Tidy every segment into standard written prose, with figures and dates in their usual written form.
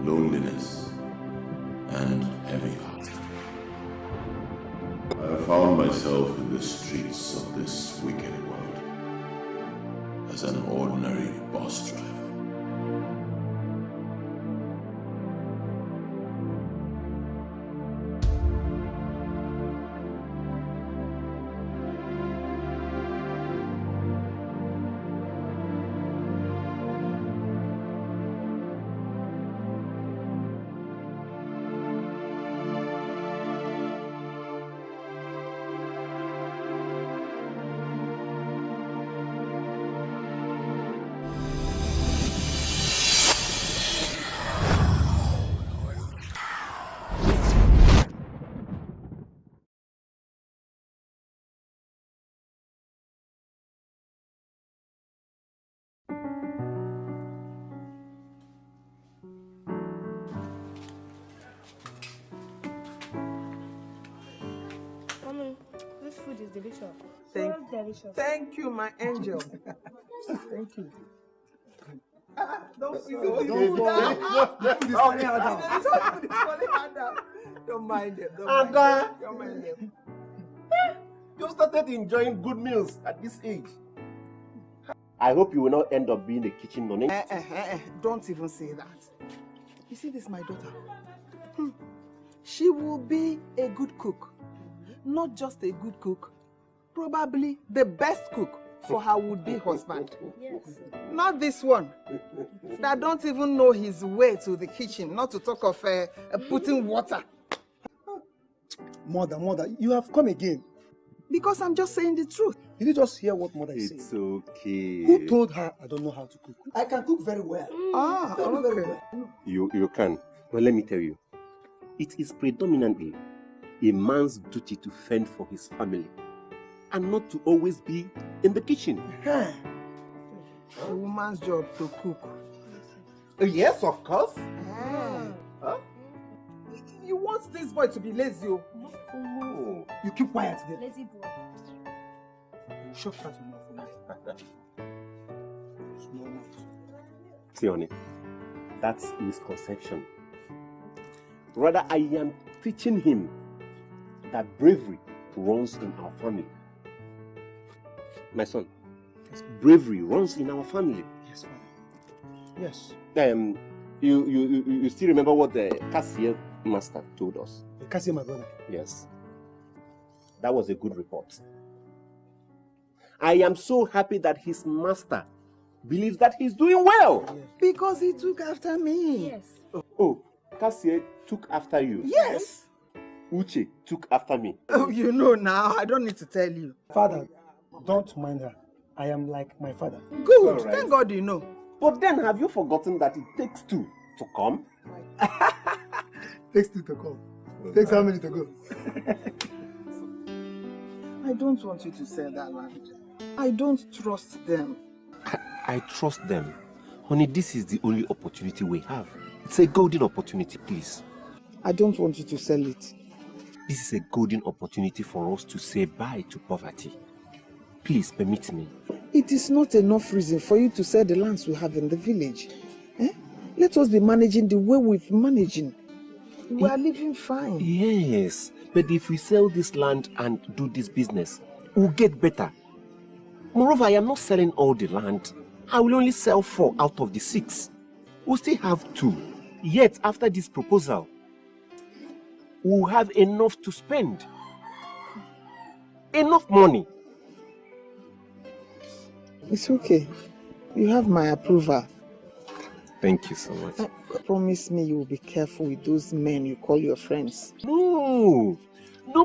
loneliness, and heavy heart. I have found myself in the streets of this wicked world as an ordinary bus driver. This food is delicious. Delicious. Thank you, my angel. Thank you. Don't mind them. Don't mind them. You started enjoying good meals at this age. I hope you will not end up being a kitchen nonentity. Don't even say that. You see this, my daughter? She will be a good cook. Not just a good cook, probably the best cook for her would-be husband. Yes. Not this one that don't even know his way to the kitchen, not to talk of putting water. Mother, you have come again. Because I'm just saying the truth. Did you just hear what mother is saying? It's okay. Who told her I don't know how to cook? I can cook very well. Very well. You can. But let me tell you, it is predominantly a man's duty to fend for his family and not to always be in the kitchen. A woman's job to cook. Yes, of course. Huh? You want this boy to be lazy? Oh. You keep quiet there. Lazy boy. Shut that mouth for me. Small mouth. See, honey, that's misconception. Rather, I am teaching him that bravery runs in our family. My son, yes, bravery runs in our family. Yes, father. Yes. You still remember what the cashier master told us? The cashier, my brother. Yes. That was a good report. I am so happy that his master believes that he's doing well. Yes. Because he took after me. Yes. Oh, cashier took after you. Yes. Uche took after me. Oh, you know now. I don't need to tell you. Father, don't mind her. I am like my father. Good. All right. Thank God you know. But then have you forgotten that it takes two to come? Takes two to come. Takes how many to go? I don't want you to sell that land. I don't trust them. I trust them. Honey, this is the only opportunity we have. It's a golden opportunity, please. I don't want you to sell it. This is a golden opportunity for us to say bye to poverty. Please permit me. It is not enough reason for you to sell the lands we have in the village. Let us be managing the way we're managing. We are living fine. Yes, but if we sell this land and do this business, we'll get better. Moreover, I am not selling all the land. I will only sell 4 out of the 6. We'll still have 2. Yet, after this proposal, we'll have enough to spend. Enough money. It's okay. You have my approval. Thank you so much. Promise me you will be careful with those men you call your friends. No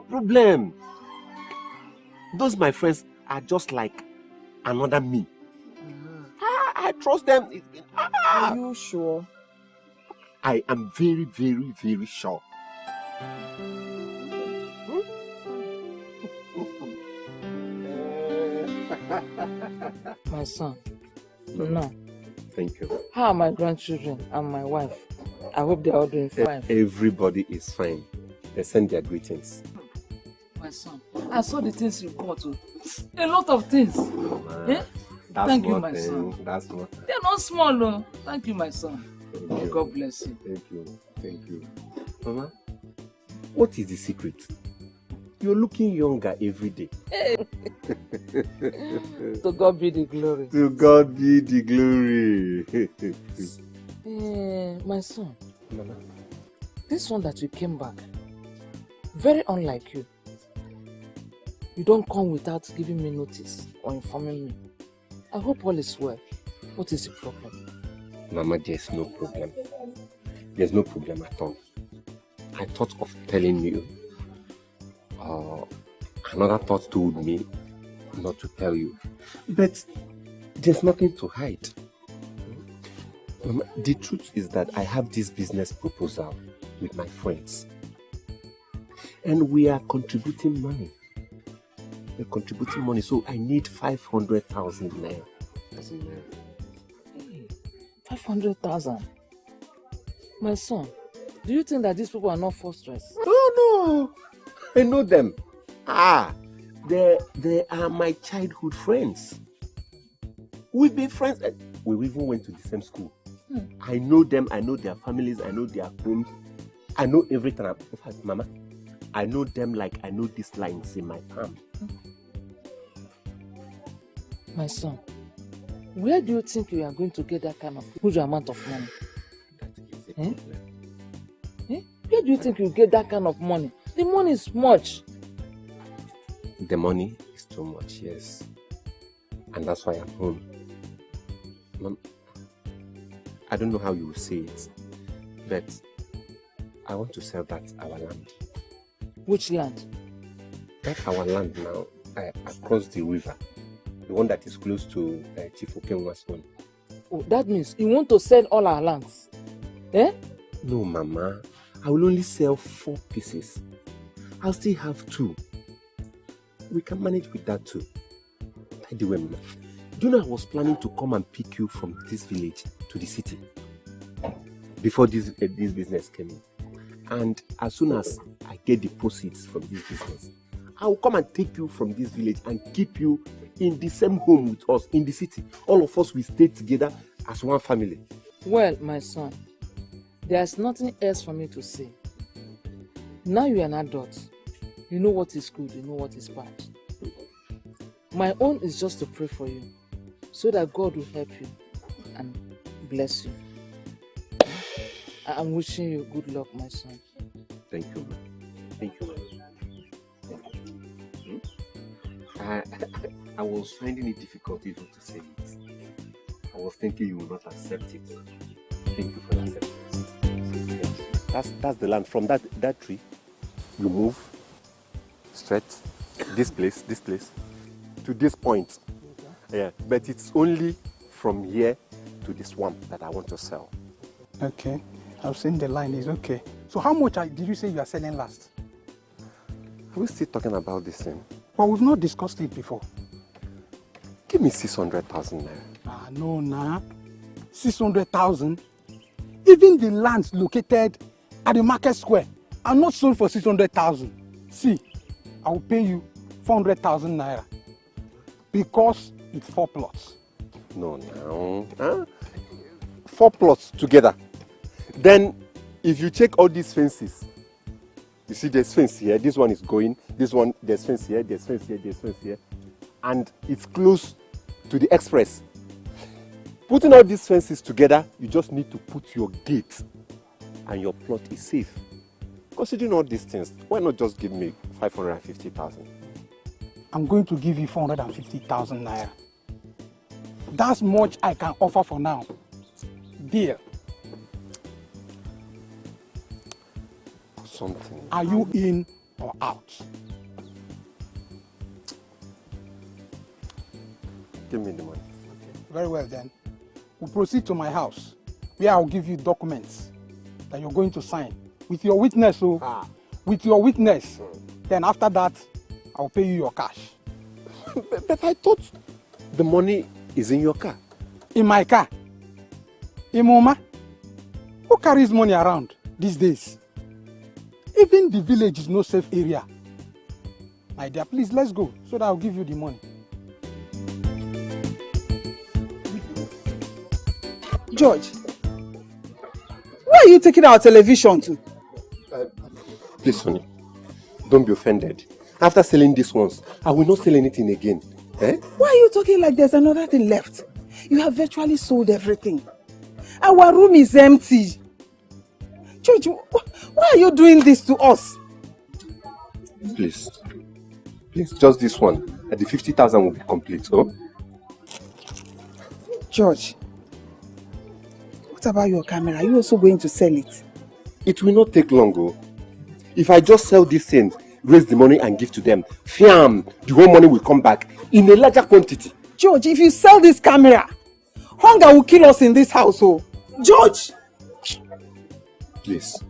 problem. Those my friends are just like another me. I trust them. Are you sure? I am very, very, very sure. My son, no. Thank you. How are my grandchildren and my wife? I hope they're all doing fine. Everybody is fine. They send their greetings. My son, I saw the things you bought. A lot of things. That's Thank you, nothing. my son. That's nothing. They're not small, though. Thank you, my son. Oh, God bless you. Thank you. Thank you. Mama, what is the secret? You're looking younger every day. To God be the glory. To God be the glory. My son, Mama. this one that you came back, very unlike you. You don't come without giving me notice or informing me. I hope all is well. What is the problem? Mama, there's no problem. There's no problem at all. I thought of telling you. Another thought told me not to tell you. But there's nothing to hide. Mama, the truth is that I have this business proposal with my friends. And we are contributing money. We're contributing money, so I need 500,000 naira. 500,000? My son, do you think that these people are not frustrated? No. I know them. They are my childhood friends. We've been friends. We even went to the same school. I know them. I know their families. I know their homes. I know everything. In fact, Mama, I know them like I know these lines in my palm. My son, where do you think you are going to get that kind of huge amount of money? Where do you think you get that kind of money? The money is much. The money is too much, yes. And that's why I'm home. Mom, I don't know how you will say it, but I want to sell our land. Which land? That's our land now, across the river. The one that is close to Chiwetalu's one. Oh, that means you want to sell all our lands? No, Mama. I will only sell 4 pieces. I'll still have 2. We can manage with that too. By the way, Mama, do you know I was planning to come and pick you from this village to the city before this business came in. And as soon as I get the proceeds from this business, I will come and take you from this village and keep you in the same home with us in the city. All of us will stay together as one family. Well, my son, there's nothing else for me to say. Now you are an adult. You know what is good, you know what is bad. My own is just to pray for you, so that God will help you and bless you. I'm wishing you good luck, my son. Thank you, ma. Thank you, ma. I was finding it difficult even to say it. I was thinking you will not accept it. Thank you for the acceptance. Yes. That's the land. From that tree, you move straight, this place, to this point. Yeah, but it's only from here to the swamp that I want to sell. Okay, I've seen the line is okay. So how much did you say you are selling last? Are we still talking about this thing? But we've not discussed it before. Give me 600,000 naira. No, nah. 600,000? Even the lands located at the market square are not sold for 600,000. See, I will pay you 400,000 naira because it's 4 plots. No. Huh? 4 plots together. Then, if you check all these fences, you see there's fence here, this one is going, this one, there's fence here, there's fence here, there's fence here. And it's close to the express. Putting all these fences together, you just need to put your gate and your plot is safe. Considering all these things, why not just give me 550,000? I'm going to give you 450,000 naira. That's much I can offer for now. Deal. Something. Are you in or out? Give me the money. Okay. Very well then. We'll proceed to my house, where I'll give you documents that you're going to sign with your witness. With your witness. Then after that, I'll pay you your cash. But I thought the money is in your car. In my car? Imoma? Who carries money around these days? Even the village is no safe area. My dear, please let's go so that I'll give you the money. George, Why are you taking our television to? Please, honey, don't be offended. After selling this once, I will not sell anything again. Eh? Why are you talking like there's another thing left? You have virtually sold everything. Our room is empty. George, why are you doing this to us? Please, just this one. And the 50,000 will be complete, oh? George, what about your camera? Are you also going to sell it? It will not take long, oh. If I just sell this thing, raise the money and give to them, fiam, the whole money will come back in a larger quantity. George, if you sell this camera, hunger will kill us in this household. George! Please,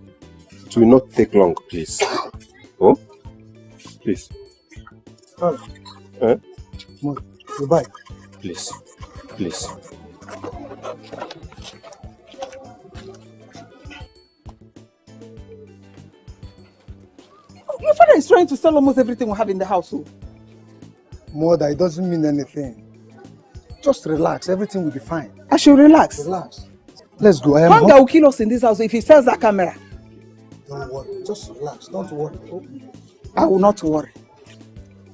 it will not take long, please. Oh? Please. Goodbye. Please. Your father is trying to sell almost everything we have in the household. Mother, it doesn't mean anything. Just relax, everything will be fine. I should relax. Relax. Let's go. Hunger will kill us in this house if he sells that camera. Don't worry, just relax, don't worry. I will not worry.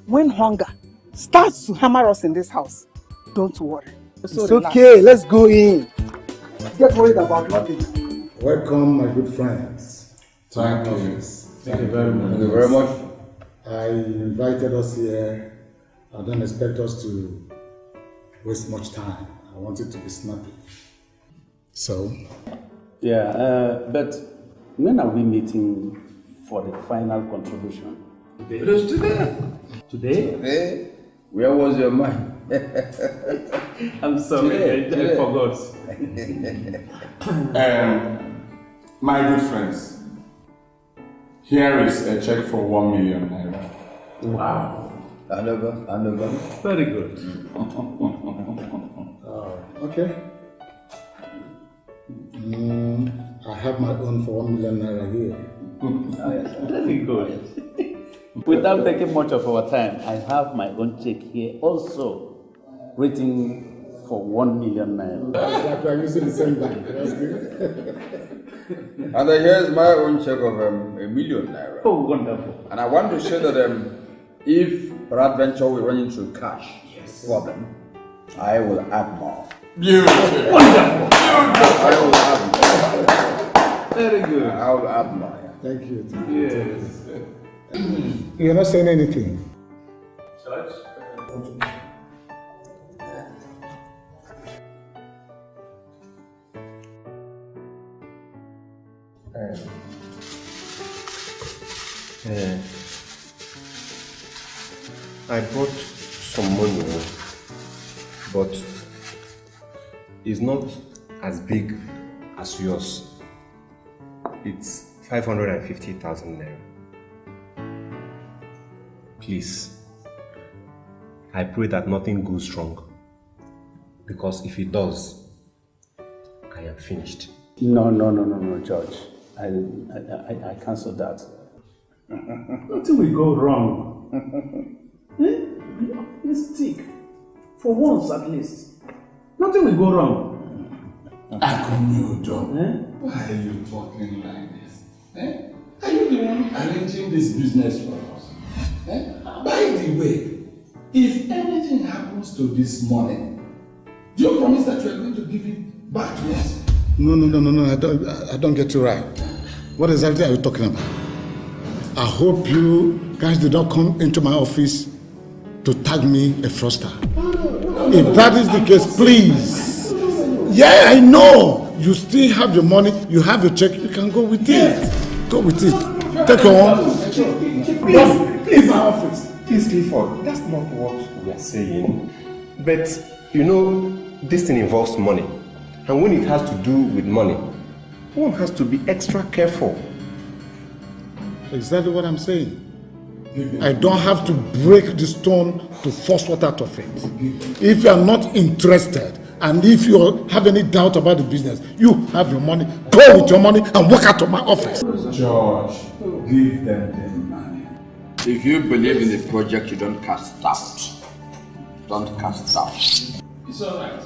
When hunger starts to hammer us in this house, don't worry. It's okay, let's go in. Get worried about nothing. Welcome, my good friends. Thank you. Thank you very much. Thank you very much. I invited us here. I don't expect us to waste much time. I want it to be snappy. So? Yeah, but when are we meeting for the final contribution? It is today. Today? Where was your mind? I'm sorry, I forgot. My good friends, here is a check for 1 million naira. Wow. Another. Very good. Okay. I have my own for 1 million naira here. Very good. Without taking much of our time, I have my own check here also, written for 1 million naira. It's like we're using the same bank. That's good. And here's my own check of 1 million naira. Oh, wonderful. And I want to show that if peradventure we run into cash for them, I will add more. Beautiful. Wonderful. I will add more. Very good. I will add more. Thank you. Yes. You're not saying anything. I brought some money, but it's not as big as yours. It's 550,000 naira. Please, I pray that nothing goes wrong, because if it does, I am finished. No, George. I cancel that. Nothing will go wrong. Let's stick. For once at least. Nothing will go wrong. Akunyodo, why are you talking like this? Are you the one arranging this business for us? By the way, if anything happens to this money, do you promise that you are going to give it back to us? No. I don't get you right. What exactly are you talking about? I hope you guys did not come into my office to tag me a fraudster. If that is the case, please. Yeah, I know. You still have your money. You have your check. You can go with it. Go with it. Take your own. Please, my office. Please, Clifford, that's not what we are saying. But, you know, this thing involves money. And when it has to do with money, one has to be extra careful. Exactly what I'm saying. I don't have to break the stone to force water out of it. If you are not interested, and if you have any doubt about the business, you have your money, go with your money and walk out of my office. George, give them the money. If you believe in the project, you don't cast doubt. Don't cast doubt. It's alright.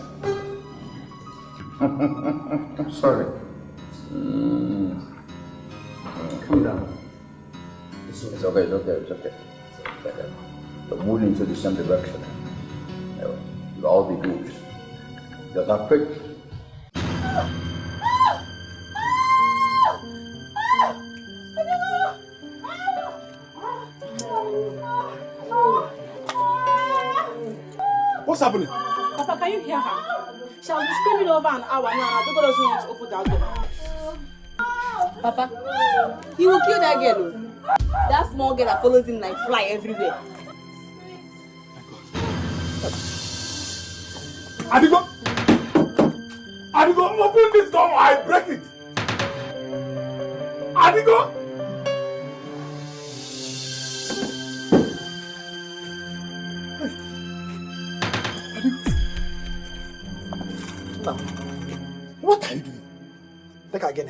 Sorry. Calm down. It's okay. We're moving into the same direction. It'll all be good. You're not quick. What's happening? Papa, can you hear her? She has been screaming over an hour now. Adugo doesn't want to open that door. Papa, he will kill that girl. That small girl that follows him like fly everywhere. Adigo, open this door or I break it. Adigo. What are you doing? Take her again.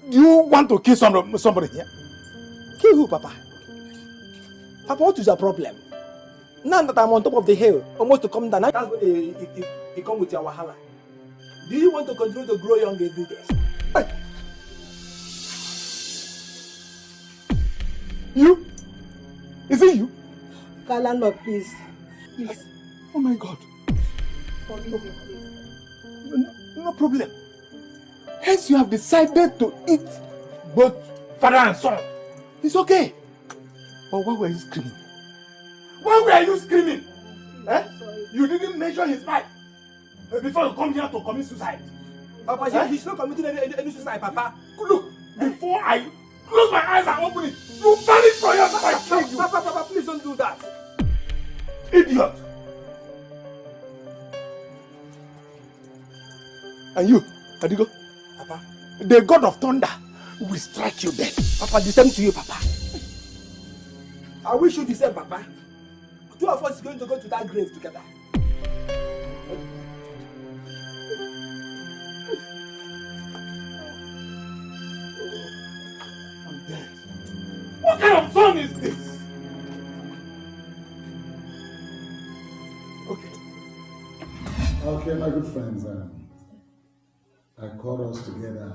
Do you want to kill somebody here? Kill who, Papa? Papa, what is your problem? Now that I'm on top of the hill, almost to come down, that's when you come with your wahala. Do you want to continue to grow young every day? Hey. You? Is it you? Landlord, please. Please. Oh my God. No problem. Hence you have decided to eat both father and son. It's okay. But why were you screaming? Why were you screaming? Eh? You didn't measure his life before you come here to commit suicide. Papa, he's not committing any suicide, Papa. Look, before I close my eyes and open it, you vanish from your life. I kill you. Papa, please don't do that. Idiot. And you, Adigo? Papa? The God of thunder will strike you dead. Papa, the same to you, Papa. I wish you the same, Papa. Two of us are going to go to that grave together. I'm dead. What kind of song is this? Okay, my good friends. I called us together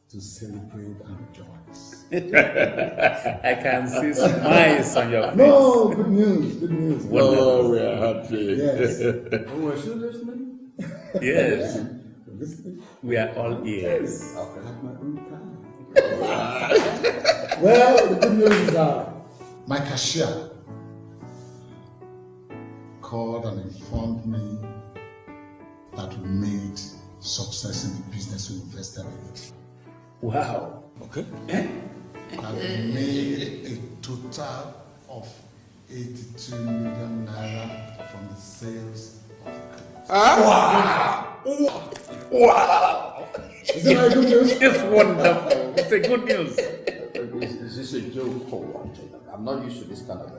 to celebrate and rejoice. I can see smiles on your face. No, good news. Oh, we are happy. Yes. Oh, was you listening? Yes. Listening? We are all ears. Okay. Have my own time. Well, the good news is my cashier called and informed me that we made success in the business we invested in. Wow. Okay. That we made a total of 82 million naira from the sales of the goods. Wow. Is that not good news? It's wonderful. It's a good news. Is this a joke or what? I'm not used to this kind of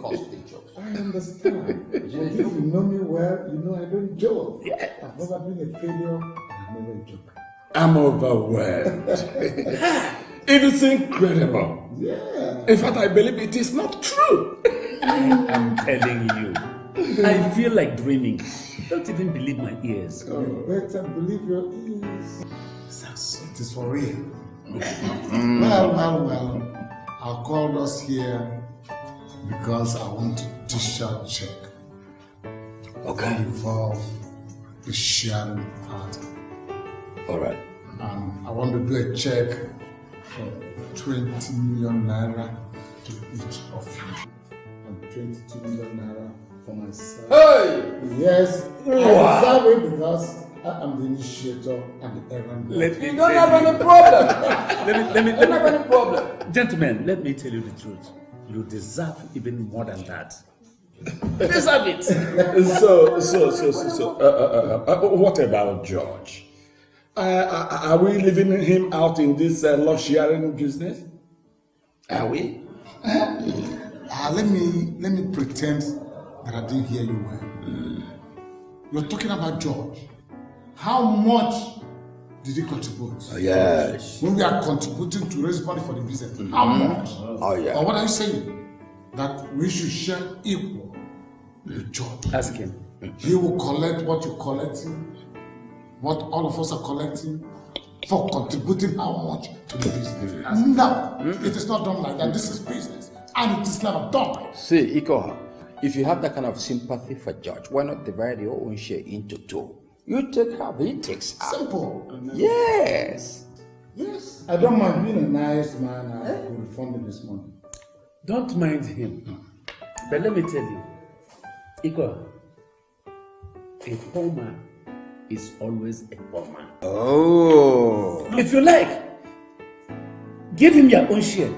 costly jokes. I understand. But if you know me well, you know I don't joke. Yeah. I've never been a failure, and I'm never a joker. I'm overwhelmed. It is incredible. Yeah. In fact, I believe it is not true. I'm telling you. I feel like dreaming. Don't even believe my ears. You better believe your ears. It is for real. Well. I called us here because I want to dish out check. Okay. Involve the sharing party. All right. And I want to do a check for 20 million naira to each of you. And 22 million naira for myself. Hey! Yes, I deserve it because I am the initiator and the errand. You don't have any problem. Let me. You don't have any problem. Gentlemen, let me tell you the truth. You deserve even more than that. You deserve it. So, what about George? Are we leaving him out in this loss sharing business? Are we? Let me pretend that I didn't hear you well. You're talking about George. How much did he contribute? Yes. When we are contributing to raise money for the business, how much? Oh, yeah. Or what are you saying? That we should share equal with George. Ask him. He will collect what you're collecting, what all of us are collecting for contributing how much to the business. No, it is not done like that. This is business, and it is never done. See, Ikoha, if you have that kind of sympathy for George, why not divide your own share into two? You take half, he takes half. Simple. Yes. Yes. I don't mind being a nice man. I will refund him this money. Don't mind him. But let me tell you, Iko, a poor man is always a poor man. Oh. If you like, give him your own share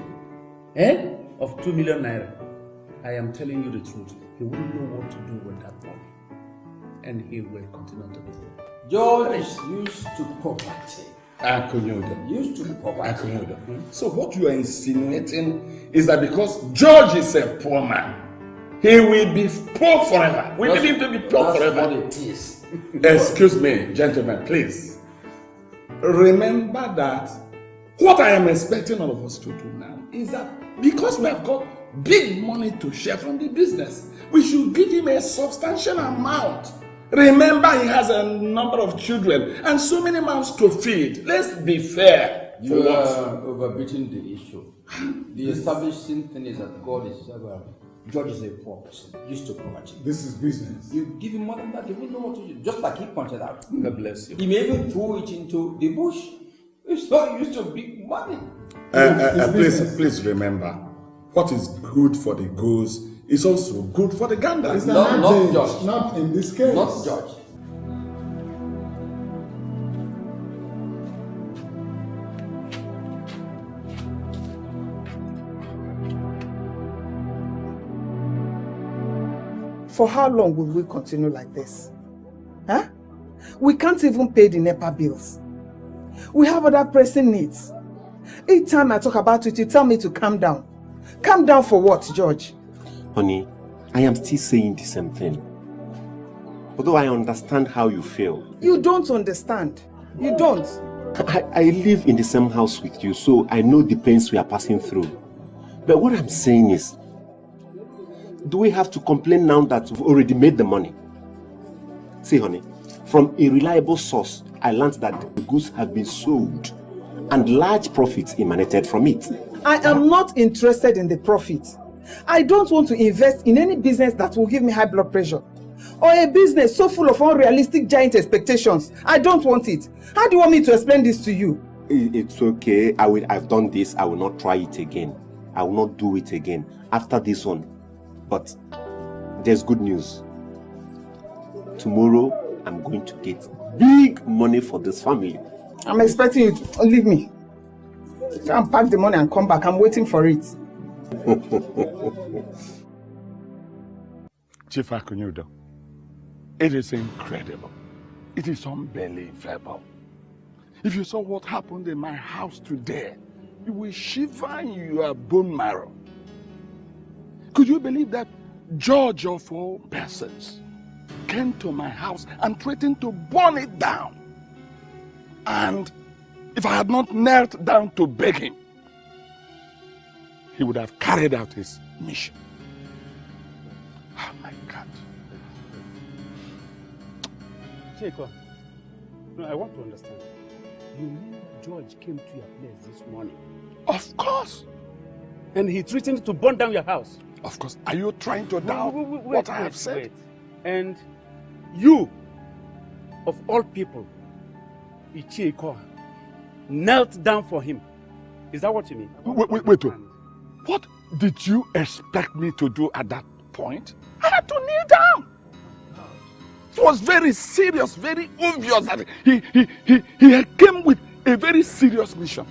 of 2 million naira. I am telling you the truth. He wouldn't know what to do with that money. And he will continue to be poor. George is used to poverty. Used to poverty. So what you are insinuating is that because George is a poor man, he will be poor forever. We need him to be poor forever. That's what it is. Excuse me, gentlemen, please. Remember that what I am expecting all of us to do now is that because we have got big money to share from the business, we should give him a substantial amount. Remember, he has a number of children and so many mouths to feed. Let's be fair. You are overbeating the issue. The establishing thing is that George is a poor person, used to poverty. This is business. You give him more than that, he will know what to do. Just like he pointed out. God bless you. He may even throw it into the bush. It's not used to big money. Please remember, what is good for the goose is also good for the gander. It's not George. Not in this case. Not George. For how long will we continue like this? Huh? We can't even pay the NEPA bills. We have other pressing needs. Each time I talk about it, you tell me to calm down. Calm down for what, George? Honey, I am still saying the same thing. Although I understand how you feel. You don't understand. You don't. I live in the same house with you, so I know the pains we are passing through. But what I'm saying is, do we have to complain now that we've already made the money? See, honey, from a reliable source, I learned that the goods have been sold and large profits emanated from it. I am not interested in the profit. I don't want to invest in any business that will give me high blood pressure. Or a business so full of unrealistic giant expectations. I don't want it. How do you want me to explain this to you? It's okay. I've done this. I will not try it again. I will not do it again after this one. But there's good news. Tomorrow, I'm going to get big money for this family. I'm expecting you to leave me. I'll pack the money and come back. I'm waiting for it. Chief Akunyudo, it is incredible. It is unbelievable. If you saw what happened in my house today, you will shiver in your bone marrow. Could you believe that George of all persons came to my house and threatened to burn it down? And if I had not knelt down to beg him, he would have carried out his mission. Oh my God. Jacob, no, I want to understand. You mean that George came to your place this morning? Of course. And he threatened to burn down your house? Of course. Are you trying to doubt what I have said? Wait. And you, of all people, Ichiko, knelt down for him. Is that what you mean? Wait. What did you expect me to do at that point? I had to kneel down. It was very serious, very obvious that he came with a very serious mission.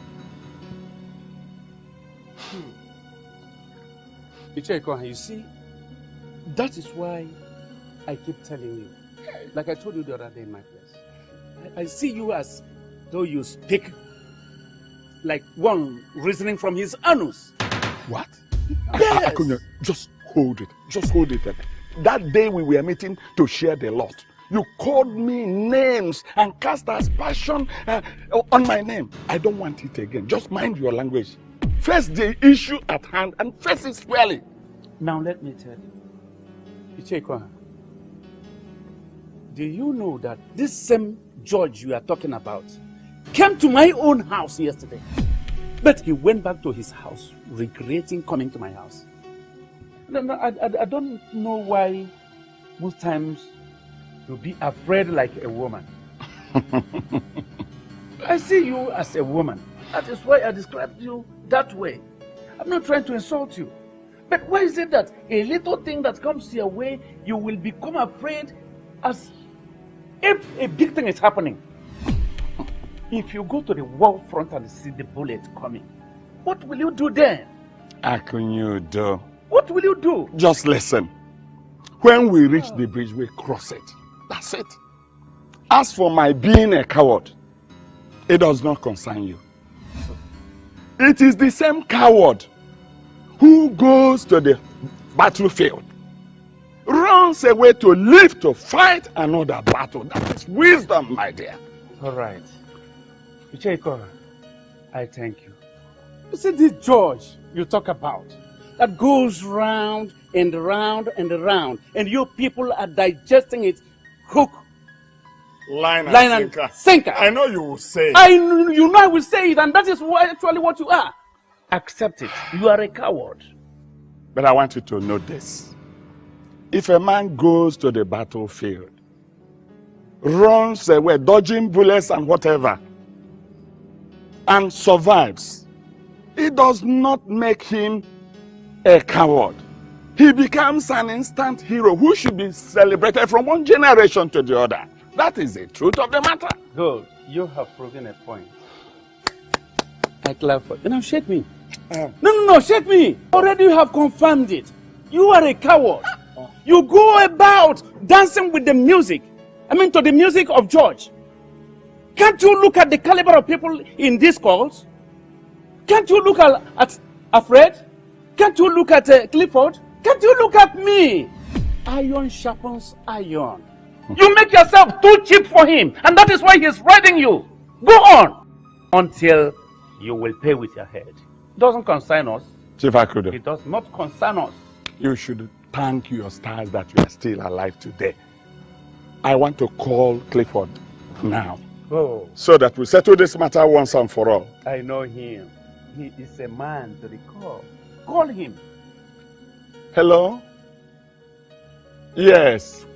Icheko, you see, that is why I keep telling you. Like I told you the other day in my place. I see you as though you speak like one reasoning from his anus. What? Yes. Akunya, just hold it. Just hold it. That day we were meeting to share the lot. You called me names and cast aspersion on my name. I don't want it again. Just mind your language. Face the issue at hand and face it squarely. Now let me tell you. Ichekwa, do you know that this same George you are talking about came to my own house yesterday. But he went back to his house, regretting coming to my house. No, I don't know why most times you'll be afraid like a woman. I see you as a woman. That is why I described you that way. I'm not trying to insult you. But why is it that a little thing that comes your way, you will become afraid as if a big thing is happening? If you go to the wall front and see the bullet coming, what will you do then? Akunyudo. What will you do? Just listen. When we reach the bridge, we cross it. That's it. As for my being a coward, it does not concern you. It is the same coward who goes to the battlefield, runs away to live to fight another battle. That is wisdom, my dear. All right. Icheko, I thank you. You see this George you talk about, that goes round and round and round, and you people are digesting it hook, line and sinker. I know you will say. You know I will say it, and that is actually what you are. Accept it. You are a coward. But I want you to know this. If a man goes to the battlefield, runs away, dodging bullets and whatever, and survives, it does not make him a coward. He becomes an instant hero who should be celebrated from one generation to the other. That is the truth of the matter. Good. You have proven a point. I clap for you. Now shake me. No, shake me. Already you have confirmed it. You are a coward. You go about dancing with the music. I mean to the music of George. Can't you look at the caliber of people in these calls? Can't you look at Alfred? Can't you look at Clifford? Can't you look at me? Iron sharpens iron. You make yourself too cheap for him, and that is why he's riding you. Go on until you will pay with your head. It doesn't concern us. Chief Akudo. It does not concern us. You should thank your stars that you are still alive today. I want to call Clifford now. Oh. So that we settle this matter once and for all. I know him. He is a man to recall. Call him. Hello? Yes.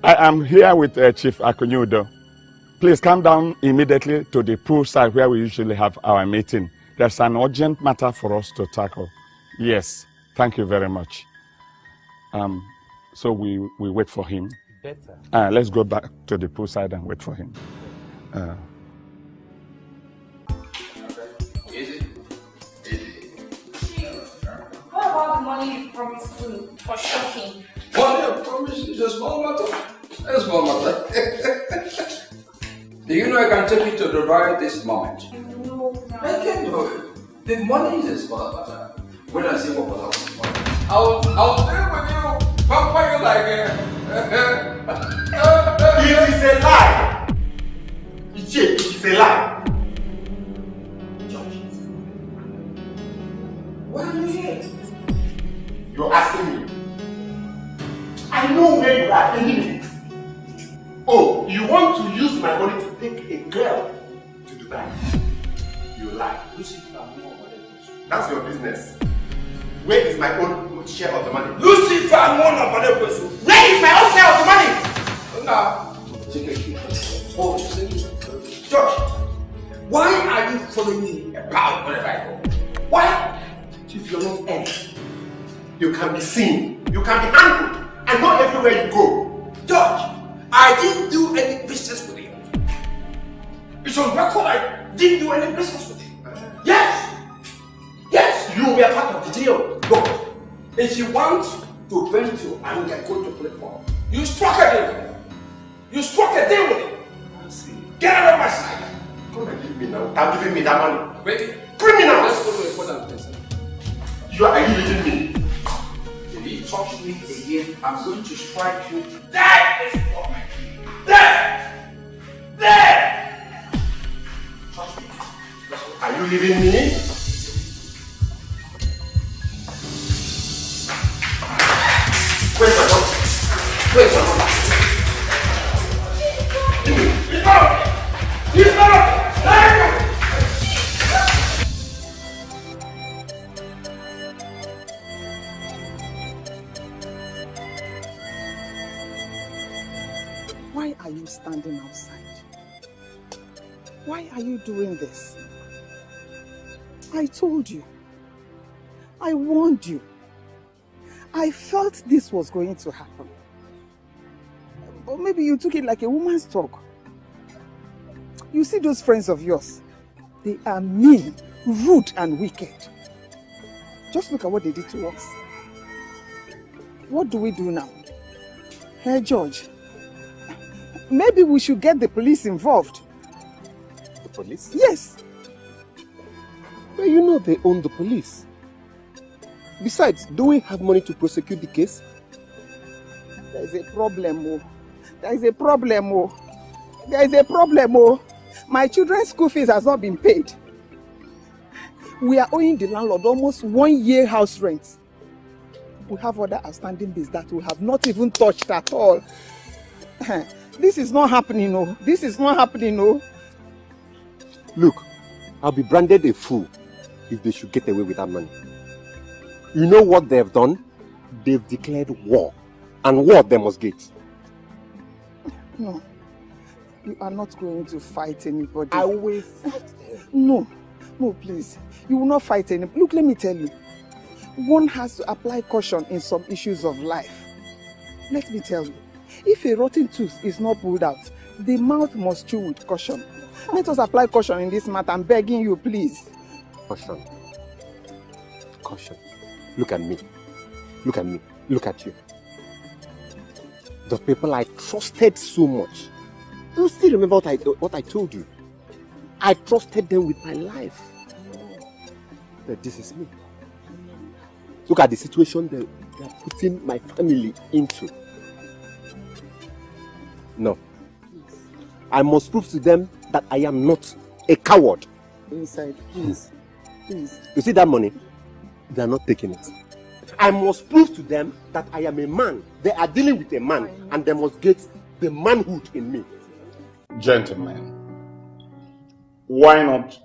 I am here with Chief Akunyudo. Please come down immediately to the poolside where we usually have our meeting. There's an urgent matter for us to tackle. Yes. Thank you very much. So we wait for him. Better. Let's go back to the poolside and wait for him. What about the money you promised me for shopping? Money I promised is a small matter. A small matter. Do you know I can take you to Dubai this moment? No. I can't do it. The money is a small matter. When I see what will happen, I'll deal with you. Pamper you like It is a lie. It is a lie. George, what are you here? You're asking me. I know where you are any minute. Oh, you want to use my money to take a girl to Dubai? You lie. That's your business. Where is my own share of the money? Lucifer, where is my own share of the money? Now, George, why are you following me about wherever I go? Why? If you're not earning, you can be seen, you can be handled, and not everywhere you go. George, I didn't do any business with you. It's on record I didn't do any business with you. Yes! Yes, you were part of the deal. Look, if you want to vent your anger, go to platform. You struck a deal with him. You struck a deal with him. I see. Get out of my sight. Come and give me now. I'm giving me that money. Wait. Criminal! Let's go to a important place. Are you leaving me? If you touch me again, I'm going to strike you. That is what I do. There! Touch me. Are you leaving me? Where's my daughter? Where's my daughter? Give me. Why are you doing this? I told you. I warned you. I felt this was going to happen. But maybe you took it like a woman's talk. You see those friends of yours? They are mean, rude and wicked. Just look at what they did to us. What do we do now? Hey, George, maybe we should get the police involved. The police? Yes. But you know they own the police. Besides, do we have money to prosecute the case? There is a problem, oh. There is a problem, oh. There is a problem, oh. My children's school fees has not been paid. We are owing the landlord almost 1 year house rent. We have other outstanding bills that we have not even touched at all. This is not happening, no. This is not happening, no. Look, I'll be branded a fool if they should get away with that money. You know what they've done? They've declared war. And war they must get. No. You are not going to fight anybody. I will fight them. No. No, please. You will not fight anybody. Look, let me tell you. One has to apply caution in some issues of life. Let me tell you. If a rotten tooth is not pulled out, the mouth must chew with caution. Let us apply caution in this matter. I'm begging you, please. Caution. Caution. Look at me. Look at me. Look at you. The people I trusted so much. You still remember what I told you? I trusted them with my life. But this is me. Look at the situation they are putting my family into. No. I must prove to them that I am not a coward. Inside, please. Please. You see that money? They are not taking it. I must prove to them that I am a man. They are dealing with a man and they must get the manhood in me. Gentlemen, why not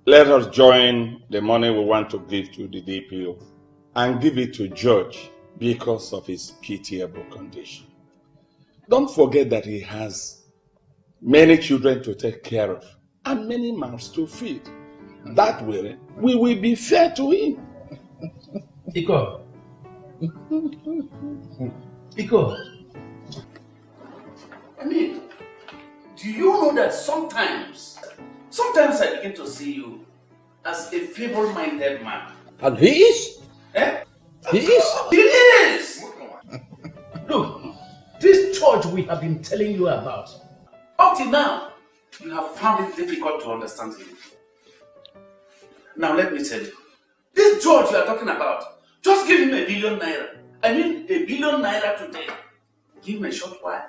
let us join the money we want to give to the DPO and give it to George because of his pitiable condition. Don't forget that he has many children to take care of and many mouths to feed. That way, we will be fair to him. Iko. Iko. I mean, do you know that sometimes I begin to see you as a feeble-minded man. And he is? Eh? He is? He is! Look, this church we have been telling you about, up till now, you have found it difficult to understand him. Now let me tell you, this George you are talking about, just give him $1 billion. I mean, $1 billion today. Give him a short while.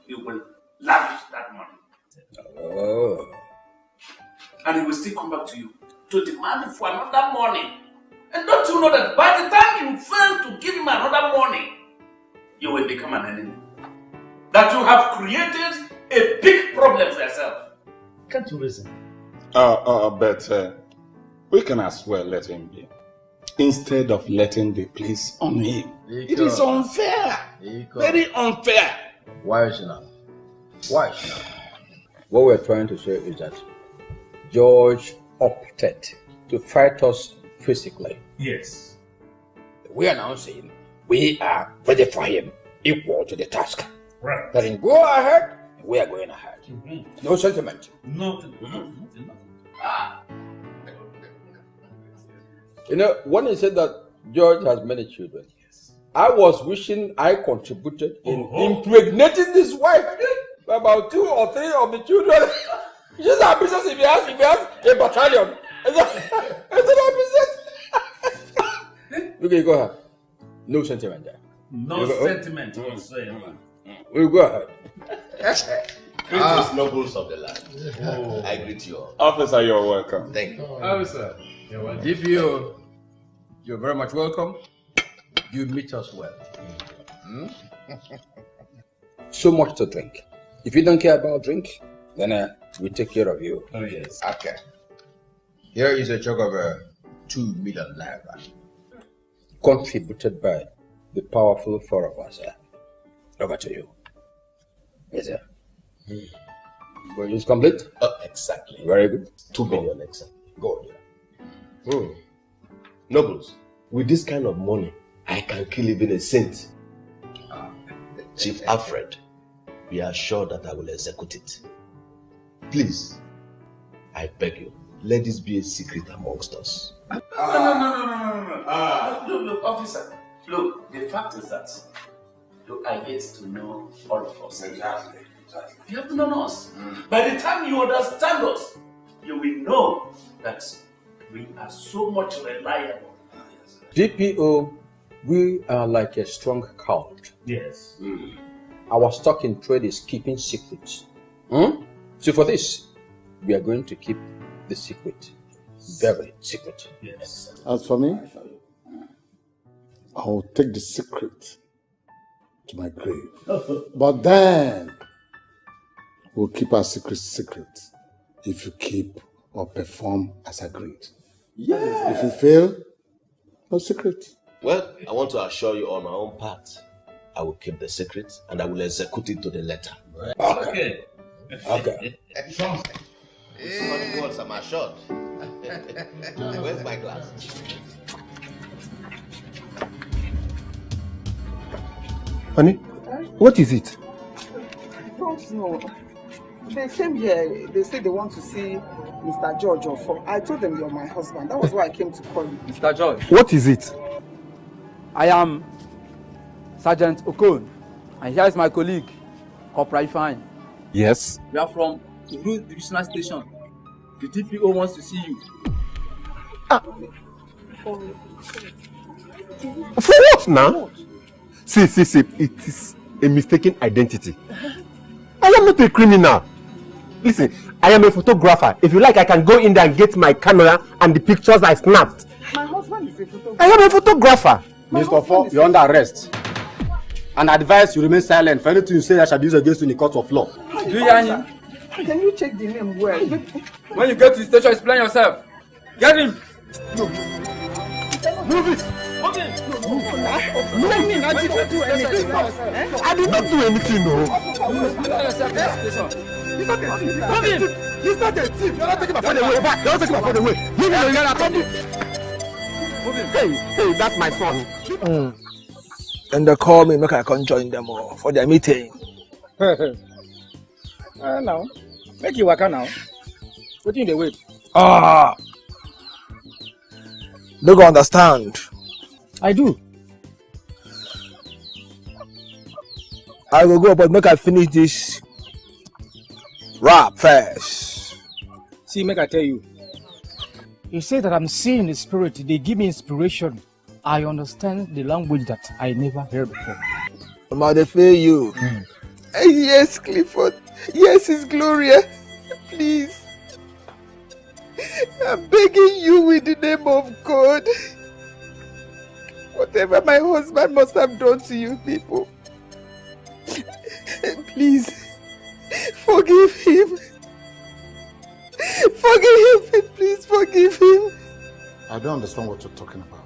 He will lavish that money. Oh. And he will still come back to you to demand for another money. And don't you know that by the time you fail to give him another money, you will become an enemy? That you have created a big problem for yourself. Can't you reason? But we can as well let him be. Instead of letting the place on him. It is unfair. Very unfair. Why is it not? Why is it not? What we're trying to say is that George opted to fight us physically. Yes. We are now saying we are ready for him, equal to the task. Right. Let him go ahead, we are going ahead. Mm-hmm. No sentiment. Nothing. Mm-hmm. Ah. You know, when he said that George has many children, yes, I was wishing I contributed in impregnating this wife about 2 or 3 of the children. It's just our business if he has a battalion. It's our business. Okay, go ahead. No sentiment there. No sentiment whatsoever. We'll go ahead. Greetings, nobles of the land. I greet you all. Officer, you're welcome. Thank you. Officer, you're welcome. DPO, you're very much welcome. You meet us well. So much to drink. If you don't care about drink, then we take care of you. Oh, yes. Okay. Here is a check of 2 million naira. Contributed by the powerful 4 of us. Over to you. Yes, sir. But it's complete? Exactly. Very good. 2 billion exactly. Good. Nobles, with this kind of money, I can kill even a saint. Chief Alfred, be assured that I will execute it. Please, I beg you, let this be a secret amongst us. No. Look, officer. Look, the fact is that you are yet to know all of us. Exactly. You have to know us. By the time you understand us, you will know that we are so much reliable. DPO, we are like a strong cult. Yes. Our stock in trade is keeping secrets. So for this, we are going to keep the secret. Very secret. Yes. As for me, I will take the secret to my grave. But then, we'll keep our secret if you keep or perform as agreed. Yeah. If you fail, no secret. Well, I want to assure you on my own part, I will keep the secret and I will execute it to the letter. Okay. Somebody wants some assured. Where's my glass? Honey, what is it? I don't know. They came here, they said they want to see Mr. George or I told them you're my husband. That was why I came to call you. Mr. George. What is it? I am Sergeant Okon, and here is my colleague, Corporal Ifeanyi. Yes. We are from Uru Divisional Station. The DPO wants to see you. For what now? See, it is a mistaken identity. I am not a criminal. Listen, I am a photographer. If you like, I can go in there and get my camera and the pictures I snapped. My husband is a photographer. I am a photographer. Mr. Fo, you're under arrest. And I advise you remain silent. For anything you say, I shall be used against you in the court of law. Do you hear him? Can you check the name well? When you get to the station, explain yourself. Get him! No. Move it! Move it! I did not do anything. I did not do anything, no. Explain yourself to the station. He's not a thief. Move him! He's not a thief. You're not taking my phone away. You're not taking my phone away. Move him. Hey, that's my son. And they call me, make I come join them all for their meeting. Now, make you work now. What in the wait? They go understand. I do. I will go, but make I finish this rap first. See, make I tell you. You say that I'm seeing the spirit. They give me inspiration. I understand the language that I never heard before. Amadi, fail you. Yes, Clifford. Yes, His Glorious. Please. I'm begging you with the name of God. Whatever my husband must have done to you people, please forgive him. Forgive him, please forgive him. I don't understand what you're talking about.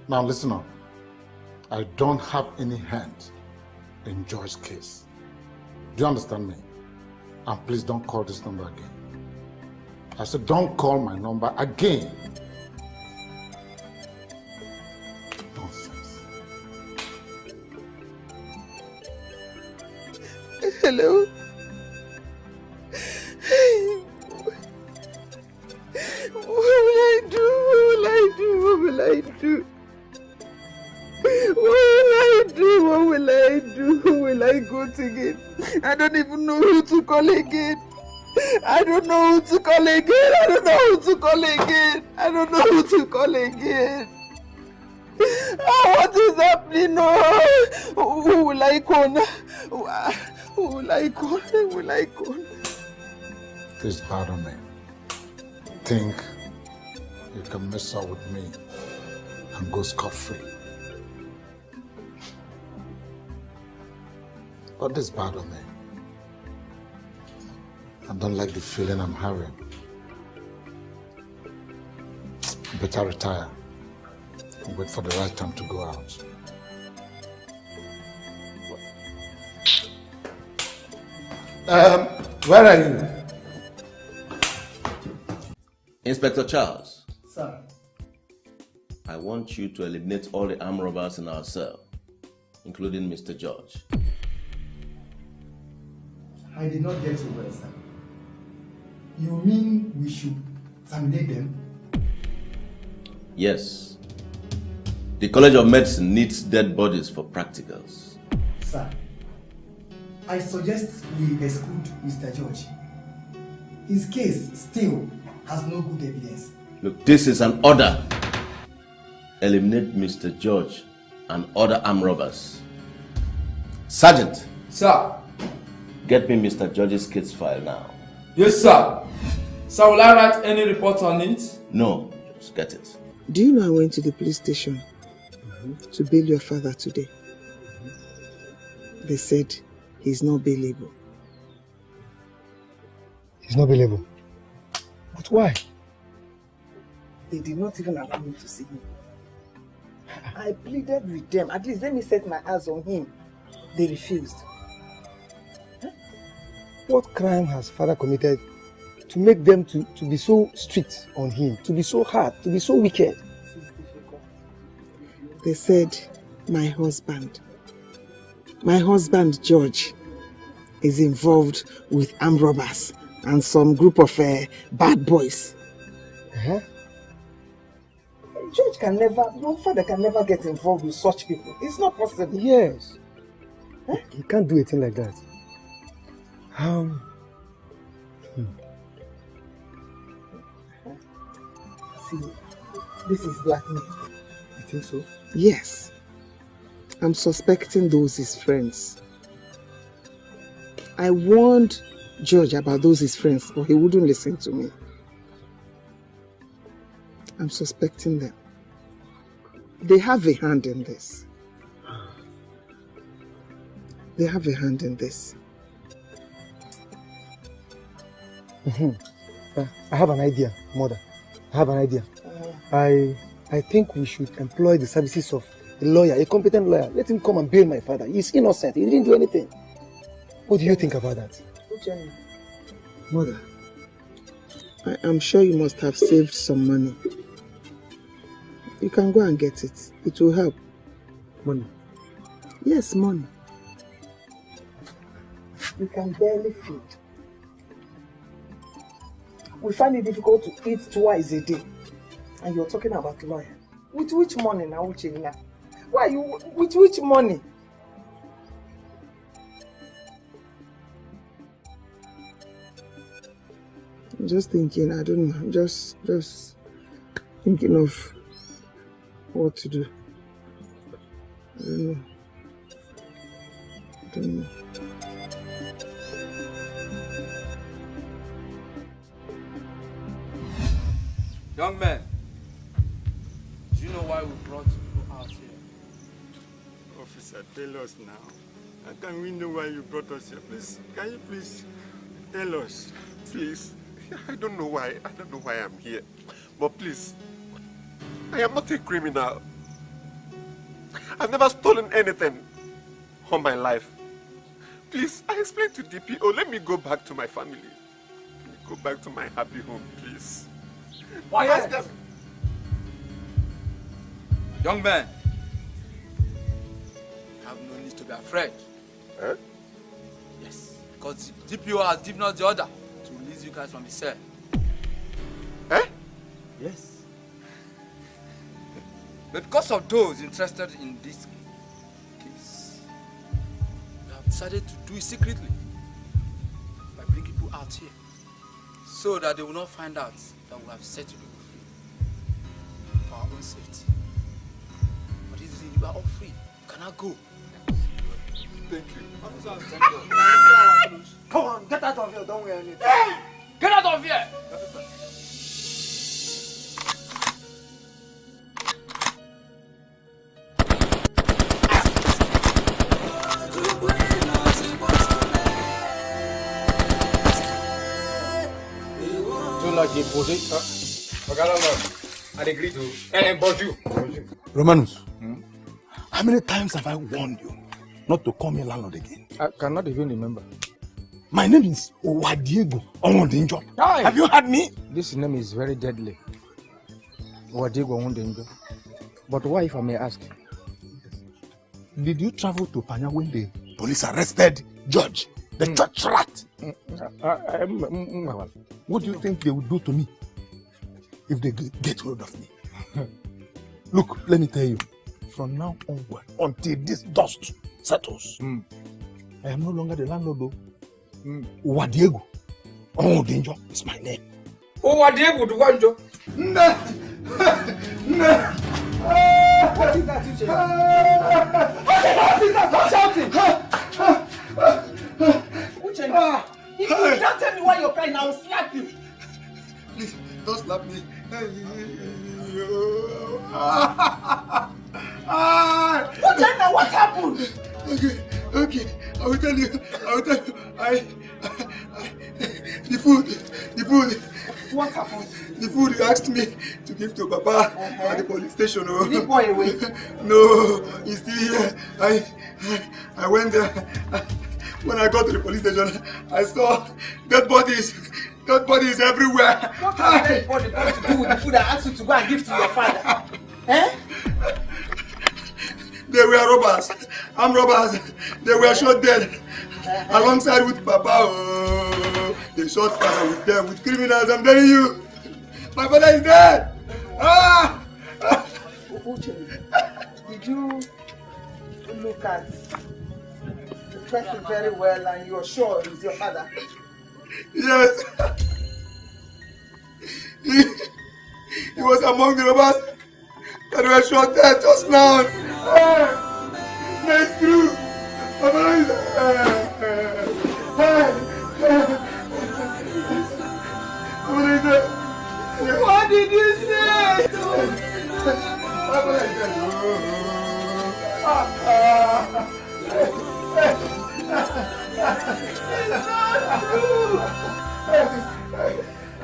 Now listen up. I don't have any hand in George's case. Do you understand me? And please don't call this number again. I said don't call my number again. Nonsense. Hello? What will I do? What will I do? What will I do? Who will I go to again? I don't even know who to call again. I don't know who to call again. I don't know who to call again. I don't know who to call again. Oh, what is happening? Oh, who will I call? Who will I call? Who will I call? Please pardon me. Think you can mess up with me and go scot-free. But this bad on me. I don't like the feeling I'm having. Better retire and wait for the right time to go out. Where are you? Inspector Charles. Sir. I want you to eliminate all the armed robbers in our cell, including Mr. George. I did not get you well, sir. You mean we should terminate them? Yes. The College of Medicine needs dead bodies for practicals. Sir, I suggest we exclude Mr. George. His case still has no good evidence. Look, this is an order. Eliminate Mr. George and other armed robbers. Sergeant. Sir. Get me Mr. George's case file now. Yes, sir. Sir, will I write any report on it? No, just get it. Do you know I went to the police station to bail your father today? They said he's not bailable. He's not bailable. But why? They did not even allow me to see him. I pleaded with them. At least let me set my eyes on him. They refused. What crime has father committed to make them to be so strict on him, to be so hard, to be so wicked? They said my husband George, is involved with armed robbers and some group of bad boys. George can never, your father can never get involved with such people. It's not possible. Yes. He can't do a thing like that. See, this is blackmail. You think so? Yes. I'm suspecting those his friends. I warned George about those his friends, but he wouldn't listen to me. I'm suspecting them. They have a hand in this. They have a hand in this. I have an idea, Mother. I have an idea. I think we should employ the services of a lawyer, a competent lawyer. Let him come and bail my father. He's innocent. He didn't do anything. What do you think about that? Mother, I am sure you must have saved some money. You can go and get it. It will help. Money? Yes, money. We can barely feed. We find it difficult to eat twice a day. And you're talking about lawyer. With which money now, Uchenna? Why you, with which money? I'm just thinking, I don't know, I'm just thinking of what to do. I don't know. I don't know. Young man, do you know why we brought you out here? Officer, tell us now. How can we know why you brought us here? Please, can you please tell us? Please, I don't know why I'm here. But please, I am not a criminal. I've never stolen anything all my life. Please, I explained to DPO, let me go back to my family. Let me go back to my happy home, please. Why ask them? Young man, you have no need to be afraid. Eh? Yes, because the DPO has given us the order to release you guys from the cell. Eh? Yes. But because of those interested in this case, we have decided to do it secretly by bringing people out here so that they will not find out that we have set you people free for our own safety. But this is you are all free. You cannot go. Thank you. Officers, thank you. Come on, get out of here. Don't wear anything. Hey! Get out of here! Romanus, how many times have I warned you not to call me landlord again? I cannot even remember. My name is Owadiego Onwondinjo. Have you heard me? This name is very deadly. Owadiego Onwondinjo. But why, if I may ask? Did you travel to Panya when the police arrested George, the church rat? What do you think they would do to me if they get hold of me? Look, let me tell you, from now onward, until this dust settles, I am no longer the landlord though. Owadiego Onwondinjo is my name. Owadiego Onwondinjo? No! What is that, Uche? What is that? Stop shouting! Uche, if you don't tell me why you're crying, I will slap you. Please, don't slap me. Uche, now what happened? Okay, I will tell you. The food. What happened? The food you asked me to give to Papa at the police station. Did he go away? No, he's still here. I went there. When I got to the police station, I saw dead bodies everywhere. What has dead body got to do with the food I asked you to go and give to your father? Eh? They were robbers. I'm robbers. They were shot dead. Alongside with Papa. Oh, they shot father with them, with criminals, I'm telling you. My father is dead. Uche, did you look at the person very well and you're sure he's your father? Yes. He was among the robbers that were shot dead just now. That's true. My father is dead. What did you say?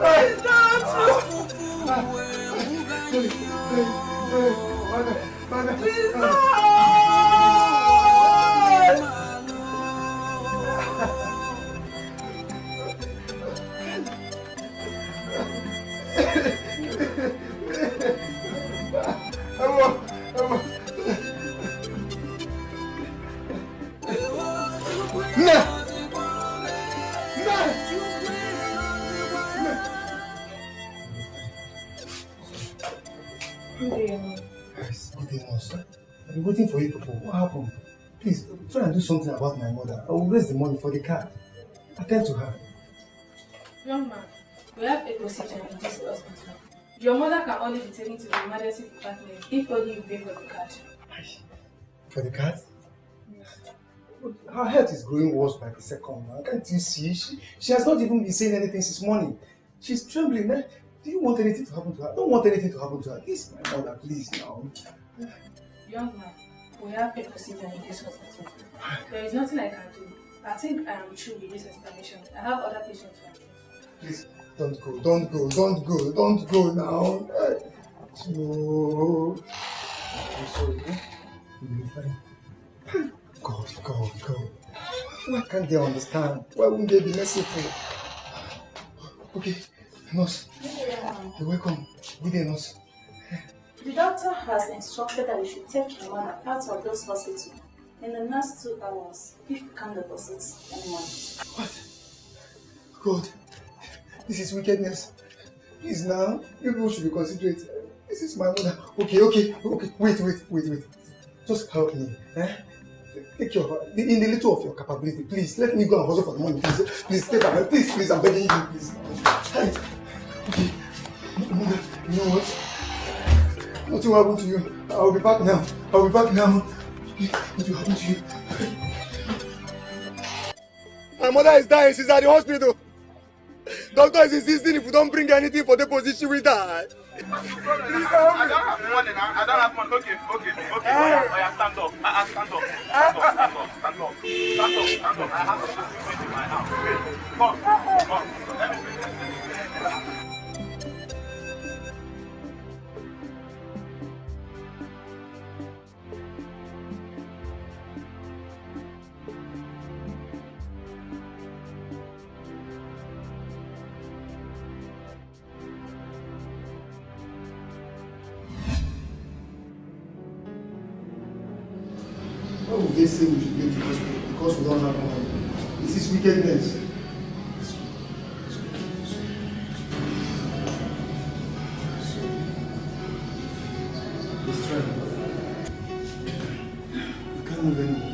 It's not true. Please I've been waiting for you to call. What happened? Please, try and do something about my mother. I will raise the money for the car. Attend to her. Young man, we have a procedure in this hospital. Your mother can only be taken to the emergency department if only you pay for the card. For the card? Her health is growing worse by the second. Can't you see? She has not even been saying anything since morning. She's trembling. Do you want anything to happen to her? I don't want anything to happen to her. This is my mother, please now. Young man, we have a procedure in this hospital. There is nothing I can do. I think I am through with this explanation. I have other patients to attend. Please, don't go now. No. I'm sorry. You'll be fine. God. Why can't they understand? Why won't they be merciful? Okay, nurse. You're welcome. Good day, nurse. The doctor has instructed that we should take your mother out of this hospital in the next 2 hours if we can't deposit any money. What? God, this is wickedness. Please now, people should be considerate. This is my mother. Okay. Wait. Just help me. Take care of her. In the little of your capability, please. Let me go and hustle for the money. Please take her. Please, I'm begging you, please. Okay. Mother, you know what? Nothing will happen to you. I'll be back now. Okay, nothing will happen to you. My mother is dying. She's at the hospital. Doctor is insisting if we don't bring anything for deposit, she will die. I don't have money now. I don't have money. Okay. Yeah, stand up. Stand up. I have to do it in my house. Come. Let me see. How would they say we should go to hospital because we don't have money? This is wickedness. Let's try. We can't move anymore.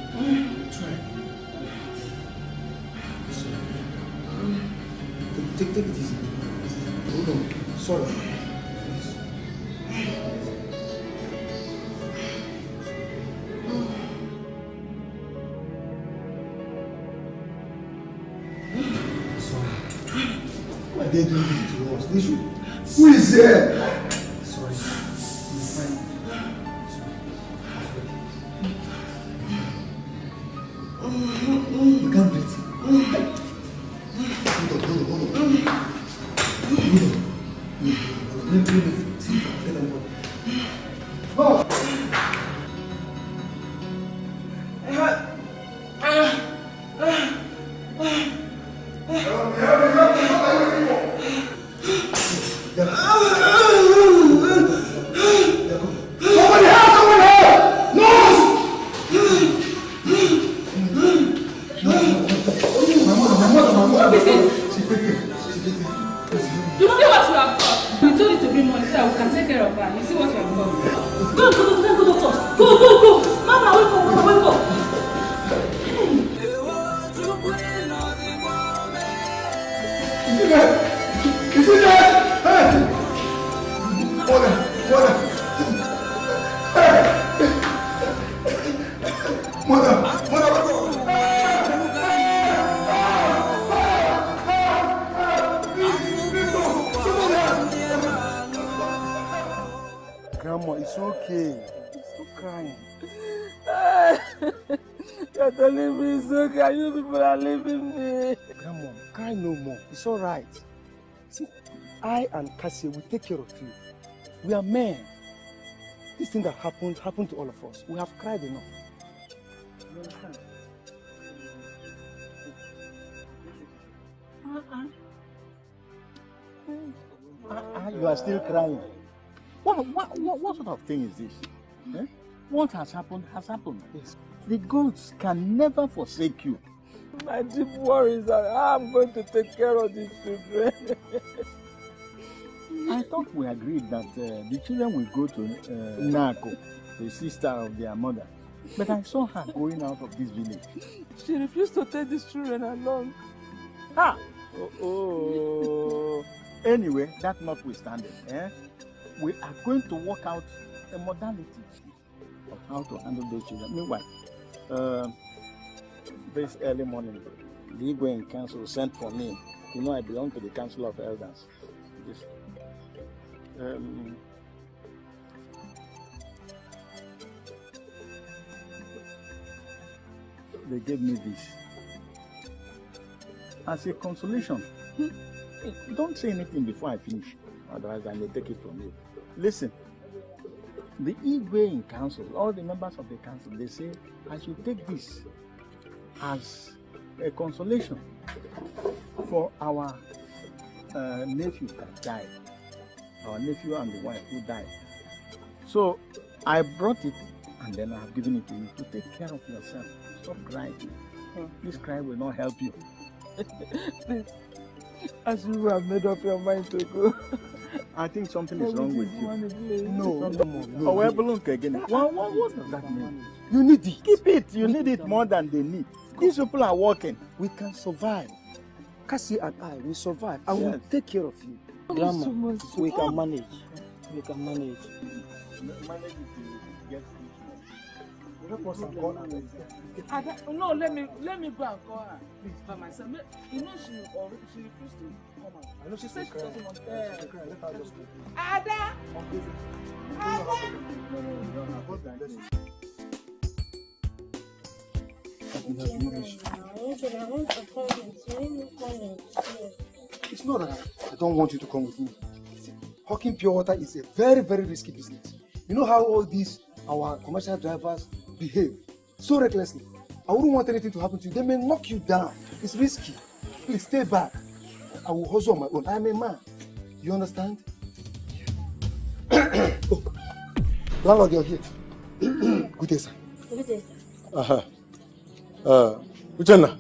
Try. Take it easy. Hold on. Sorry. Why are they doing this to us? They should. Who is there? Sorry. It's fine. You can't breathe. Hold on. Let me see if I can tell them what. Grandma, it's okay. Stop crying. You're telling me it's okay. You people are leaving me. Grandma, cry no more. It's all right. See, I and Cassie will take care of you. We are men. This thing that happened to all of us. We have cried enough. You understand? You are still crying. What sort of thing is this? Eh? What has happened has happened. Yes. The gods can never forsake you. My deep worry is that I'm going to take care of these children. I thought we agreed that the children will go to Nako, the sister of their mother. But I saw her going out of this village. She refused to take these children along. Ah! Anyway, that notwithstanding, we are going to work out a modality of how to handle those children. Meanwhile, this early morning, the Igwe council sent for me. You know, I belong to the Council of Elders. They gave me this as a consolation. Don't say anything before I finish, otherwise I may take it from you. Listen, the Igwe in council, all the members of the council, they say I should take this as a consolation for our nephew that died, our nephew and the wife who died. So I brought it and then I have given it to you to take care of yourself. Stop crying. This cry will not help you. Please, as you have made up your mind to go, I think something is wrong with you. No. What does that mean? You need it. Keep it. You need it more than they need. These people are working. We can survive. Cassie and I will survive. I will take care of you. Grandma, we can manage. We can manage. Manage it to get no, let me go and call her by myself. You know she refused to come out. I know she said she doesn't want to. Let her just go. Ada! It's not that I don't want you to come with me. Hawking pure water is a very, very risky business. You know how all these our commercial drivers behave so recklessly. I wouldn't want anything to happen to you. They may knock you down. It's risky. Please stay back. I will hustle on my own. I'm a man. You understand? Oh, landlord, you're here. Good day, sir. Good day, sir. Uchenna,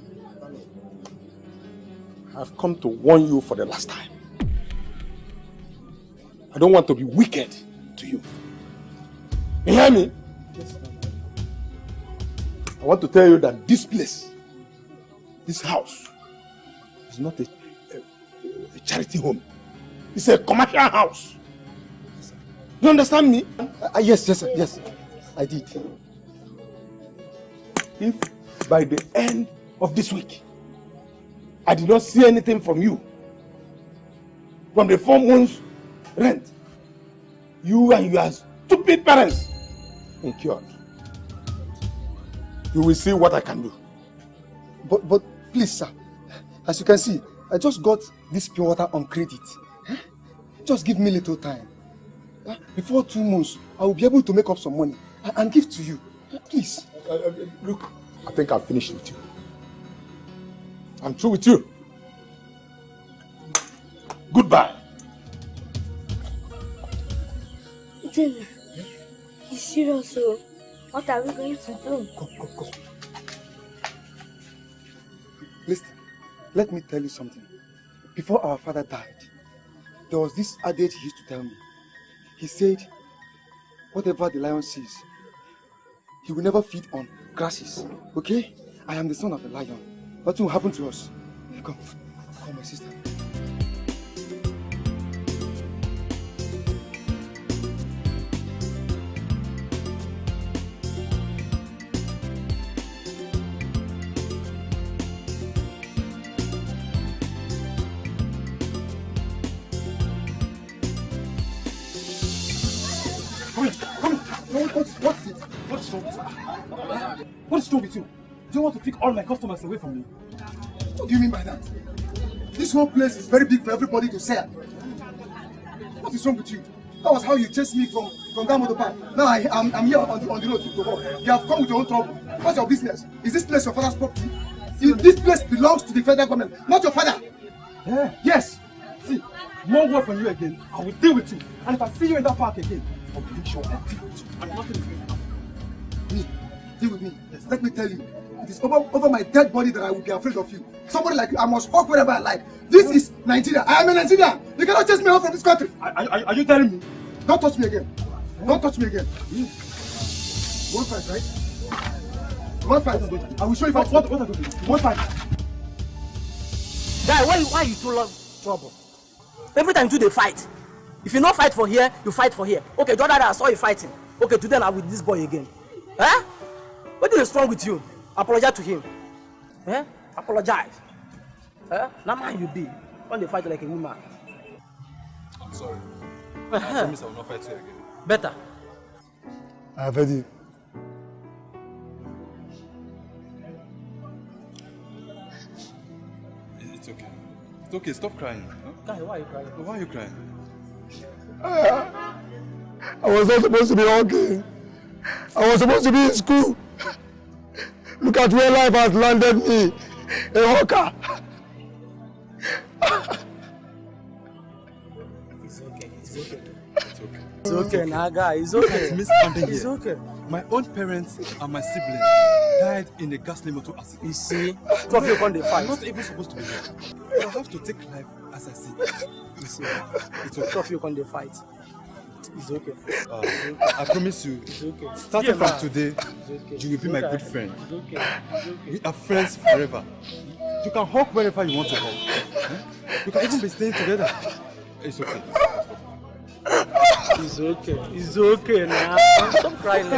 I've come to warn you for the last time. I don't want to be wicked to you. You hear me? Yes, I want to tell you that this place, this house, is not a charity home. It's a commercial house. You understand me? Yes, yes, I did. If by the end of this week, I did not see anything from you, from the 4 months rent, you and your stupid parents incurred, you will see what I can do. But please, sir, as you can see, I just got this pure water on credit. Just give me a little time. Before 2 months, I will be able to make up some money and give to you. Please. Look, I think I've finished with you. I'm through with you. Goodbye. Then, he's serious, so what are we going to do? Go. Listen, let me tell you something. Before our father died, there was this adage he used to tell me. He said, whatever the lion sees, he will never feed on grasses. Okay? I am the son of a lion. Nothing will happen to us. Come, my sister. What's it? What's wrong with you? What is wrong with you? Do you want to take all my customers away from me? What do you mean by that? This whole place is very big for everybody to sell. What is wrong with you? That was how you chased me from that motor park. Now I'm here on the road to work. You have come with your own trouble. What's your business? Is this place your father's property? This place belongs to the federal government, not your father. Yeah. Yes. See, one word from you again, I will deal with you. And if I see you in that park again, I will make sure I deal with you. And nothing is going to happen. Me, deal with me. Yes. Let me tell you, it is over my dead body that I will be afraid of you. Somebody like you, I must walk wherever I like. This is Nigeria. I am a Nigerian. You cannot chase me out from this country. Are you telling me? Don't touch me again. Don't touch me again. You want fight, right? You want fight? I will show you fight. What are you doing? You want fight? Guy, why you too long trouble? Every time you do the fight. If you not fight for here, you fight for here. Okay, the other day I saw you fighting. Okay, today I'm with this boy again. Huh? What is wrong with you? Apologize to him. Eh? Apologize. Eh? Now man you be. When they fight like a woman. I'm sorry. I promise I will not fight you again. Better. I have heard you. It's okay. It's okay, stop crying. Huh? Guy, why are you crying? Why are you crying? I was not supposed to be working. I was supposed to be in school. Look at where life has landed me. A hawker. It's okay. It's okay. It's okay. It's okay, Naga. It's okay. Look at me standing here. It's okay. My own parents and my siblings died in a gas motor accident. You see? Two of you on the fight. I'm not even supposed to be here. But I have to take life as I see it. You see? It's okay. Two of you on the fight. It's okay. I promise you, it's okay. Starting from today, you will be my good friend. It's okay. It's okay. We are friends forever. You can hawk wherever you want to hawk. We can even be staying together. It's okay. It's okay. It's okay now. Stop crying.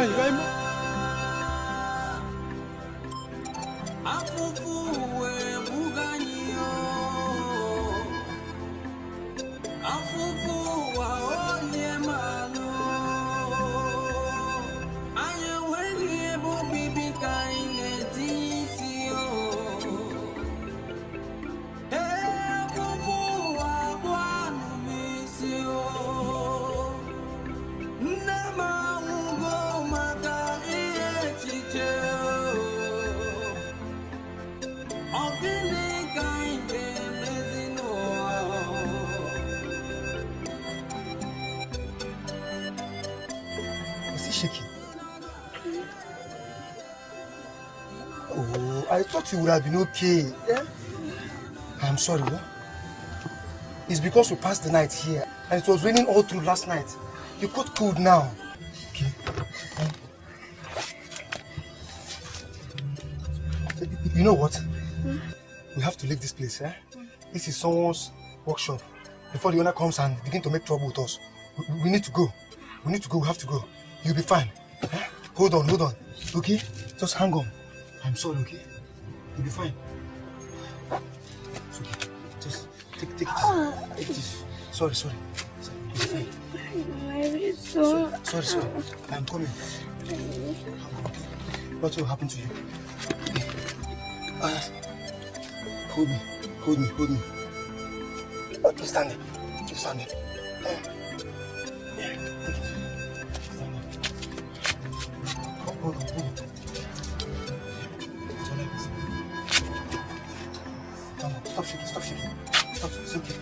Shaking. I thought you would have been okay. Yeah? I'm sorry, what? It's because we passed the night here and it was raining all through last night. You got cold now. Okay. You know what? We have to leave this place, eh? This is someone's workshop. Before the owner comes and begin to make trouble with us. We need to go. We need to go. We have to go. You'll be fine. Eh? Hold on. Okay? Just hang on. I'm sorry, okay? You'll be fine. It's okay. Just take it. Take this. Sorry. You'll be fine. Sorry. I'm coming. What will happen to you? Hold me. Just stand there. Hold on. Stop shaking. Stop, it's okay.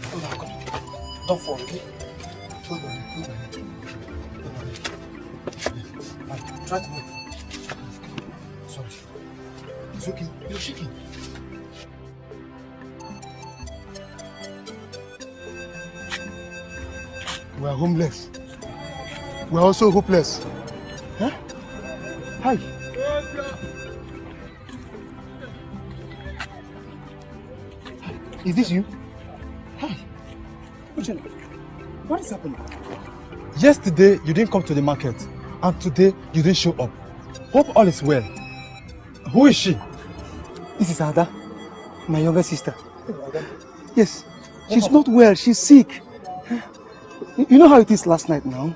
Hold on, come on. Don't fall, okay? Hold on. Try to move. Sorry. It's okay. You're shaking. We are homeless. We are also hopeless. Huh? Hi. Is this you? Hi. What is happening? Yesterday, you didn't come to the market. And today, you didn't show up. Hope all is well. Who is she? This is Ada, my younger sister. Yes. She's not well. She's sick. You know how it is last night now?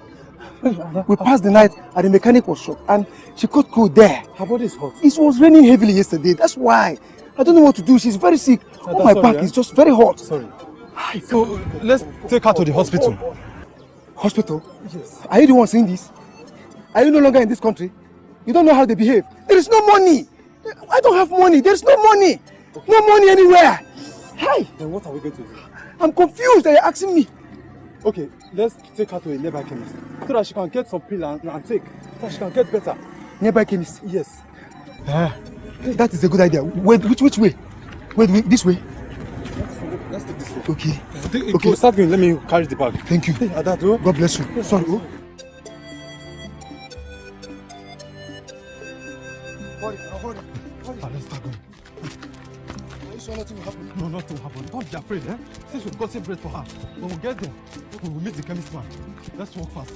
We passed the night at the mechanic workshop and she caught cold there. Her body is hot. It was raining heavily yesterday. That's why. I don't know what to do. She's very sick. Oh, my back is just very hot. Sorry. So, let's take her to the hospital. Hospital? Yes. Are you the one saying this? Are you no longer in this country? You don't know how they behave. There is no money. I don't have money. There's no money. Okay. No money anywhere. Hi. Then what are we going to do? I'm confused. They're asking me. Okay, let's take her to a nearby chemist so that she can get some pill and take, so that she can get better. Nearby chemist? Yes. That is a good idea. Wait, which way? Wait, this way? Let's take this way. Okay. Okay, start going. Let me carry the bag. Thank you. God bless you. Sorry. Hurry. Let's start going. Are you sure nothing will happen? No, nothing will happen. Don't be afraid, eh? Since we've gotten bread for her, when we get there, we will meet the chemist man. Let's walk fast.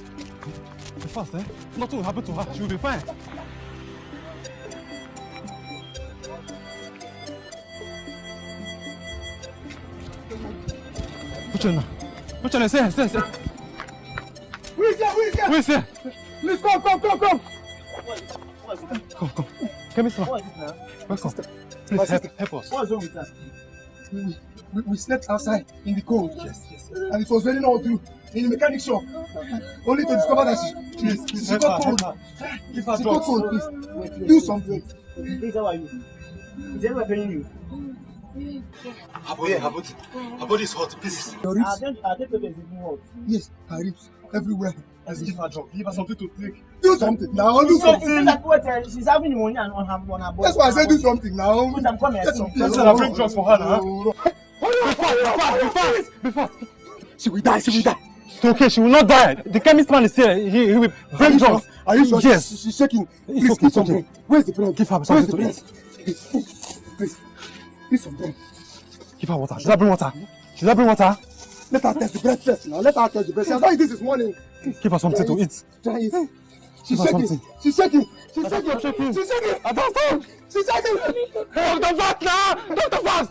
Be fast, eh? Nothing will happen to her. She will be fine. Which one? Say. Who is here? Please come. Come. Chemist man. Welcome. Please help us. What's wrong with that? We slept outside in the cold. Yes. And it was raining all through in the mechanic shop. Only to discover that she got cold. She got cold, please. Do something. Please, how are you? Is anyone paying you? Her body is hot, please. Your ribs? I think the baby is hot. Yes, her ribs. Everywhere. Give her something to drink. Do something now. Do something. She's having pneumonia on her body. That's why I said do something now. Please, I'm coming. That's why I bring drugs for her now. Be fast. She will die. It's okay, she will not die. The chemist man is here. He will bring drugs. Are you sure? Yes. She's shaking. It's okay. Something. Where's the bread? Give her something to eat. Please. Give some bread. Give her water. Should I bring water? Let her test the bread first now. Let her test the bread. She has not eaten this morning. Give her something to eat. Try it. She's shaking. I don't stop. She's shaking. Dr. Fast now. Dr. Fast.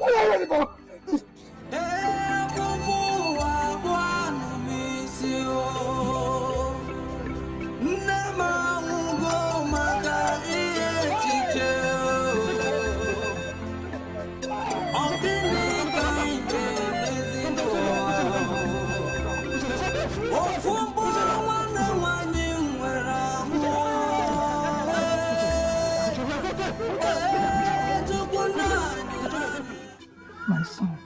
My son,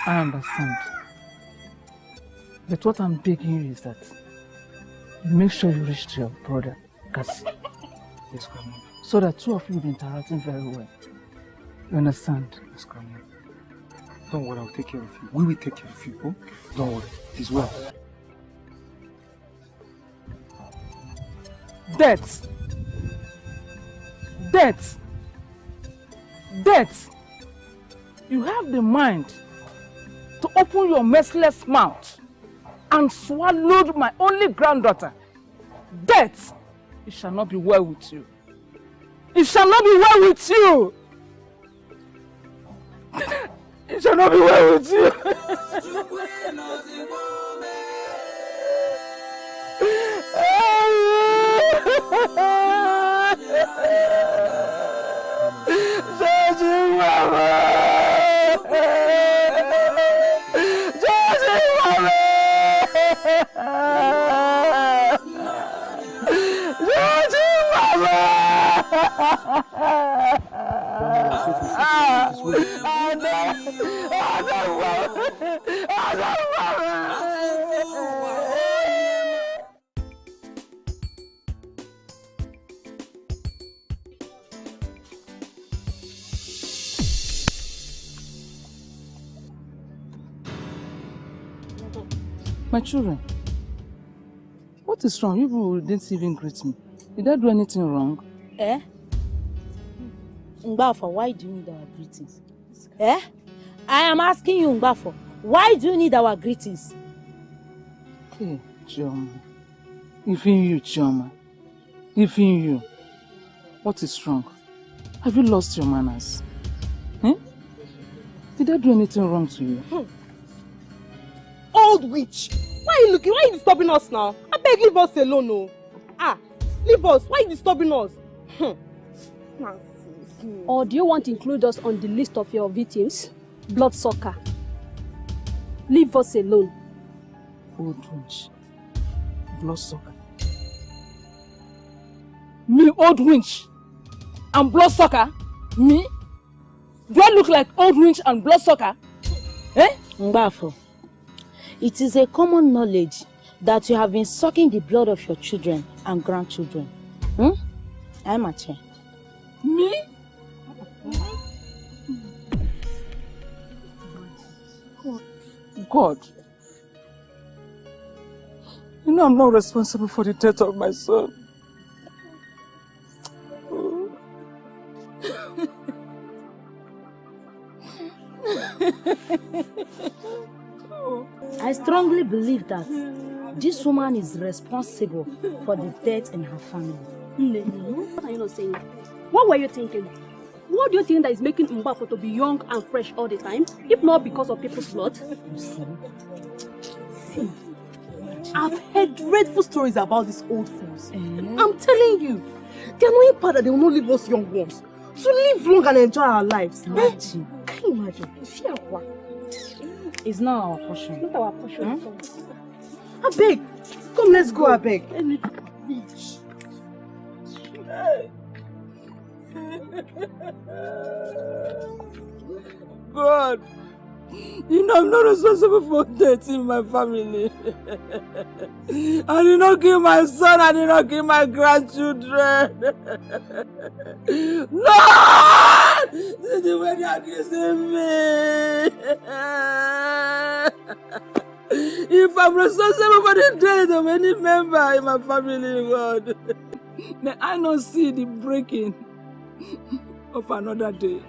I understand. But what I'm begging you is that make sure you reach to your brother, Kasi. Yes, Grandma. So that two of you will be interacting very well. You understand? Yes, Grandma. Don't worry, I'll take care of you. We will take care of you, oh? Don't worry, it is well. Death! Death! Death! You have the mind to open your merciless mouth and swallow my only granddaughter. Death! It shall not be well with you. It shall not be well with you! It shall not be well with you! My children, what is wrong? You people didn't even greet me. Did I do anything wrong? Eh? Ngbafor, why do you need our greetings? Eh? I am asking you, Ngbafor, why do you need our greetings? Okay, Chioma. Even you, Chioma. Even you. What is wrong? Have you lost your manners? Eh? Did I do anything wrong to you? Old witch! Why are you looking? Why are you disturbing us now? I beg, leave us alone, no. Leave us. Why are you disturbing us? Or do you want to include us on the list of your victims? Bloodsucker. Leave us alone. Old winch. Bloodsucker. Me, old winch and bloodsucker? Me? Do I look like old winch and bloodsucker? Eh? Ngbafor, it is a common knowledge that you have been sucking the blood of your children and grandchildren. I'm a chair. Me? God. You know I'm not responsible for the death of my son. I strongly believe that this woman is responsible for the death in her family. What are you not saying? What were you thinking? What do you think that is making Ngbafor to be young and fresh all the time, if not because of people's blood? See, I've heard dreadful stories about these old fools. I'm telling you, the annoying part that they will not leave us young ones to live long and enjoy our lives. Imagine. Can you imagine? It's not our portion. Not our portion. I beg. Come, let's go, I beg. God, you know I'm not responsible for death in my family. I did not kill my son, I did not kill my grandchildren. No! This is the way they are accusing me. If I'm responsible for the death of any member in my family, God, may I not see the breaking of another day.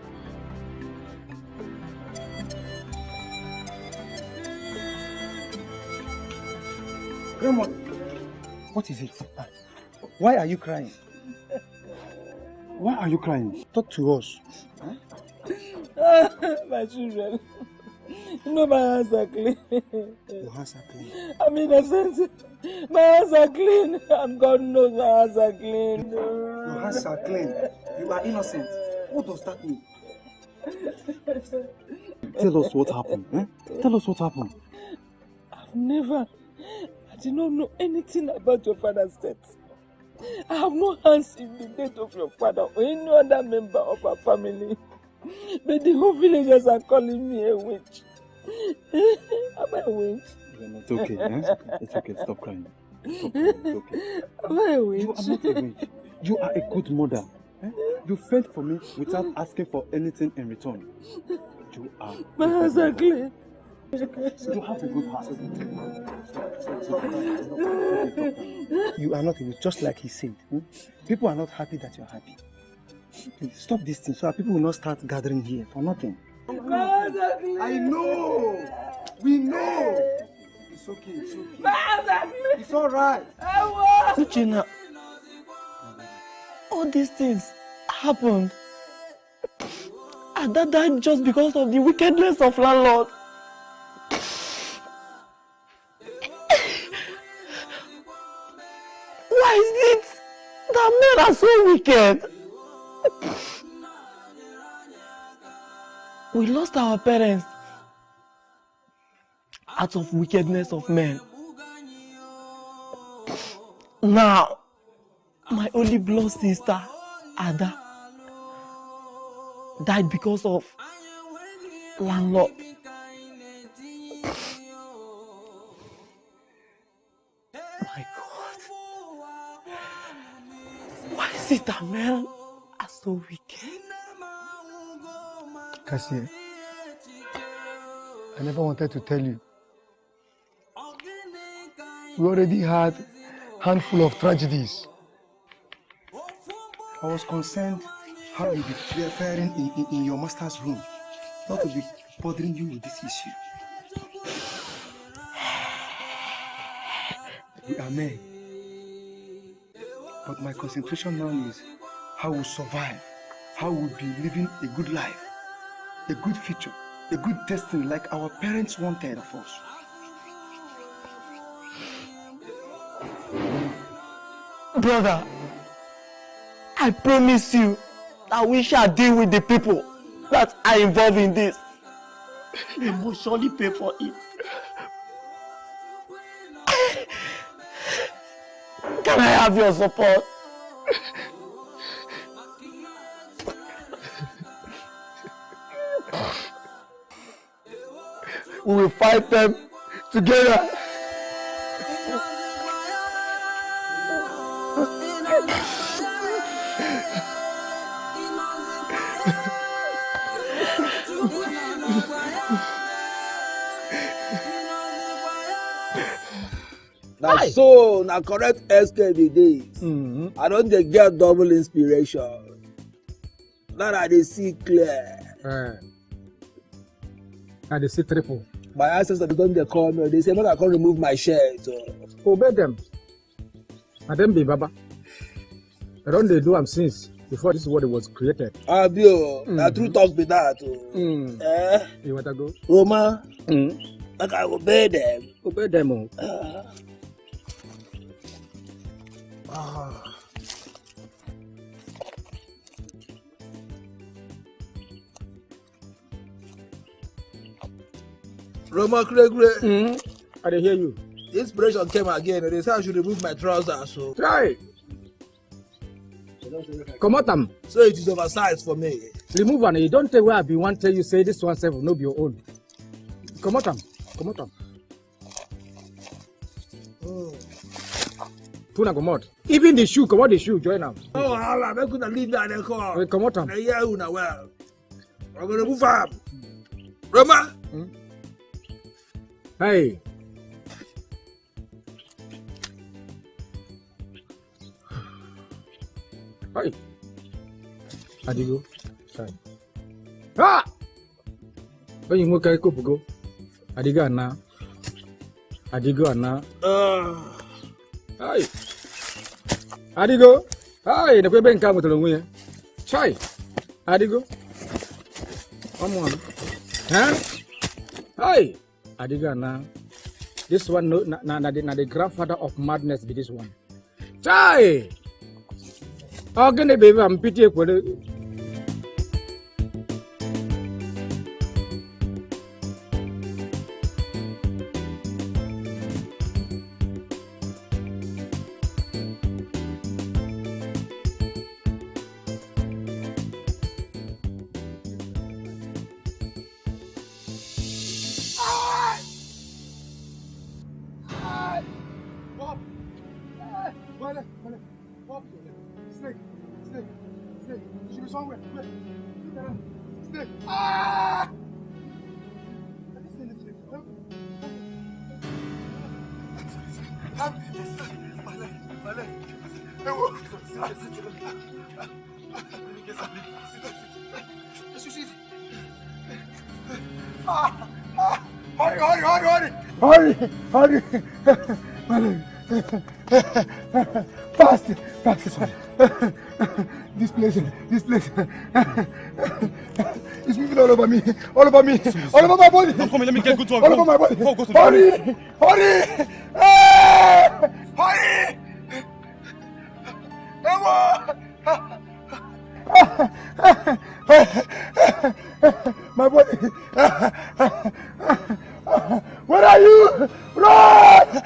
Grandma, what is it? Why are you crying? Why are you crying? Talk to us. My children, you know my hands are clean. Your hands are clean. I'm innocent. My hands are clean. And God knows my hands are clean. Your hands are clean. You are innocent. What does that mean? Tell us what happened. Tell us what happened. I did not know anything about your father's death. I have no hands in the death of your father or any other member of our family. But the whole villagers are calling me a witch. Am I a witch? It's okay. It's okay. Stop crying. You are not a witch. You are a good mother. Eh? You fed for me without asking for anything in return. You are. Exactly. You have a good heart. You are not a witch, just like he said. People are not happy that you're happy. Please stop this thing so that people will not start gathering here for nothing. I know. We know. It's okay. It's okay. It's all right. Uchenna, all these things happened. Ada died just because of the wickedness of landlord. Why is it that men are so wicked? We lost our parents out of wickedness of men. Now, my only blood sister, Ada, died because of landlord. My God. Why is it that men are so wicked? Cassie, I never wanted to tell you. We already had a handful of tragedies. I was concerned how you'll be faring in your master's room, not to be bothering you with this issue. We are men. But my concentration now is how we'll survive, how we'll be living a good life, a good future, a good destiny like our parents wanted of us. Brother, I promise you that we shall deal with the people that are involved in this. We will surely pay for it. Can I have your support? We will fight them together. Na so na correct SK be this. I don dey get double inspiration. Now I dey see clear. I dey see triple. My ancestors don dey call me. They say make I come remove my shirt. Obey them. Na them be Baba. I don dey do am since before this world was created. Abi o, na true talk be that o. You want to go? Roma, make I obey them. Obey them o. Roma Kregre. I dey hear you. Inspiration came again. They say I should remove my trousers. So try. Come out them. So it is oversized for me. Remove one. You don't tell where I be one tell you say this one self will not be your own. Come out them. Come out them. Puna come out. Even the shoe, come out the shoe, join them. Oh, Allah, make una leave that and come. Come out them. I hear una well. I'm gonna remove them. Roma. Hey. Hey. Adigo. Sorry. Ah! When you carry cup go. Adigo ana. Adigo ana. Hey. Adigo. Hey, the people come to the way. Chai. Adigo. Come on. Huh? Hey. Adigo ana. This one no na the grandfather of madness be this one. Chai. How can they be I'm pity for the somewhere. Stay. Ah! Hurry! Fast! This place. It's moving all over me, all over my body. I'm coming, let me get good to all over my body. Before we go to the Hurry! Hurry! My body. Where are you? Run!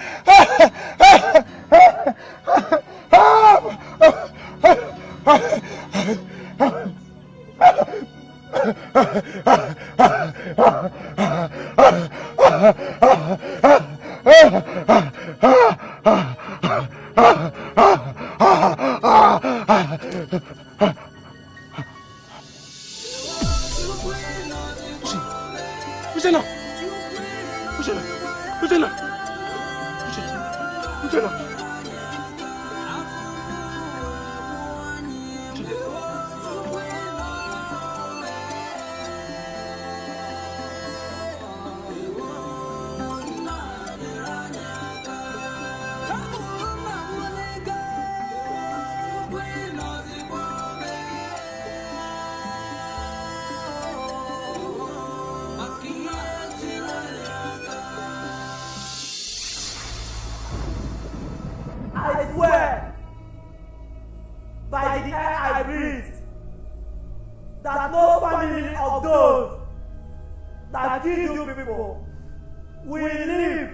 I swear by the air I breathe that no family of those that kill you people will live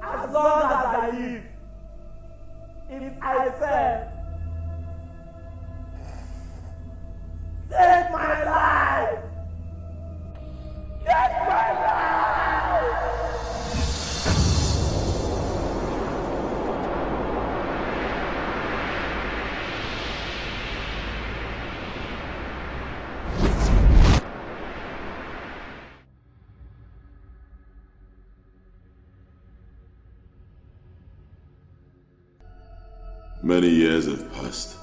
as long as I live. If I fail, take my life! Take my life! Many years have passed.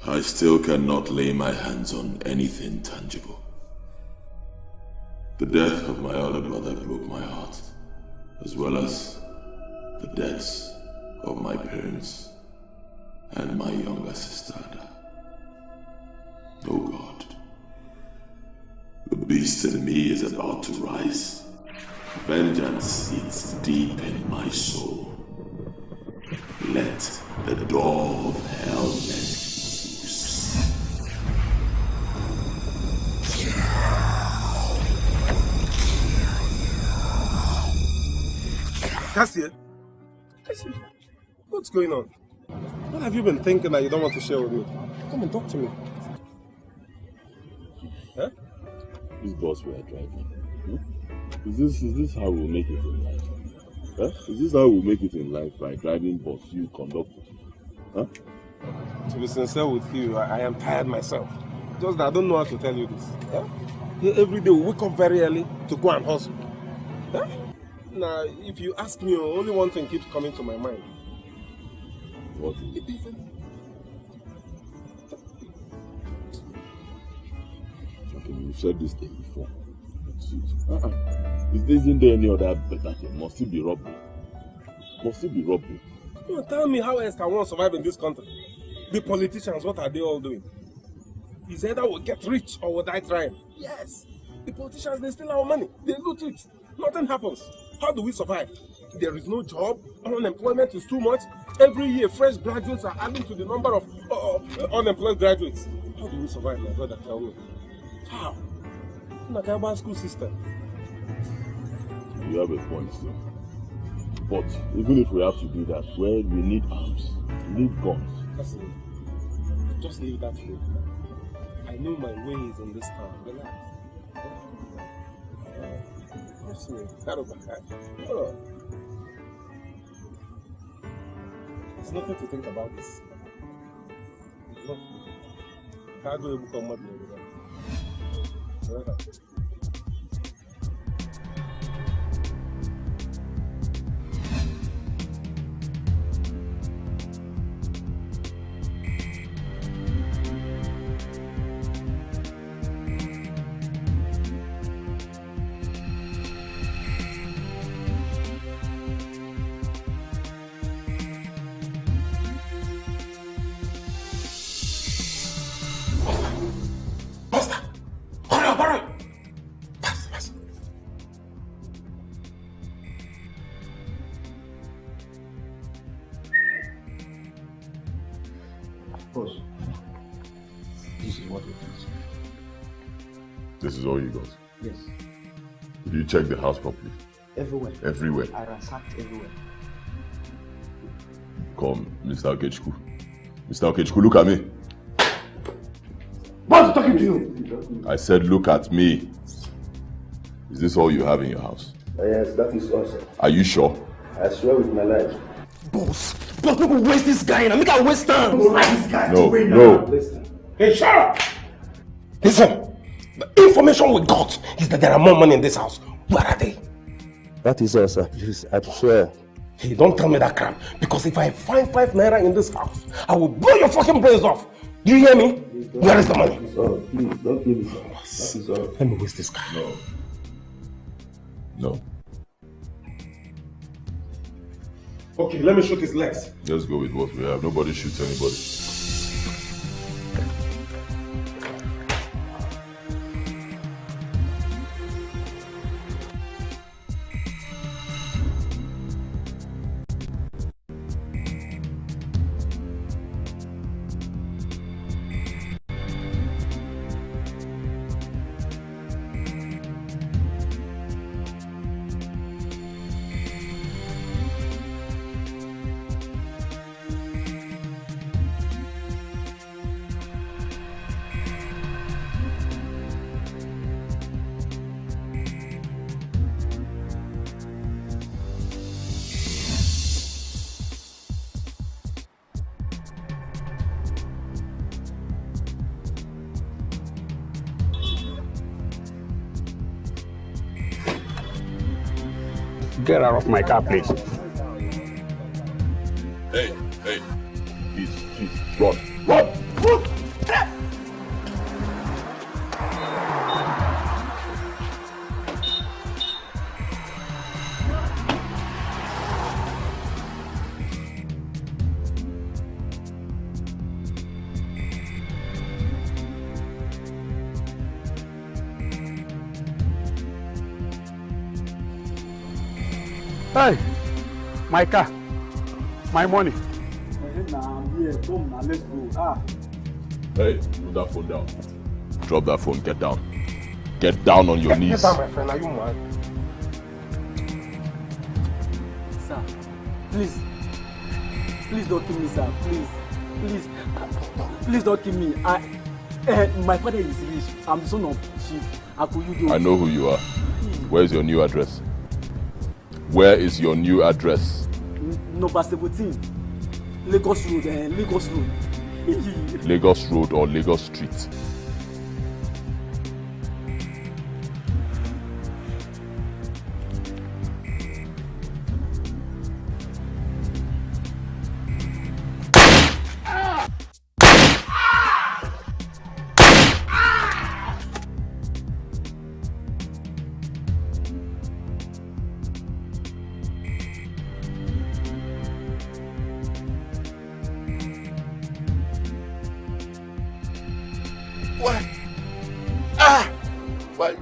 I still cannot lay my hands on anything tangible. The death of my older brother broke my heart, as well as the deaths of my parents and my younger sister Ada. Oh God, the beast in me is about to rise. Vengeance sits deep in my soul. Let the door of hell let loose. Cassie, what's going on? What have you been thinking that you don't want to share with me? Come and talk to me. Huh? This bus we are driving. Is this how we'll make it in life? Huh? Is this how we'll make it in life by driving bus, you conductor? Huh? To be sincere with you, I am tired myself. Just that I don't know how to tell you this. Huh? Every day we wake up very early to go and hustle. Huh? Now, if you ask me, only one thing keeps coming to my mind. What? Okay, you've said this thing before. Isn't there any other better thing? Must it be robbery? Must it be robbery? No, tell me how else can one survive in this country? The politicians, what are they all doing? It's either we'll get rich or we'll die trying. Yes. The politicians, they steal our money. They loot it. Nothing happens. How do we survive? There is no job. Unemployment is too much. Every year, fresh graduates are adding to the number of unemployed graduates. How do we survive, my brother? Tell me. How? Nakaba school system. You have a point, sir. But even if we have to do that, well, we need arms. We need guns. Listen, just leave that way. I know my ways in this town. Relax. Trust me. Oh. There's nothing to think about this. Can't go able to come Amadi. Boss, this is what it is. This is all you got? Yes. Did you check the house properly? Everywhere. Everywhere? I ransacked everywhere. Come, Mr. Okechukwu. Mr. Okechukwu, look at me. What's talking to you? I said look at me. Is this all you have in your house? Yes, that is all, sir. Are you sure? I swear with my life. Boss, don't waste this guy now. Make I waste time. Don't like this guy. No, no. Listen. Hey, shut up! Listen, the information we got is that there are more money in this house. Where are they? That is all, sir. Please, I swear. Hey, don't tell me that crap. Because if I find 5 naira in this house, I will blow your fucking brains off. Do you hear me? Where is the money? Please, don't kill me, sir. That is all. Let me waste this guy. No. No. Okay, let me shoot his legs. Let's go with what we have. Nobody shoots anybody. Get out of my car, please. Hey, please, run, run! Hey, my car, my money. Let's go. Hey, put that phone down. Drop that phone, get down. Get down on your knees. Get down, my friend. Are you mad? Sir, please don't kill me, sir. Please don't kill me. My father is rich. I'm the son of Chief Akuyudo. I know who you are. Where's your new address? Where is your new address? Number 17. Lagos Road, Lagos Road. Lagos Road or Lagos Street?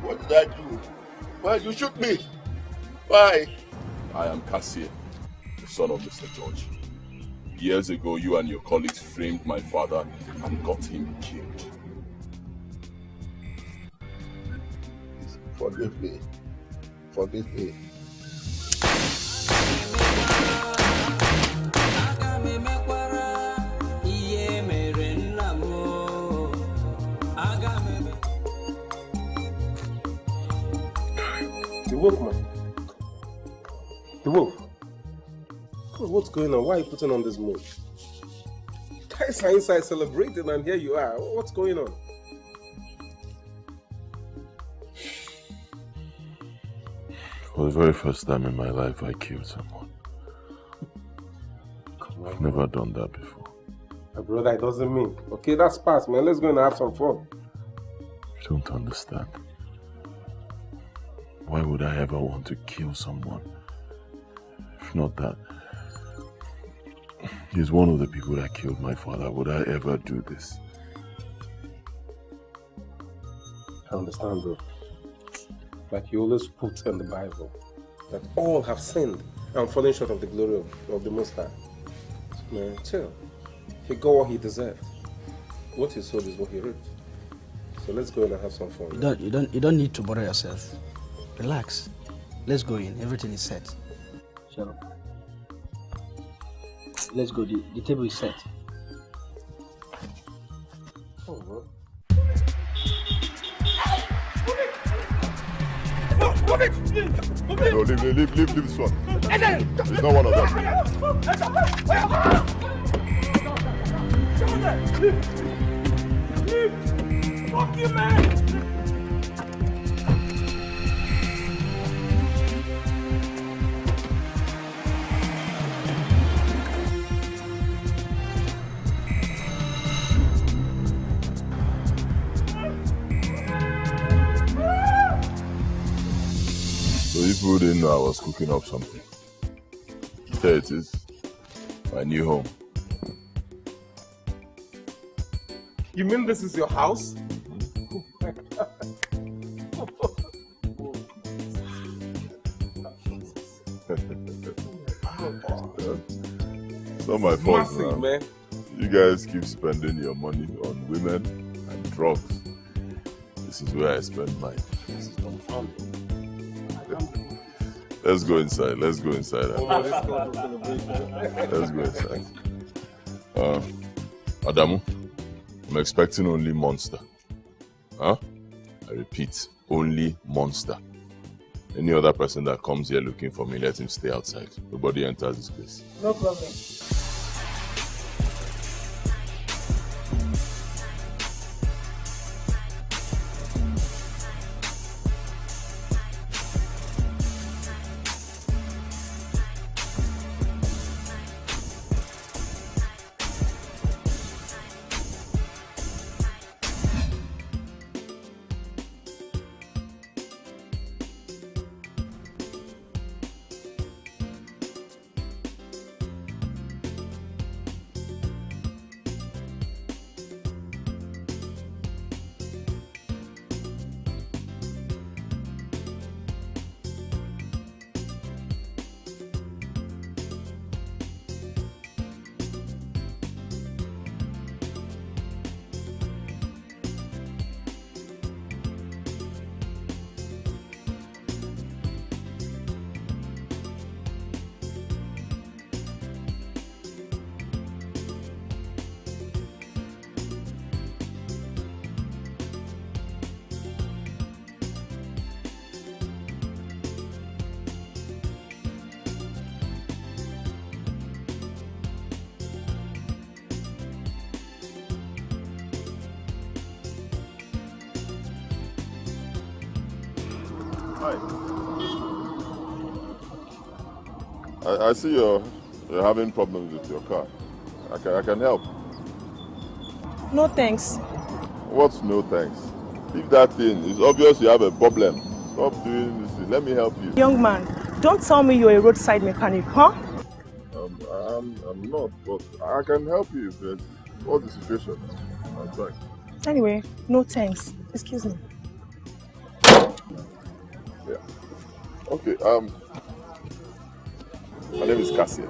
What did I do? Why you shoot me? Why? I am Cassie, the son of Mr. George. Years ago, you and your colleagues framed my father and got him killed. Forgive me. Forgive me. The wolf, man. The wolf. What's going on? Why are you putting on this mood? guys are inside celebrating and here you are. What's going on? For the very first time in my life, I killed someone. I've never done that before. My brother, it doesn't mean. Okay, that's past, man. Let's go and have some fun. You don't understand. Why would I ever want to kill someone? If not that, he's one of the people that killed my father. Would I ever do this? I understand, bro. Like you always put in the Bible, that all have sinned and fallen short of the glory of the Most High. Man, chill. He got what he deserved. What he sowed is what he reaped. So let's go in and have some fun. You don't need to bother yourself. Relax. Let's go in. Everything is set. Shut up. Let's go. The table is set. Oh, bro. No, leave this one. He's not one of them. Fuck you, man! So you people didn't know I was cooking up something. There it is. My new home. You mean this is your house? Oh my God. It's not my fault, Massive, man. You guys keep spending your money on women and drugs. This is where I spend mine. This is dumbfounding. Let's go inside. Let's go inside. Let's go for celebration. Let's go inside. Adamu, I'm expecting only monster. Huh? I repeat, only monster. Any other person that comes here looking for me, let him stay outside. Nobody enters this place. No problem. Hi. I see you're having problems with your car. I can help. No thanks. What's no thanks? Leave that thing. It's obvious you have a problem. Stop doing this thing. Let me help you. Young man, don't tell me you're a roadside mechanic, huh? I'm not, but I can help you. But what's the situation? I'll try. Anyway, no thanks. Excuse me. Yeah. Okay, my name is Cassie.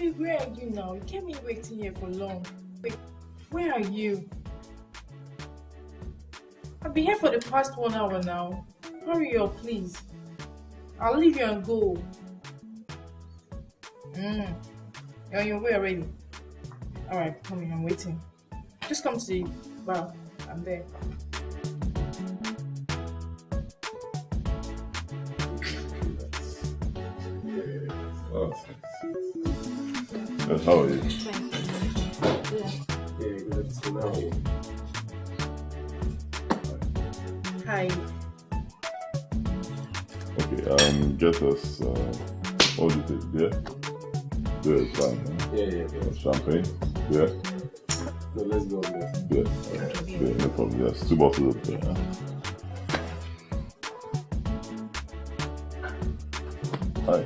Babe, where are you now? You can't be waiting here for long. Wait, where are you? I've been here for the past 1 hour now. Hurry up, please. I'll leave you and go. You're on your way already. Alright, come in, I'm waiting. Just come to the bar. I'm there. Oh, how are you? Hi. Okay, get us, what do you take, beer? Beer is fine, huh? Yeah. Champagne? Beer? No, let's go on this. Beer, alright. Beer, no problem, yes. 2 bottles of beer, huh? Hi.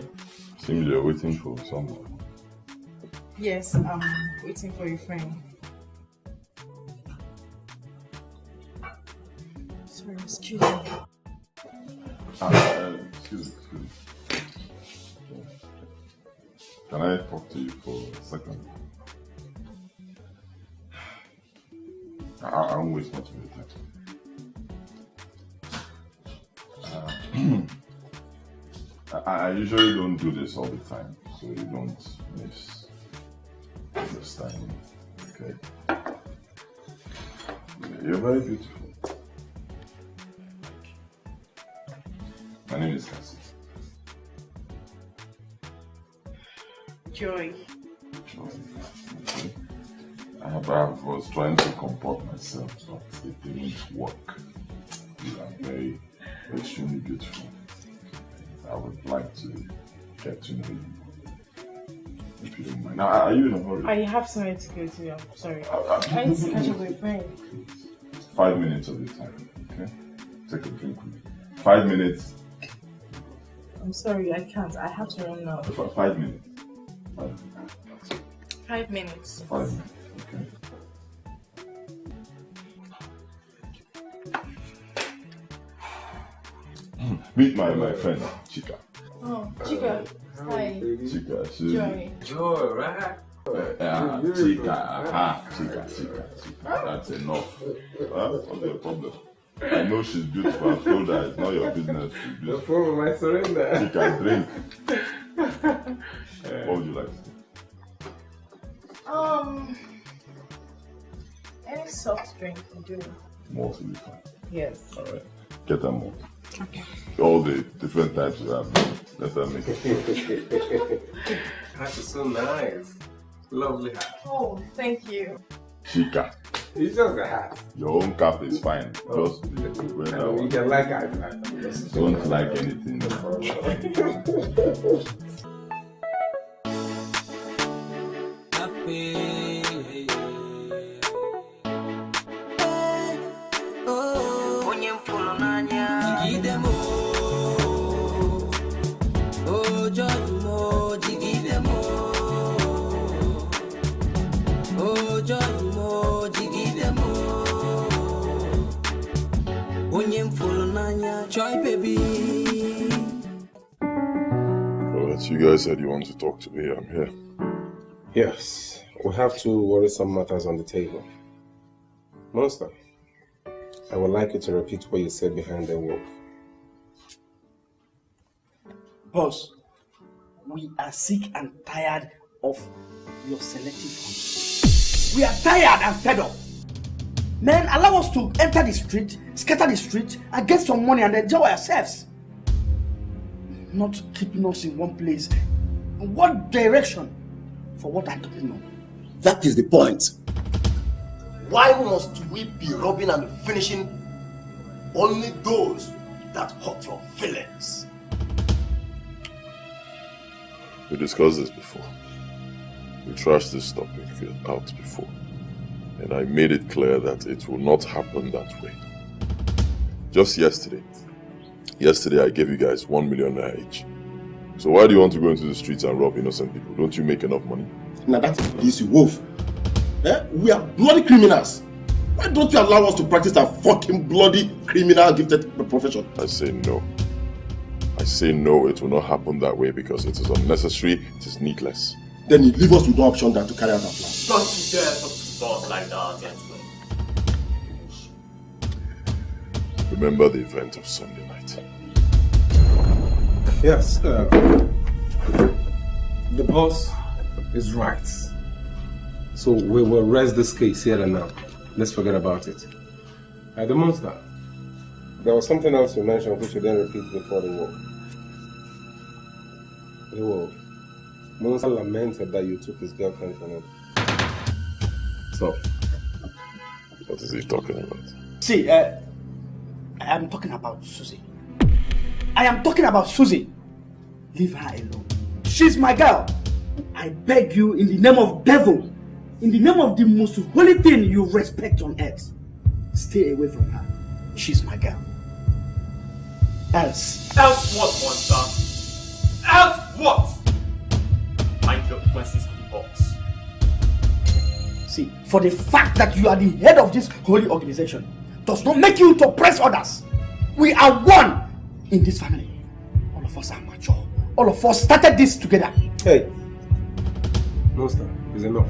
Seems you're waiting for someone. Yes, I'm waiting for your friend. Sorry, excuse me. Excuse me. Can I talk to you for a second? I won't waste much of your time. I usually don't do this all the time, so you don't misunderstand me, okay? You're very beautiful. My name is Cassie. Joy. Okay. I was trying to comport myself, but it didn't work. You are very, extremely beautiful. I would like to get to know you, if you don't mind. Now, are you in a hurry? I have somewhere to go to. I'm sorry. I need to catch up with a friend. 5 minutes of your time, okay? Take a drink with me. 5 minutes. I'm sorry, I can't. I have to run now. 5 minutes. 5 minutes. 5 minutes, okay. Meet my friend, Chika. Oh, Chika. Hi. Chika, Joy. Joy, right? Chika. That's enough. What's your problem? I know she's beautiful. I told her it's not your business. She's beautiful. No problem, I surrender. Chika, drink. What would you like to do? Any soft drink will do. Malt will be fine. Yes. Alright. Get that malt. Okay. All the different types you have. Let her make it. Hat is so nice. Lovely hat. Oh, thank you. Chika. It's just a hat. Your own cap is fine. Just wear that one. You can like it. Don't like anything. Alright, you guys said you want to talk to me. I'm here. Yes, we have two worrisome matters on the table. Monster, I would like you to repeat what you said behind the wolf. Boss, we are sick and tired of your selective hunt. We are tired and fed up. Man, allow us to enter the street, scatter the street, and get some money and enjoy ourselves. Not keeping us in one place. In what direction? For what I don't know. That is the point. Why must we be robbing and finishing only those that hurt your feelings? We discussed this before. We trashed this topic out before. And I made it clear that it will not happen that way. Just yesterday I gave you guys 1 million naira each. So why do you want to go into the streets and rob innocent people? Don't you make enough money? Now that is you, Wolf. We are bloody criminals. Why don't you allow us to practice our fucking bloody criminal gifted profession? I say no. I say no, it will not happen that way because it is unnecessary, it is needless. then he leave us with no option than to carry out our plan. Don't you dare talk to boss like that, gentlemen. Remember the event of Sunday night. Yes, the boss is right. So we will rest this case here and now. Let's forget about it. The monster. There was something else you mentioned which you didn't repeat before the war. The war. Monster lamented that you took his girlfriend from him. So, what is he talking about? See, I am talking about Susie. I am talking about Susie. Leave her alone. She's my girl. I beg you in the name of devil, in the name of the most holy thing you respect on earth, stay away from her. She's my girl. Else what, monster? Else what? Mind your consequences, boss. See, for the fact that you are the head of this holy organization does not make you to oppress others. We are one in this family. All of us are mature. All of us started this together. Hey, monster, is enough.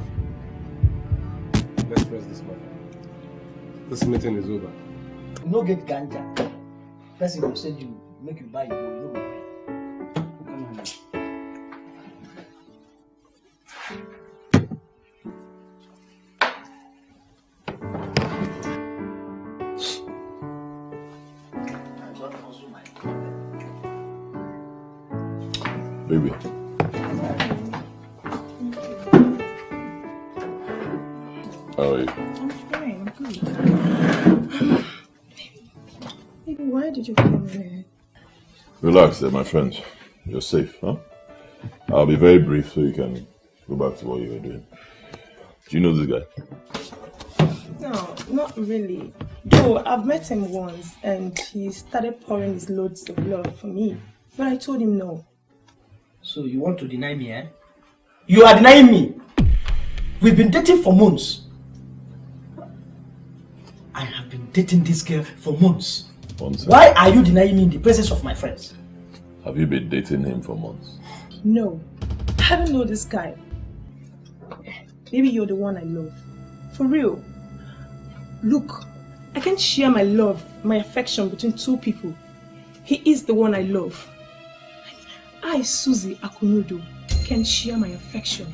Let's rest this matter. This meeting is over. No get ganja. Person will send you, make you buy it, you no go buy. Come on now. Baby. How are you? I'm fine, I'm good. Baby, why did you come here? Relax, they're my friends. You're safe, huh? I'll be very brief so you can go back to what you were doing. Do you know this guy? No, not really. Though I've met him once and he started pouring his loads of love for me. But I told him no. So you want to deny me, eh? You are denying me. We've been dating for months. I have been dating this girl for months. Why are you denying me in the presence of my friends? Have you been dating him for months? No, I don't know this guy. Maybe you're the one I love. For real. Look, I can't share my love, my affection between two people. He is the one I love. I, Susie Akunudo, can share my affection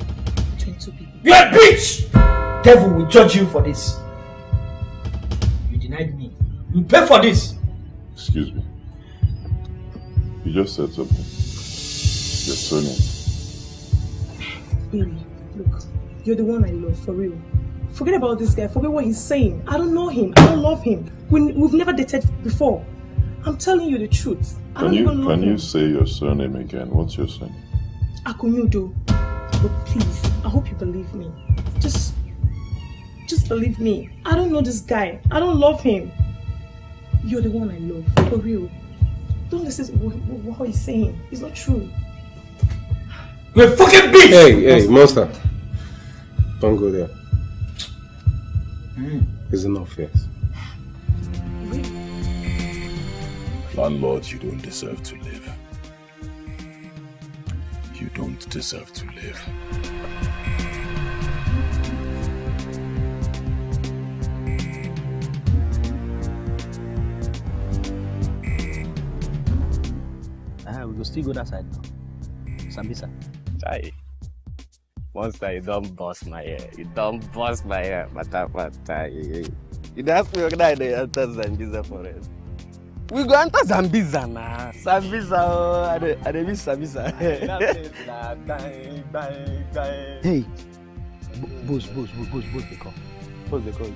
between two people. You're a bitch! Devil will judge you for this. You denied me. You pay for this. Excuse me. You just said something. Your surname. Baby, look, you're the one I love, for real. Forget about this guy, forget what he's saying. I don't know him, I don't love him. We've never dated before. I'm telling you the truth. Can you say your surname again? What's your surname? Akunyudo. But please, I hope you believe me. Just believe me. I don't know this guy. I don't love him. You're the one I love, for real. Don't listen to what he's saying. It's not true. You're a fucking bitch! Hey, monster. Don't go there. It's enough, yes. Landlord, you don't deserve to live. You don't deserve to live. We go still go that side now. Sambisa. Chai. Monster, you don't bust my hair. You don't bust my hair. Mata. You don't have to organize the enter Zambiza forest. We go enter Zambiza now. Zambiza, I miss Zambiza. Hey, boss, they come. Boss, they come.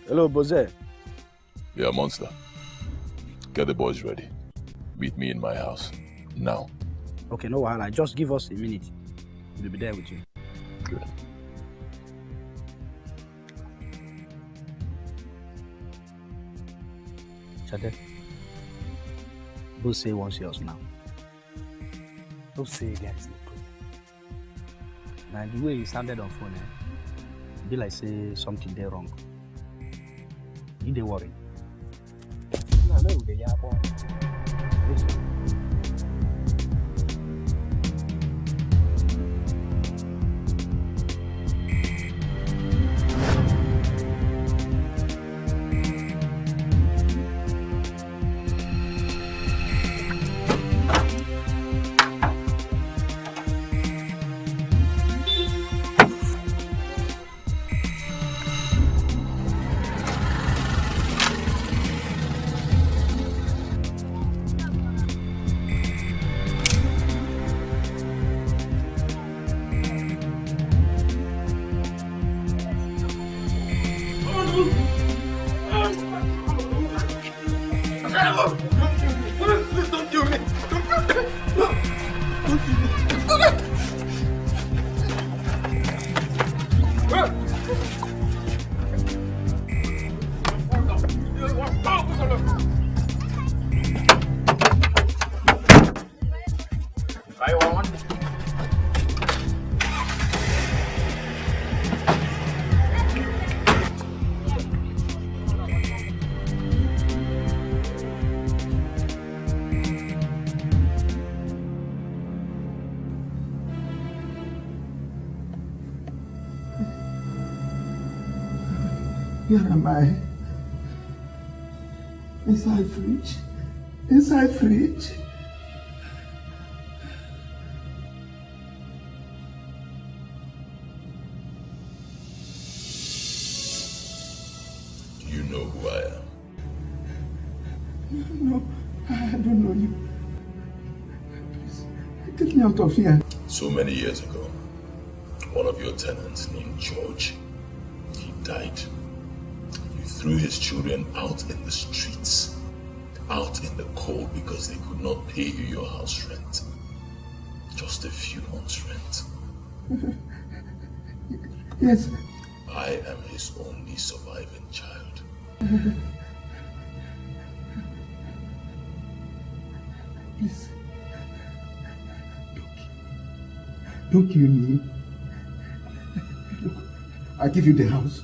Hello, Bose. Yeah, monster. Get the boys ready. Meet me in my house. Now. Okay, no wahala. Just give us a minute. We'll be there with you. Good. Chade. Bose wants yours now. Don't say there is no problem. Now the way you sounded on phone, it be like say something there wrong. You dey worry. Please don't kill me. Don't kill me. Where am I? Inside fridge? Inside fridge? Do you know who I am? No, I don't know you. Please, get me out of here. So many years ago, one of your tenants named George, he died. You threw his children out in the streets, out in the cold because they could not pay you your house rent. Just a few months' rent. Yes. I am his only surviving child. Please. Don't kill me. Look, I give you the house.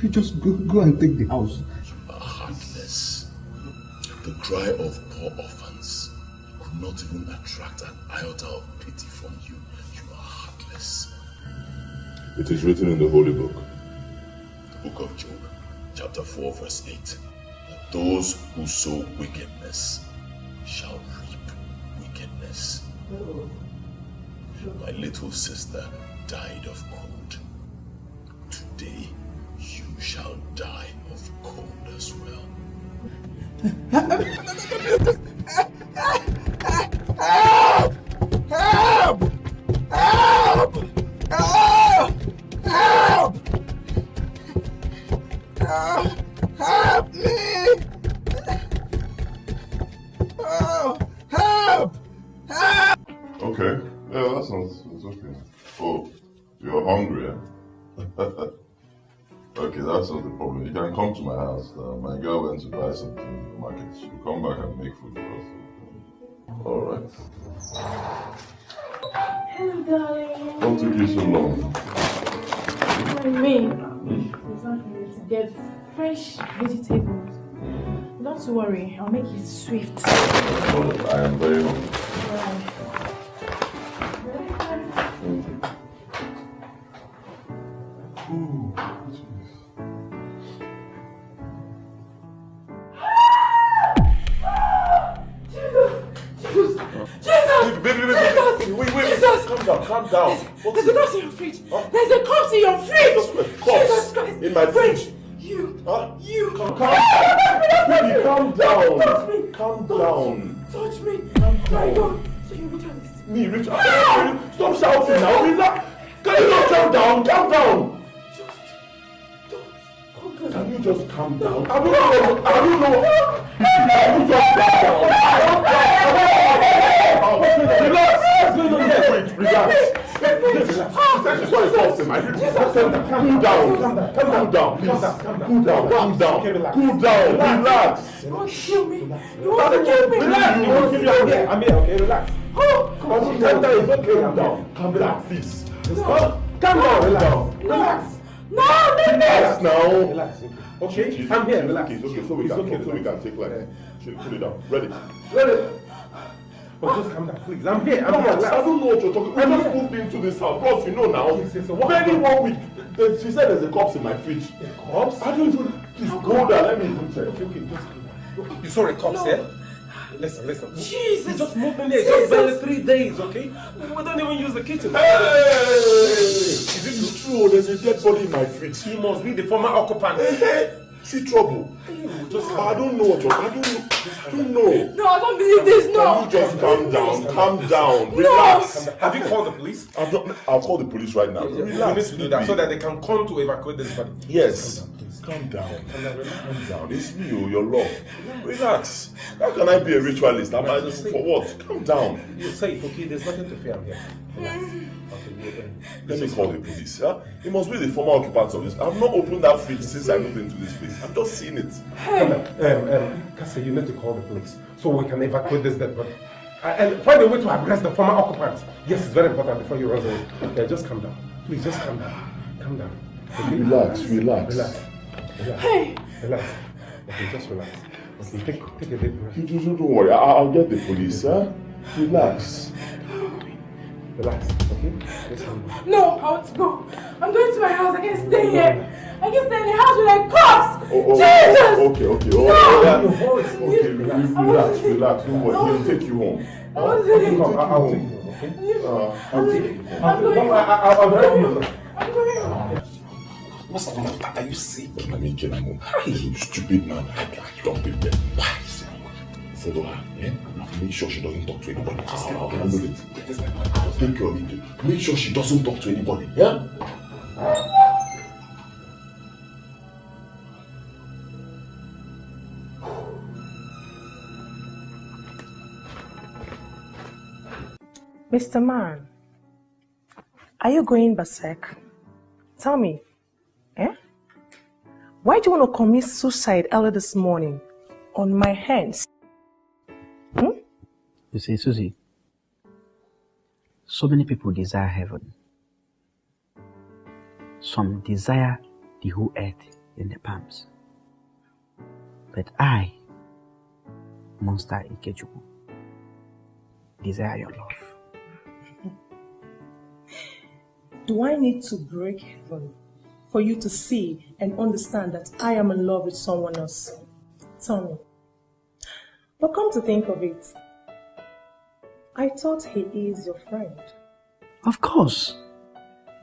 You just go and take the house. You are heartless. The cry of poor orphans could not even attract an iota of pity from you. You are heartless. It is written in the Holy Book, the Book of Job, chapter 4, verse 8, that those who sow wickedness shall reap wickedness. My little sister died of cold. Today, you shall die of cold as well. Help! Help! Help! Help! Help! Help me! Oh, help! Help! Okay. Yeah, that sounds it's okay. Oh, you're hungry, eh? Okay, that's not the problem. You can come to my house. My girl went to buy something in the market. She'll come back and make food for us. Alright. Hello, darling. What took you so long? What do you mean? Exactly. To get fresh vegetables. Don't worry, I'll make it swift. Oh, I am very hungry. Right. Ooh. Jesus! Wait. Jesus! Calm down. There's a corpse in your fridge. There's a corpse in your fridge. Jesus Christ! In my fridge. You. Calm down. Touch me. Calm down. Touch me. Calm down. My God. So you ritualist. Me, Richard. Stop shouting now. Relax. Can you not calm down? Calm down. Can you just calm down? I don't know. Can you just calm down? Relax. Relax. This is what is awesome. Cool down. Please. Cool down. Relax. You want to kill me? You want to kill me? Relax. You want to kill me? I'm here. Okay, relax. Calm down. It's okay. Calm down, please. Calm down. Relax. No, Relax now. Relax. Okay, I'm here. Relax. Okay, so we can take like. Put it down. Ready. But just calm down, please. I'm here. I don't know what you're talking about. I just moved into this house. Plus, you know now. Barely 1 week. She said there's a corpse in my fridge. A corpse? I don't even. Please go down. Let me even check. Okay, just calm down. You saw a corpse here? Listen. Jesus! You just moved in here. Just barely 3 days, okay? We don't even use the kitchen. Hey! Is it true? There's a dead body in my fridge. He must be the former occupant. See trouble. I don't know what you're. I don't know. No, I don't believe this. No. Can you just calm down? Calm down. Relax. Have you called the police? I'll call the police right now. You need to do that so that they can come to evacuate this body. Yes. calm down. Calm down. It's me, your love. Relax. How can I be a ritualist? Am I just for what? Calm down. You're safe, okay? There's nothing to fear here. Let me call the police. Huh? It must be the former occupants of this. I've not opened that fridge since I moved into this place. I'm just seeing it. Cassie, you need to call the police so we can evacuate this dead body. And find a way to arrest the former occupants. Yes, it's very important before you run away. Yeah, just calm down. Please, just calm down. Calm down. Okay? Relax. Hey! Relax. Okay, just relax. Okay, take a deep breath. Don't worry. I'll get the police. Huh? Relax. Relax, okay? Just calm down. No, I want to go. I'm going to my house. I can't stay here. I can't stay in the house with like cops. Jesus! Okay. No! Okay, relax. Don't worry. He'll take you home. I'll take you home, okay? I'll take you home. I'll drive you. What's the matter? Are you sick? Let me get home. You stupid man. Don't be there. Why? Follow her. Make sure she doesn't talk to anybody. I'll handle it. I'll take care of it. Make sure she doesn't talk to anybody. Yeah? Mr. Man, are you going berserk? Tell me, why do you want to commit suicide early this morning on my hands? You see, Susie, so many people desire heaven. Some desire the whole earth in their palms. But I, Monster Ikechukwu, desire your love. Do I need to break heaven for you to see and understand that I am in love with someone else? Tell me. But come to think of it, I thought he is your friend. Of course.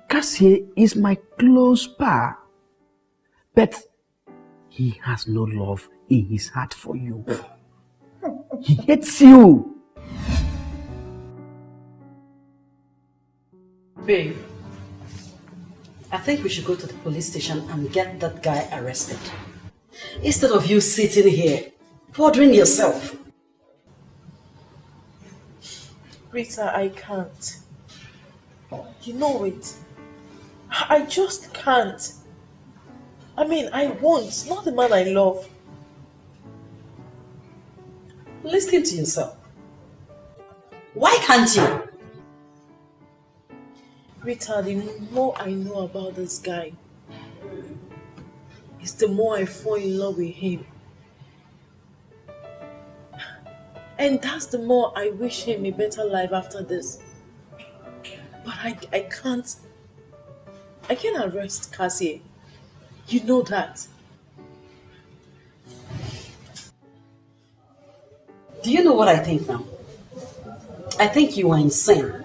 Cassie is my close pal. But he has no love in his heart for you. He hates you. Babe, I think we should go to the police station and get that guy arrested. Instead of you sitting here, bothering yourself. Rita, I can't. You know it. I just can't. I mean, I won't. Not the man I love. Listen to yourself. Why can't you? Rita, the more I know about this guy, it's the more I fall in love with him. And that's the more I wish him a better life after this. But I can't arrest Cassie. You know that. Do you know what I think now? I think you are insane.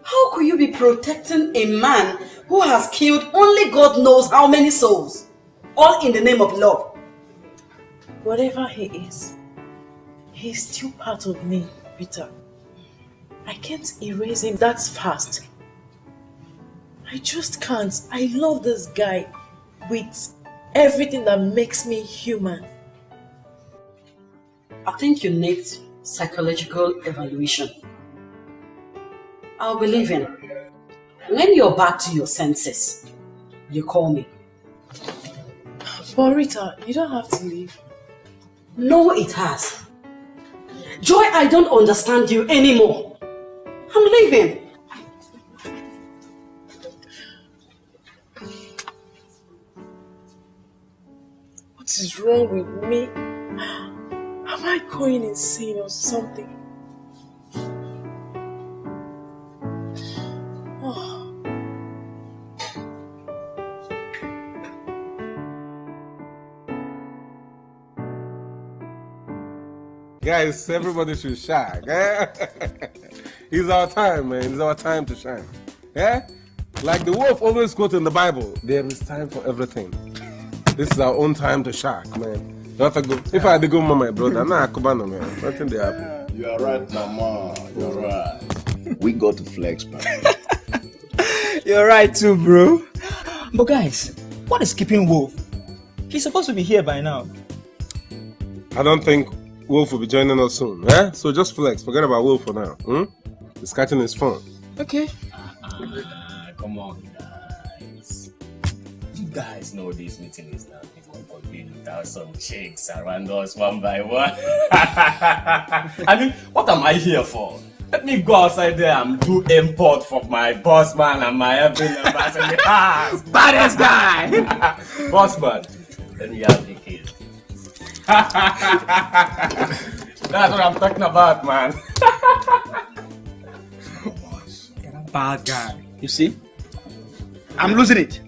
How could you be protecting a man who has killed only God knows how many souls? All in the name of love. Whatever he is, he's still part of me, Rita. I can't erase him that fast. I just can't. I love this guy with everything that makes me human. I think you need psychological evaluation. I'll be leaving. When you're back to your senses, you call me. But Rita, you don't have to leave. No, it has. Joy, I don't understand you anymore. I'm leaving. What is wrong with me? Am I going insane or something? Guys, everybody should shine. It's our time, man. It's our time to shine. Yeah? Like the wolf always quotes in the Bible, there is time for everything. This is our own time to shark, man. You have to go. If I had to go, my brother, nah, Kubana, man. Nothing they happen. You are right, Mama. You're right. We got to flex, man. You're right too, bro. But guys, What is keeping Wolf? He's supposed to be here by now. I don't think Wolf will be joining us soon, eh? So just flex. Forget about Wolf for now. He's catching his phone. Okay. Come on, guys. You guys know this meeting is not complete without some chicks around us one by one. I mean, what am I here for? Let me go outside there and do import for my boss man and my every members in the house. Baddest guy! Boss man, let me have the kids. That's what I'm talking about, man. Bad guy. You see? I'm losing it.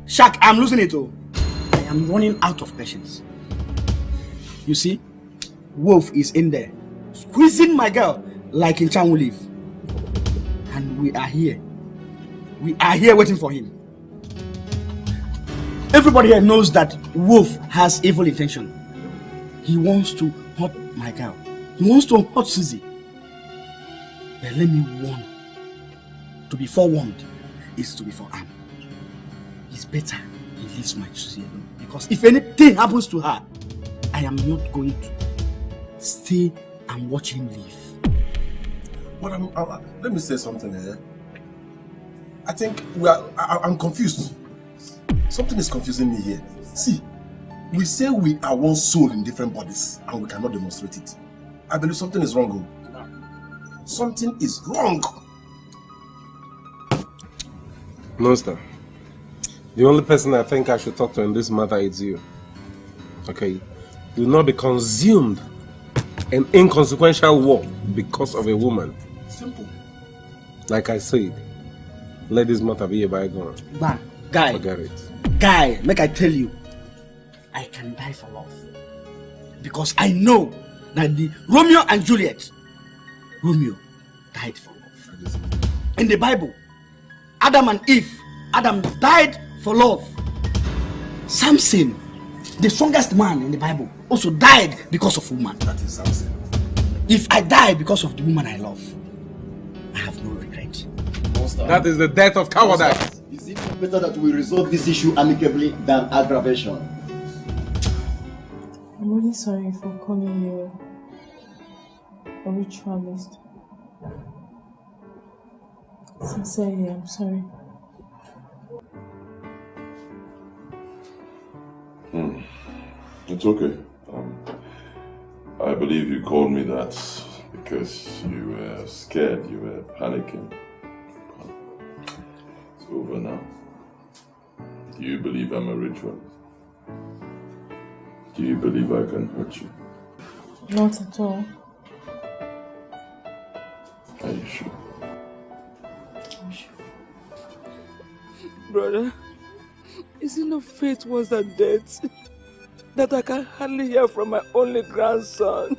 Shaq, I'm losing it oh. I am running out of patience. You see? Wolf is in there, squeezing my girl like in Chanwu leaf. And we are here. We are here waiting for him. Everybody here knows that Wolf has evil intention. He wants to hurt my girl. He wants to hurt Susie. But let me warn. To be forewarned is to be forearmed. It's better he leaves my Susie alone. Because if anything happens to her, I am not going to stay and watch him leave. But let me say something here. I think I'm confused. Something is confusing me here. See, we say we are one soul in different bodies and we cannot demonstrate it. I believe something is wrong. Something is wrong. Monster, the only person I think I should talk to in this matter is you. Okay? Do not be consumed in inconsequential war because of a woman. Simple. Like I said, let this matter be a bygone. Man, guy. Forget it. Guy, make I tell you, I can die for love. Because I know that the Romeo and Juliet, Romeo died for love. In the Bible, Adam and Eve, Adam died for love. Samson, the strongest man in the Bible, also died because of woman. That is Samson. If I die because of the woman I love, I have no regret. Monster. That is the death of cowardice. Is it better that we resolve this issue amicably than aggravation? I'm really sorry for calling you a ritualist. Sincerely, I'm sorry. It's okay. I believe you called me that because you were scared, you were panicking. It's over now. Do you believe I'm a ritualist? Do you believe I can hurt you? Not at all. Are you sure? I'm sure. Brother, is it not fate worse than death? That I can hardly hear from my only grandson.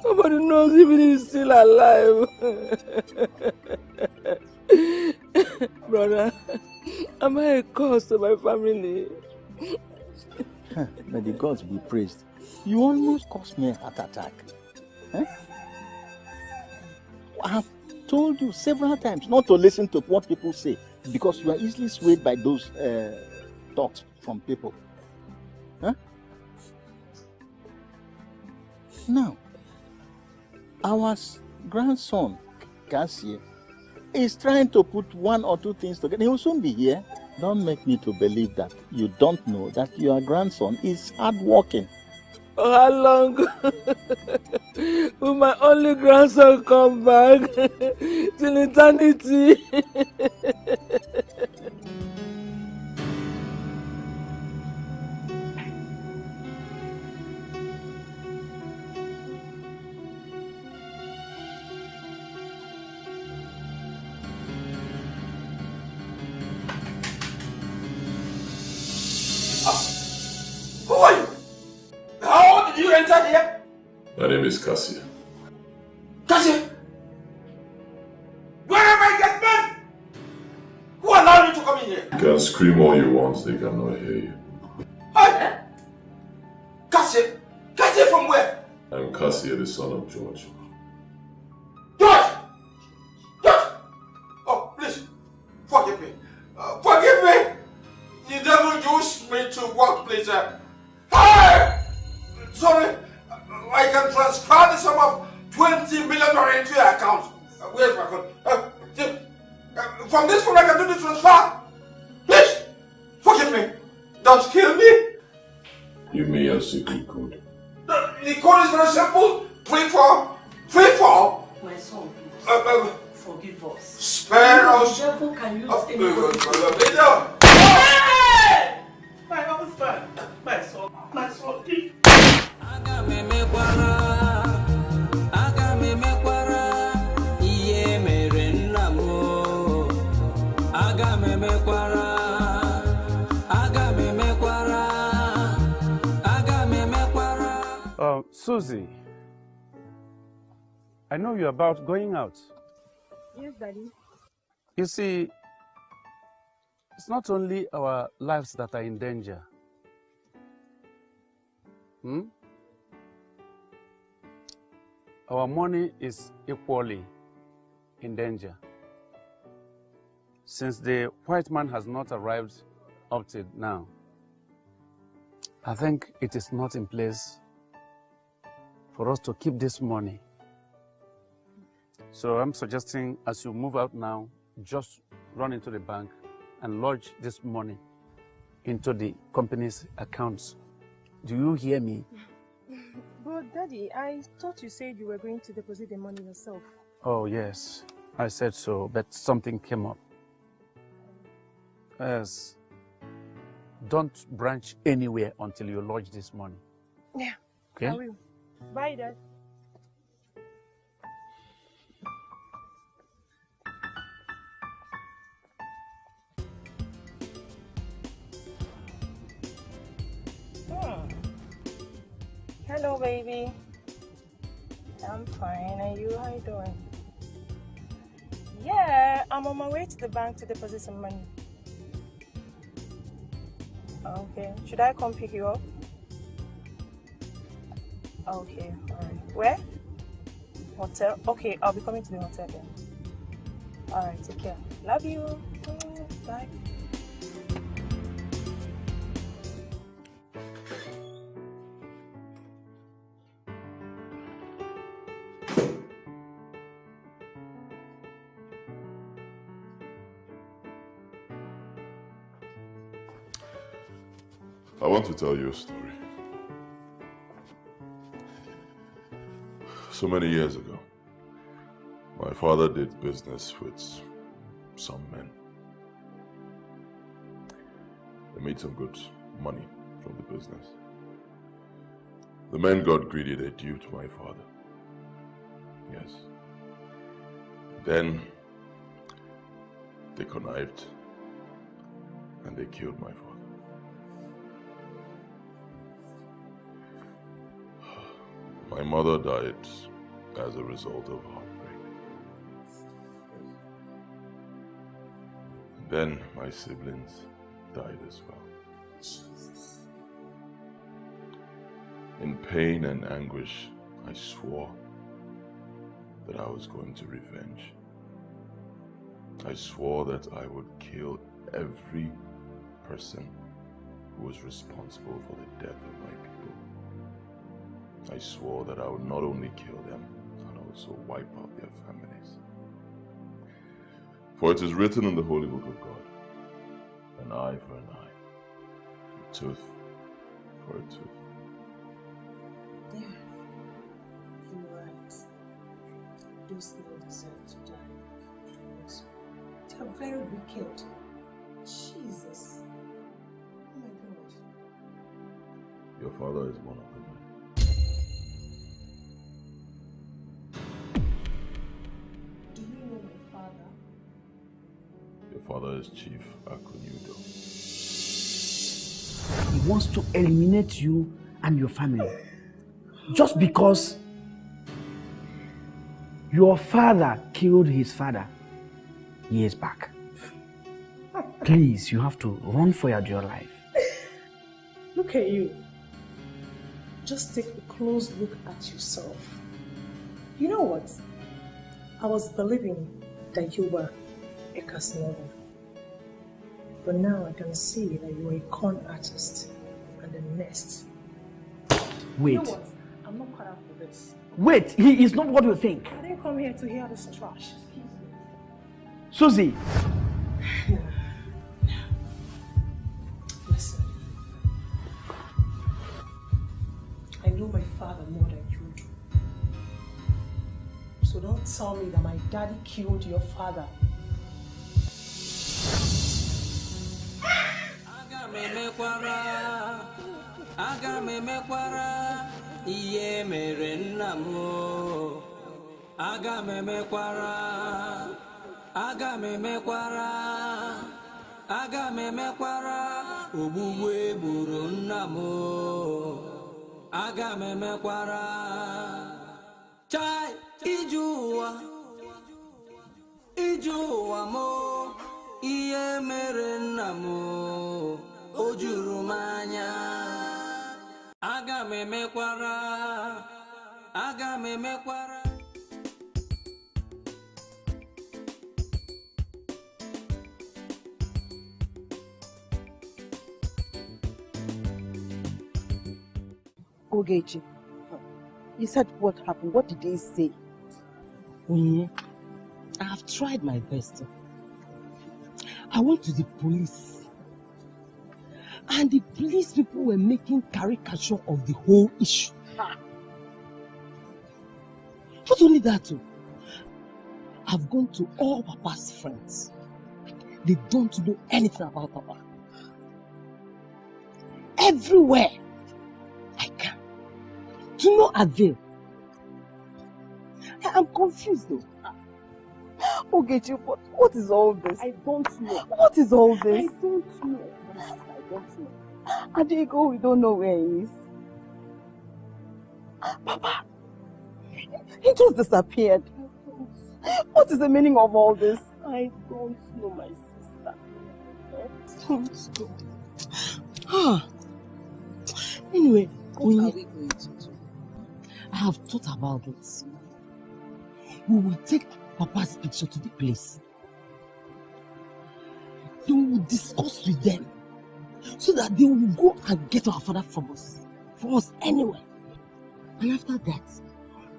Nobody knows if he's still alive. Brother, am I a cause to my family? May the gods be praised. You almost caused me a heart attack. I have told you several times not to listen to what people say because you are easily swayed by those talks from people. Now, our grandson, Cassie, is trying to put one or two things together. He will soon be here. Don't make me to believe that you don't know that your grandson is hardworking. Oh, how long will my only grandson come back? Till eternity. Who are you? How did you enter here? My name is Cassia. Cassia? Where am I get men? Who allowed you to come in here? You can scream all you want, they cannot hear you. Hi. Cassia? Cassia from where? I'm Cassia, the son of George. George! George! Oh, please, forgive me. excuse me to work, please. Hey! Sorry, I can transfer the sum of 20 million into your account. Where's my phone? From this phone I can do the transfer. Please, forgive me. Don't kill me. Give me your secret code. The code is very simple. 3434. My son, forgive us. Spare us. The devil can use Hey! My husband, my son, my son. Susie, I know you're about going out. Yes, Daddy. You see, it's not only our lives that are in danger. Our money is equally in danger. Since the white man has not arrived up to now, I think it is not in place for us to keep this money. So I'm suggesting as you move out now, just run into the bank and lodge this money into the company's accounts. Do you hear me? But Daddy, I thought you said you were going to deposit the money yourself. Oh yes, I said so, but something came up. Yes. Don't branch anywhere until you lodge this money. Yeah, okay? I will. Bye, Dad. Hello, baby. I'm fine. And you? How you doing? Yeah, I'm on my way to the bank to deposit some money. Okay. Should I come pick you up? Okay. Alright. Where? Hotel? Okay, I'll be coming to the hotel then. Alright, take care. Love you. Bye. I want to tell you a story. So many years ago, my father did business with some men. They made some good money from the business. The men got greedy, they duped my father. Yes. Then they connived and they killed my father. My mother died as a result of heartbreak. Then my siblings died as well. Jesus. In pain and anguish, I swore that I was going to revenge. I swore that I would kill every person who was responsible for the death of my people. I swore that I would not only kill them, and also wipe out their families. For it is written in the holy book of God, an eye for an eye, a tooth for a tooth. Yeah, you're right. Those men deserve to die. They are very wicked. Jesus. Oh my God. Your father is one of them. Do you know my father? Your father is Chief Akunyudo. He wants to eliminate you and your family. Just because your father killed his father years back. Please, you have to run for your dear life. Look at you. Just take a close look at yourself. You know what? I was believing that you were a Casanova. But now I can see that you are a con artist and a nest. Wait. You know what? I'm not cut out for this. Wait, he is not what you think. I didn't come here to hear this trash. Susie! Listen. I know my father more than you do. So don't tell me that my daddy killed your father. Aga me mekwara iye mere nna m. Aga me mekwara ogbugbu egburu nna m. Aga me mekwara chai ije ụwa mo ihe mere nna m o juru m anya. Aga m emekwara Ogechi, you said what happened? What did they say? I have tried my best. I went to the police. And the police people were making caricature of the whole issue. Not only that, I've gone to all Papa's friends. They don't know anything about Papa. Everywhere I can. To no avail. I'm confused though. Ogechi, what is all this? I don't know. What is all this? I don't know. I don't know. Adego, we don't know where he is. Papa, he just disappeared. What is the meaning of all this? I don't know, my sister. I don't know. Anyway, what are we going to do? I have thought about it. We will take Papa's picture to the place. Then we will discuss with them so that they will go and get our father from us. For us anyway. And after that,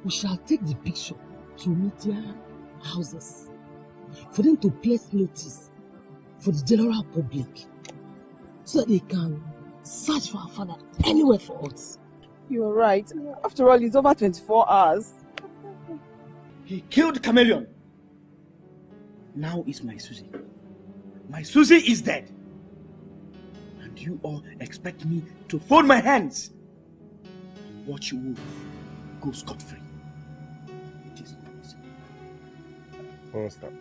we shall take the picture to media houses for them to place notice for the general public so that they can search for our father anywhere for us. You're right. After all, it's over 24 hours. He killed Chameleon. Now it's my Susie. My Susie is dead. And you all expect me to fold my hands and watch Wolf go scot-free. It is not possible. Monster.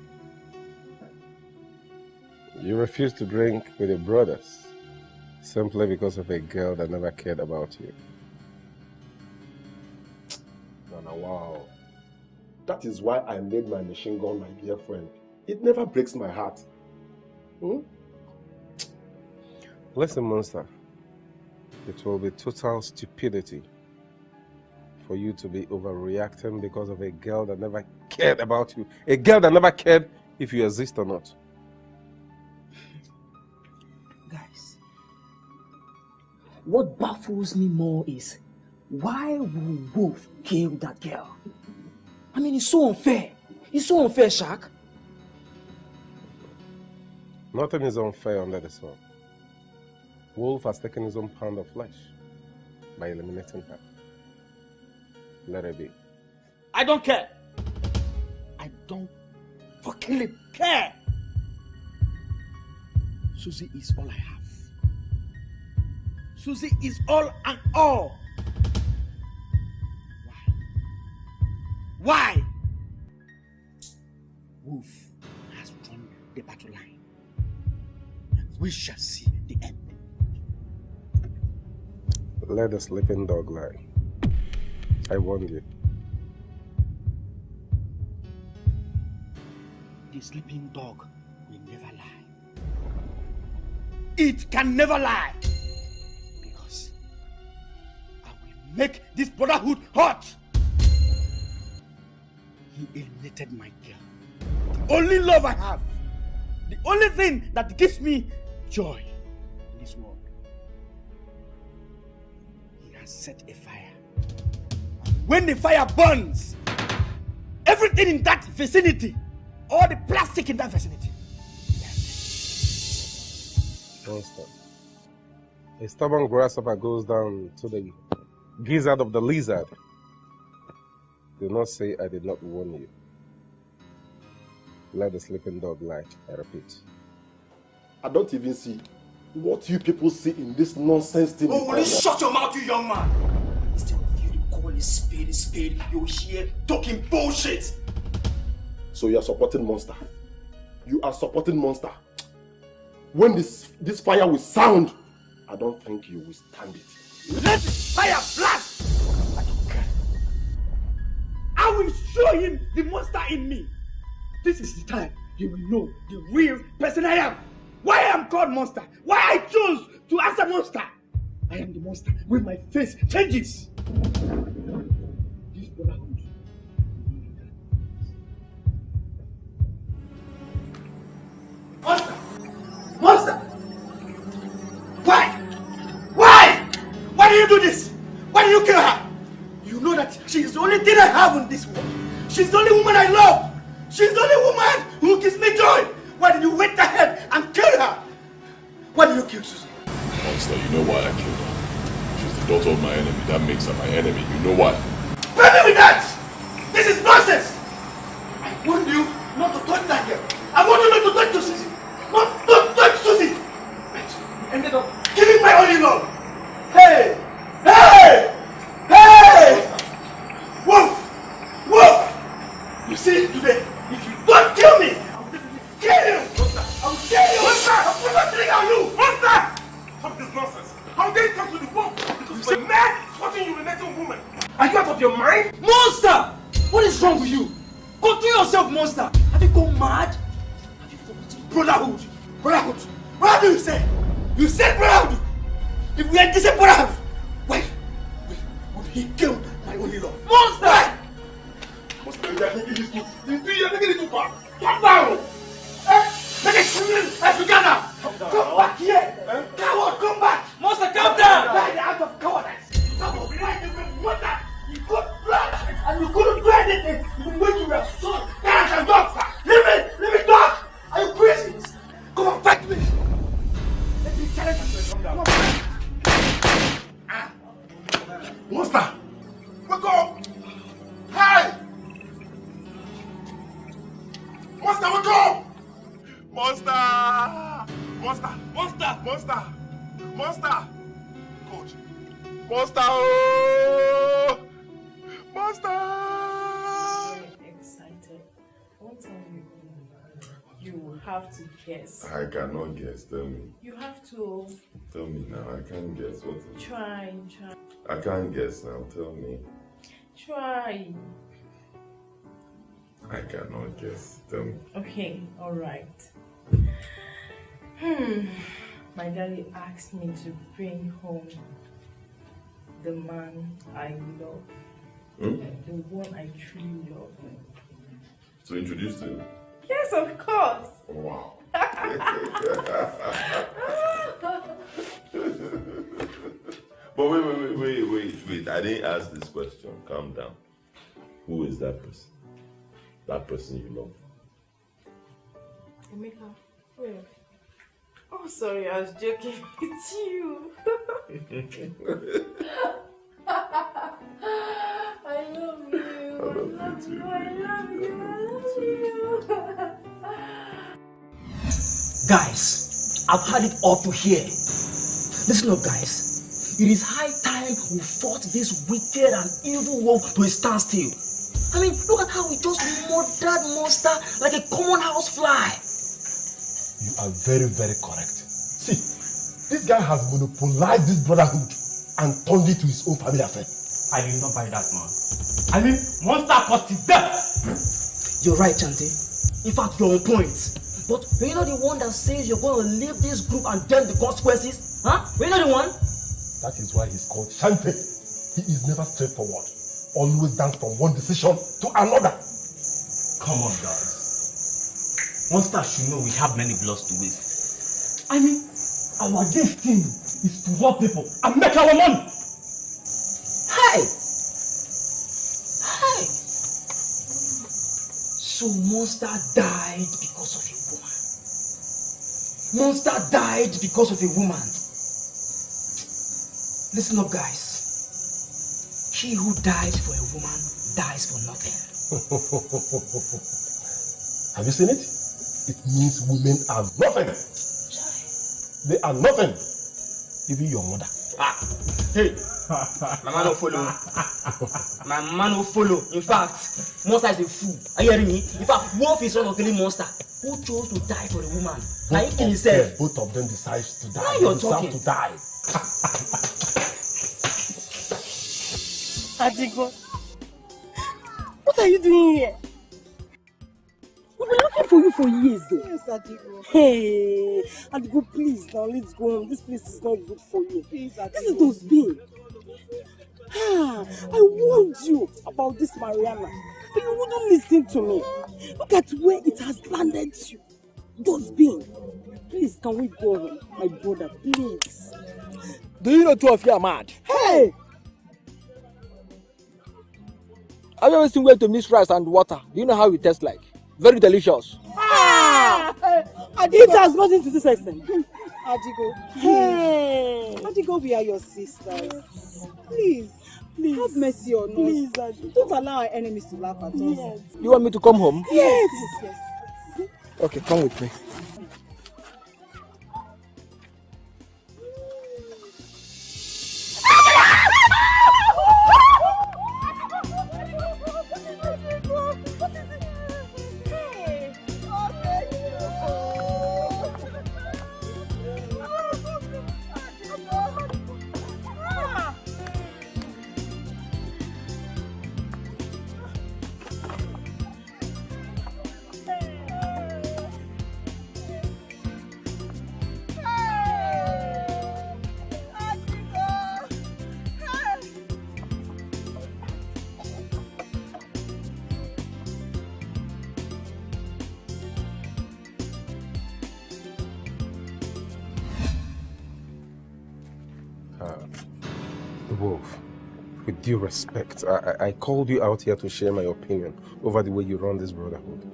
You refuse to drink with your brothers simply because of a girl that never cared about you. Nana, wow. That is why I made my machine gun my dear friend. It never breaks my heart. Listen, Monster. It will be total stupidity for you to be overreacting because of a girl that never cared about you. A girl that never cared if you exist or not. Guys, what baffles me more is why would Wolf kill that girl? I mean, it's so unfair. It's so unfair, Shaq. Nothing is unfair under the sun. Wolf has taken his own pound of flesh by eliminating her. Let her be. I don't care. I don't fucking care. Susie is all I have. Susie is all and all. Why? Wolf has drawn the battle line. We shall see the end. Let the sleeping dog lie. I warned you. The sleeping dog will never lie. It can never lie. Because I will make this brotherhood hot. He eliminated my girl. The only love I have. The only thing that gives me joy in this world. He has set a fire. When the fire burns, everything in that vicinity, all the plastic in that vicinity. Monster. A stubborn grasshopper goes down to the gizzard of the lizard. Do not say I did not warn you. Let the sleeping dog lie, I repeat. I don't even see what you people see in this nonsense thing. Oh, will you shut your mouth, you young man? Instead of you to call a spade, you're here talking bullshit. So you are supporting Monster. You are supporting Monster. When this fire will sound, I don't think you will stand it. Let the fire blast! I don't care. I will show him the monster in me. This is the time he will know the real person I am. Why I am called Monster. Why I chose to answer Monster. I am the monster when my face changes. This brotherhood. Monster! Monster! Why? Why? Why do you do this? Why do you kill her? You know that she is the only thing I have in this world. She's the only woman I love. She's the only woman who gives me joy. Why did you wait ahead and kill her? Why did you kill Susie? Monster, you know why I killed her. She's the daughter of my enemy. That makes her my enemy. You know why? Spare me with that! This is nonsense! I warned you not to touch that girl. I warned you not to touch Susie. Not to touch Susie! You ended up killing my only love. Hey! Hey! Hey! Wolf! Wolf! You see today, if you don't kill me, I will kill you! I will kill you! Monster! I'll put my thing on you! Monster! Stop this nonsense. How dare you come to the wolf? Because you're a man fighting you with a naked woman. Are you out of your mind? Monster! What is wrong with you? Control yourself, Monster! Have you gone mad? Have you forgotten brotherhood? Brotherhood! What do you say? You said brotherhood! If we had this brotherhood, why would he kill my only love? Monster! Monster, you are making this too far. Calm down! Make it swim as we gather! Come back here! Coward, come back! Monster, calm down! Die the act of cowardice! Some of you like the wonder! You got blood and you couldn't do anything even when you were so careless and dog! Leave me, dog! Are you crazy? Come on, fight me! Let me challenge you. Come down. Monster! Wake up! Hey! Monster, wake up! Monster! Monster! Monster! Monster! Monster! Coach! Monster! Oh! Monster! I'm excited. Don't tell me. You have to guess. I cannot guess. Tell me. You have to. Tell me now. I can't guess. What is it? Try. I can't guess now. Tell me. Try. I cannot guess. Tell me. Okay, alright. My daddy asked me to bring home the man I love. The one I truly love. So introduce to him. Yes, of course. Wow. But wait. I didn't ask this question. Calm down. Who is that person? That person you love. Emeka, where? Oh, sorry, I was joking. It's you. I love you. I love you. Guys, I've had it all to here. Listen up, guys. It is high time we fought this wicked and evil wolf to a standstill. I mean, look at how we just murdered Monster like a common housefly. You are very, very correct. See, this guy has monopolized this brotherhood and turned it to his own family affair. I did not buy that, man. I mean, Monster caused his death. You're right, Chante. In fact, you're on point. But you're not the one that says you're going to leave this group and then the consequences? Huh? You're not the one? That is why he's called Chante. He is never straightforward. Always dance from one decision to another. Come on, guys. Monster should know we have many bloods to waste. I mean, Our destiny is to rob people and make our money. Hey! Hey! So Monster died because of a woman. Monster died because of a woman. Listen up, guys. He who dies for a woman dies for nothing. Have you seen it? It means women are nothing. They are nothing. Even your mother. Hey, my man will follow. My man will follow. In fact, Monster is a fool. Are you hearing me? In fact, Wolf is not killing Monster. Who chose to die for a woman? Now he kill himself. Both of them decide to die. Why they you're deserve talking? to die. Adigo, what are you doing here? We've been looking for you for years though. Yes, Adigo. Hey, Adigo, please now let's go home. This place is not good for you. Please, Adigo. This is Dosbin. I warned you about this Mariana, but you wouldn't listen to me. Look at where it has landed you. Dosbin. Please, can we go home, my brother? Please. Do you know two of you are mad? Hey! Have you ever seen way to mix rice and water? Do you know how it tastes like? Very delicious. It has nothing to this extent. Adigo, Hey! Adigo, we are your sisters. Please, have mercy on us. Please, Adigo. Don't allow our enemies to laugh at us. Yes. You want me to come home? Yes. Okay, come with me. Wolf, with due respect, I called you out here to share my opinion over the way you run this brotherhood.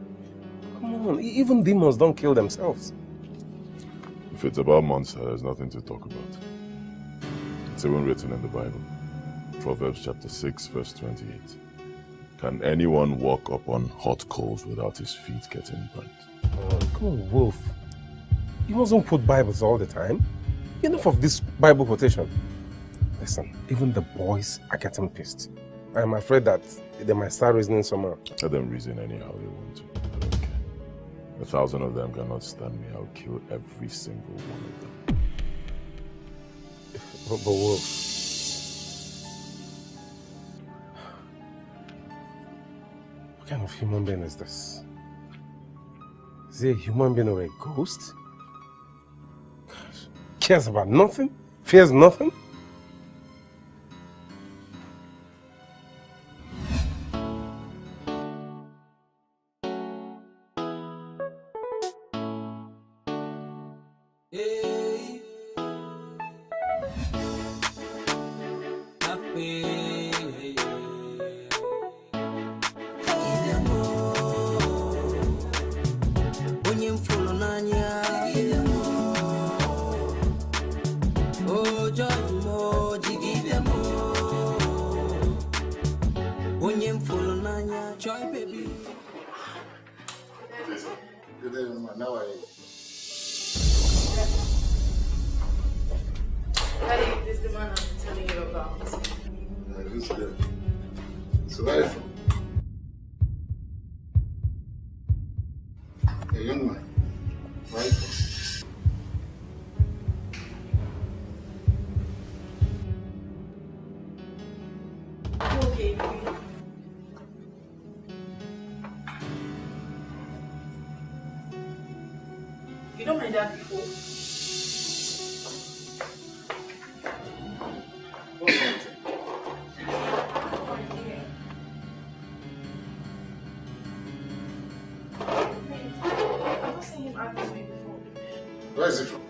Come on, even demons don't kill themselves. If it's about monster, there's nothing to talk about. It's even written in the Bible. Proverbs chapter 6, verse 28. Can anyone walk upon hot coals without his feet getting burnt? Oh, come on, Wolf. You mustn't quote Bibles all the time. Enough of this Bible quotation. Listen, even the boys are getting pissed. I'm afraid that they might start reasoning somehow. Let them reason anyhow they want to. I don't care. 1,000 of them cannot stand me. I'll kill every single one of them. But Wolf, what kind of human being is this? Is he a human being or a ghost? Gosh, cares about nothing? Fears nothing? You don't mind that before? Where is he from?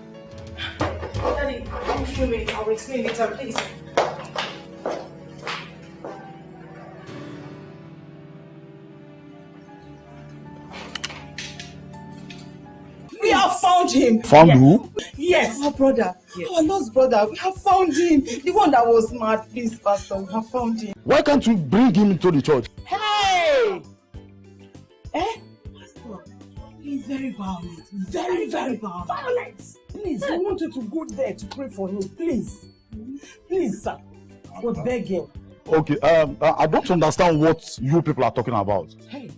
Daddy, I'll give you a minute. I'll explain later, please. We have found him. Found who? Yes, our brother. Our lost brother. We have found him. The one that was mad. Please, Pastor, we have found him. Why can't you bring him into the church? Hey! Pastor, he's very violent. Very, very violent. Please, I want you to go there to pray for him. Please. Please, sir. We're begging. Okay, I don't understand what you people are talking about. Hey.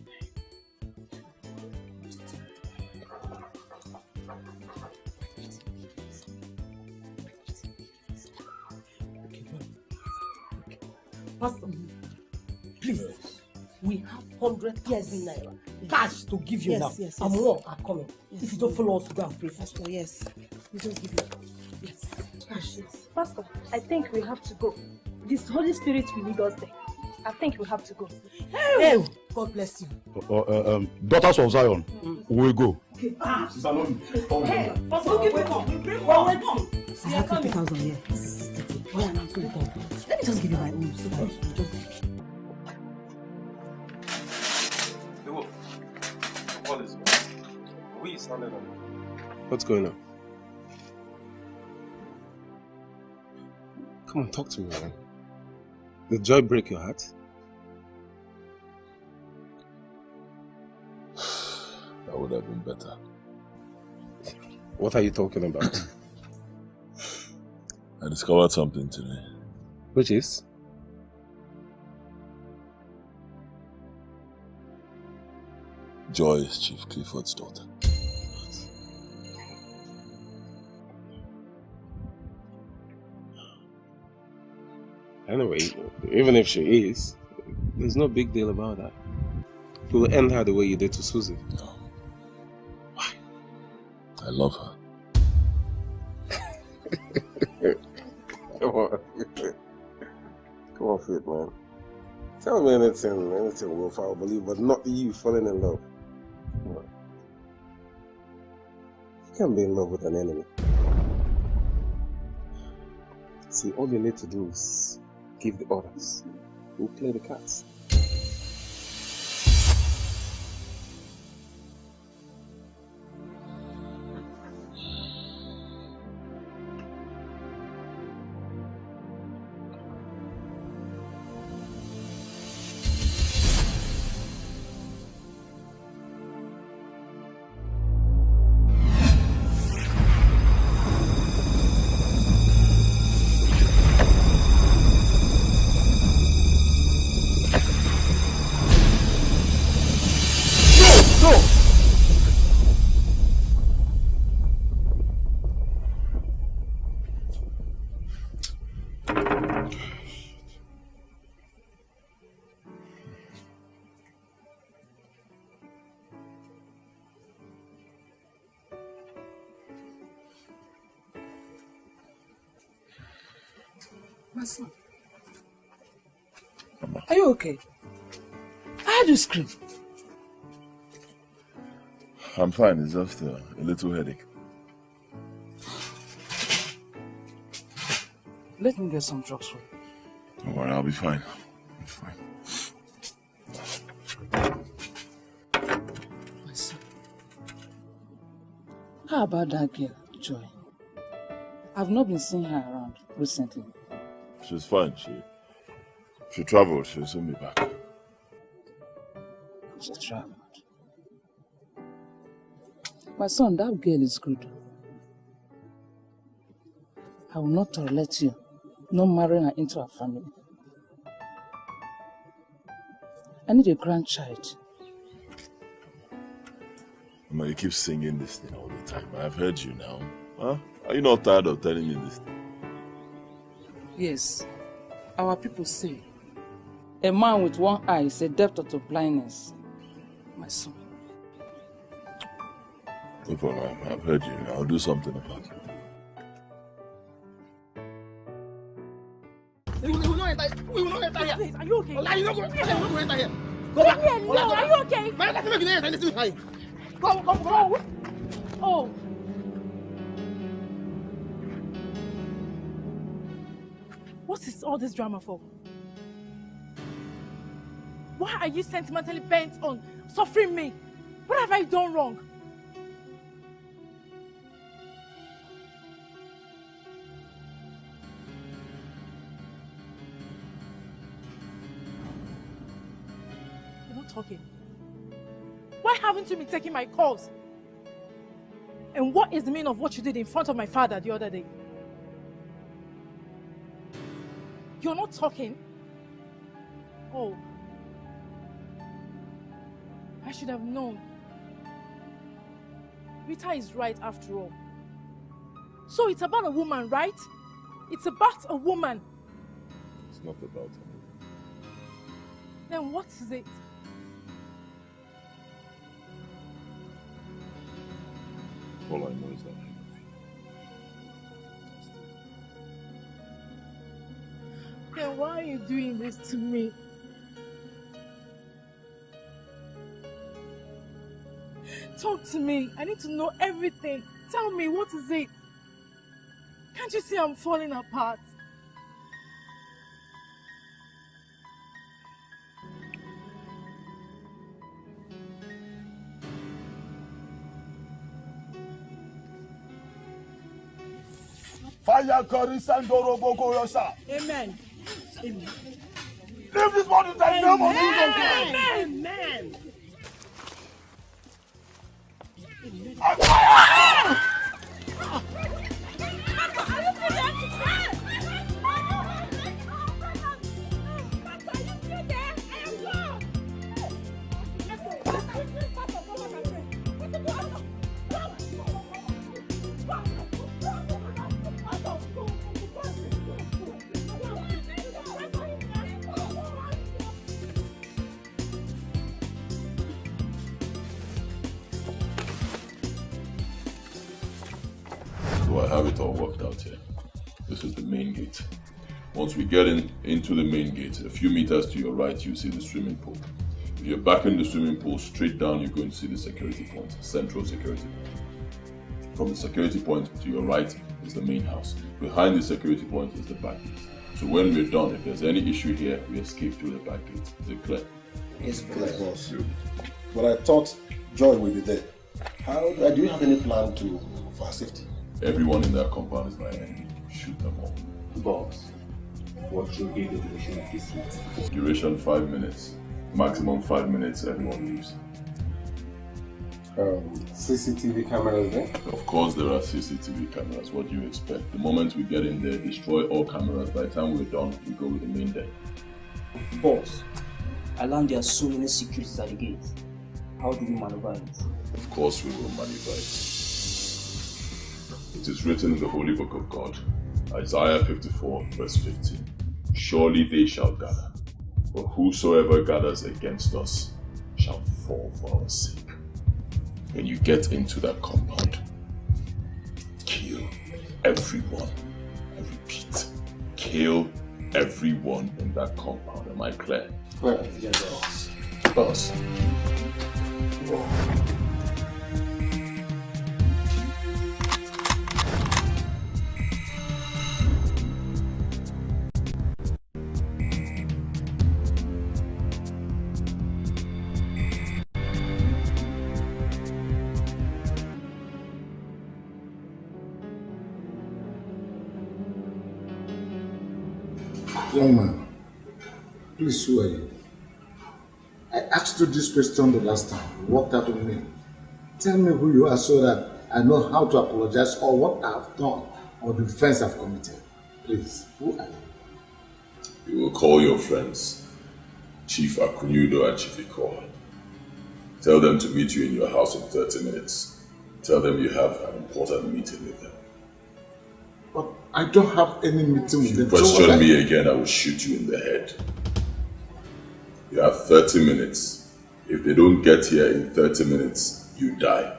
Pastor, please, we have 100,000 naira cash to give you now. Yes. And more are coming. If you don't follow us to go and pray, Pastor, yes. we just give you. Yes. Cash. Pastor, I think we have to go. This Holy Spirit will lead us there. I think we have to go. Hey, God bless you. Daughters of Zion, we go. Okay. Hey, Pastor, give me come. We bring more. I have 50,000 here. This is 60. Why am I going to come? Let me just give you my own so that you just. What is it? We sounded on. What's going on? Come on, talk to me, man. Did joy break your heart? That would have been better. What are you talking about? I discovered something today. Which is? Joy is Chief Clifford's daughter. Anyway, even if she is, there's no big deal about that. You will end her the way you did to Susie. No. Why? I love her. Come on. Come on, Faith, man. Tell me anything Wolf, I'll believe, but not you falling in love. Come on. You can't be in love with an enemy. See, all you need to do is give the orders. We'll play the cards. My son, are you okay? I heard you scream. I'm fine, it's just a little headache. Let me get some drugs for you. Don't worry, I'll be fine. My son. How about that girl, Joy? I've not been seeing her around recently. She's fine. She traveled. She'll soon be back. She traveled. My son, that girl is good. I will not tolerate you not marrying her into our family. I need a grandchild. Mama, you keep singing this thing all the time. I've heard you now. Huh? Are you not tired of telling me this thing? Yes, our people say a man with one eye is a debtor to blindness. My son. No problem. I've heard you. I'll do something about it. We will not enter here. Please, are you okay? Ola, you not go enter here. Go back. Ola, are you okay? Man, that's not going to enter here. Go. Oh. What is all this drama for? Why are you sentimentally bent on suffering me? What have I done wrong? You're not talking. Why haven't you been taking my calls? And what is the meaning of what you did in front of my father the other day? You're not talking? Oh. I should have known. Rita is right after all. So it's about a woman, right? It's about a woman. It's not about her. Then what is it? All I know is that I love you. Then why are you doing this to me? Talk to me. I need to know everything. Tell me, what is it? Can't you see I'm falling apart? Fire Korisandoro Boko Yosa. Amen. Amen. Leave this body in the name of Jesus. Amen. So I have it all worked out here. This is the main gate. Once we get into the main gate, a few meters to your right, you see the swimming pool. If you're back in the swimming pool, straight down, you're going to see the security point, central security point. From the security point to your right is the main house. Behind the security point is the back gate. So when we're done, if there's any issue here, we escape through the back gate. Is it clear? Yes, boss. But I thought Joy would be there. Do you have any plan for our safety? Everyone in that compound is my enemy. Shoot them all. Boss, what should be the duration of this meeting? Duration 5 minutes. Maximum 5 minutes, everyone leaves. CCTV cameras there? Of course there are CCTV cameras. What do you expect? The moment we get in there, destroy all cameras. By the time we're done, we go with the main deck. Boss, I learned there are so many securities at the gate. How do we maneuver it? Of course we will maneuver it. It is written in the Holy Book of God, Isaiah 54 verse 15. Surely they shall gather, but whosoever gathers against us shall fall for our sake. When you get into that compound, kill everyone. I repeat, kill everyone in that compound. Am I clear? Clear. Yes, boss. Boss. Young man, please, who are you? I asked you this question the last time. You walked out on me. Tell me who you are so that I know how to apologize or what I have done or the offense I've committed. Please, who are you? You will call your friends, Chief Akunyudo and Chief Ikoa. Tell them to meet you in your house in 30 minutes. Tell them you have an important meeting with them. But I don't have any meeting with them. Question me again, I will shoot you in the head. You have 30 minutes. If they don't get here in 30 minutes, you die.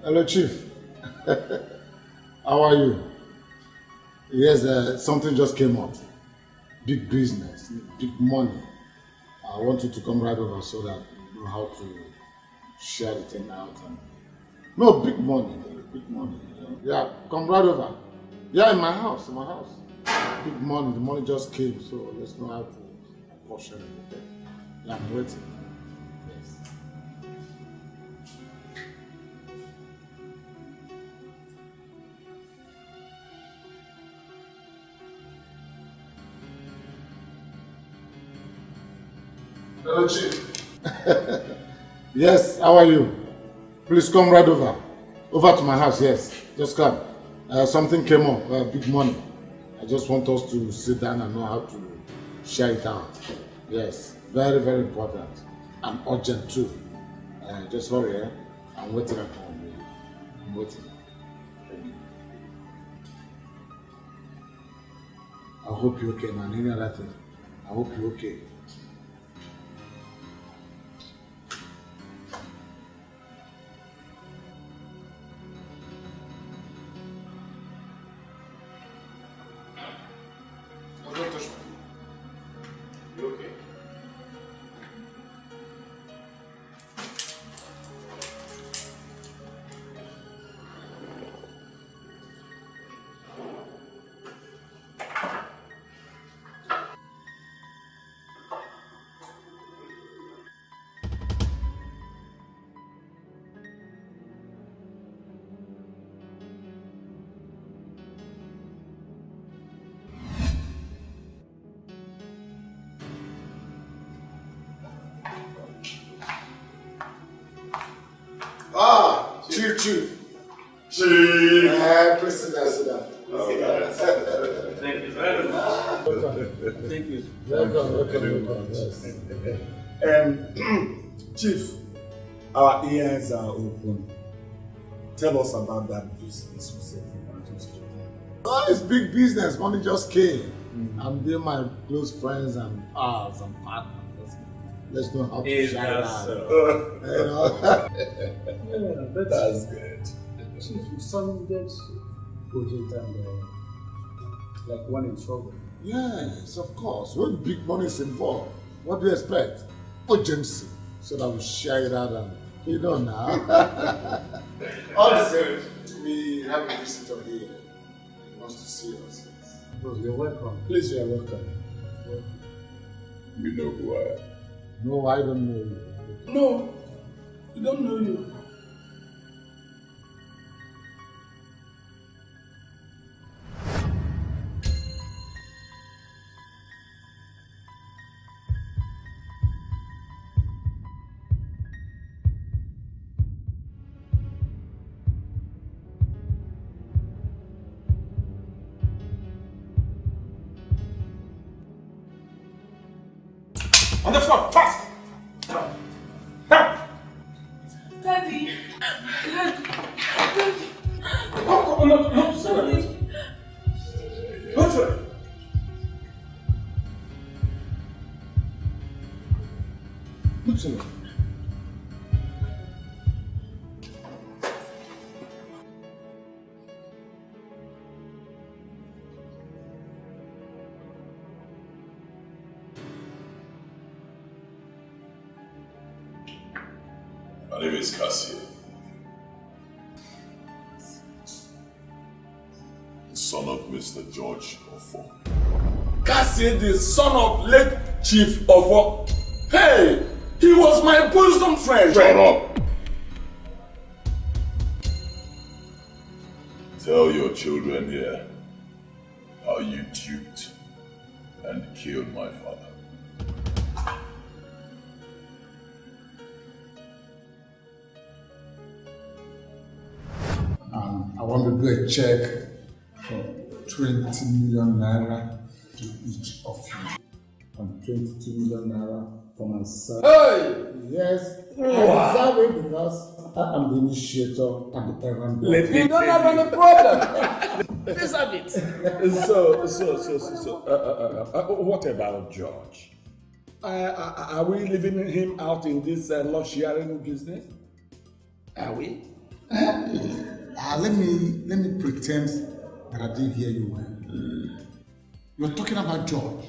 Hello, Chief. How are you? Yes, something just came up. Big business, big money. I want you to come right over so that you know how to share the thing out. And... No, big money, big money. Yeah, come right over. Yeah, in my house, Big money, the money just came, so let's know how to portion it. Okay? Yeah, I'm waiting. Yes. Hello, Chief. Yes, how are you? Please come right over. Over to my house, yes. Just come. Something came up, big money. I just want us to sit down and know how to share it out. Yes, very, very important. And urgent too. Just hurry, eh? I'm waiting at home. I'm waiting. I hope you're okay, man. Any other thing? I hope you're okay. Chief. Please sit down. Thank you very much. Thank you. Welcome. Chief, our ears are open. Tell us about that business you said you wanted to do. Oh, it's big business. Money just came. I'm doing my close friends and partners. Let's know how to share it out. That's good. Chief, you sounded urgent and like one in trouble. Yes, of course. When big money is involved, what do you expect? Urgency, so that we share it out and you know now. All the same, we have a visitor here. He wants to see us. Bro, you're welcome. Please, you're welcome. You know who I am. No, I don't know you. No, we don't know you. On the floor, fast! Daddy! Oh, no, sorry. No, sorry. What's it? My name is Cassie. The son of Mr. George Ofo. Cassie, the son of late Chief Ofo. Hey, he was my bosom friend. Shut up! Tell your children here how you duped and killed my father. I want to do a check for 20 million naira to each of you. And 22 million naira for myself. Hey! Yes, Wow. I deserve it because I'm the initiator and the errand boy. You don't have any problem. Deserve it. What about George? Are we leaving him out in this lush sharing business? Are we? Let me pretend that I didn't hear you well. You're talking about George.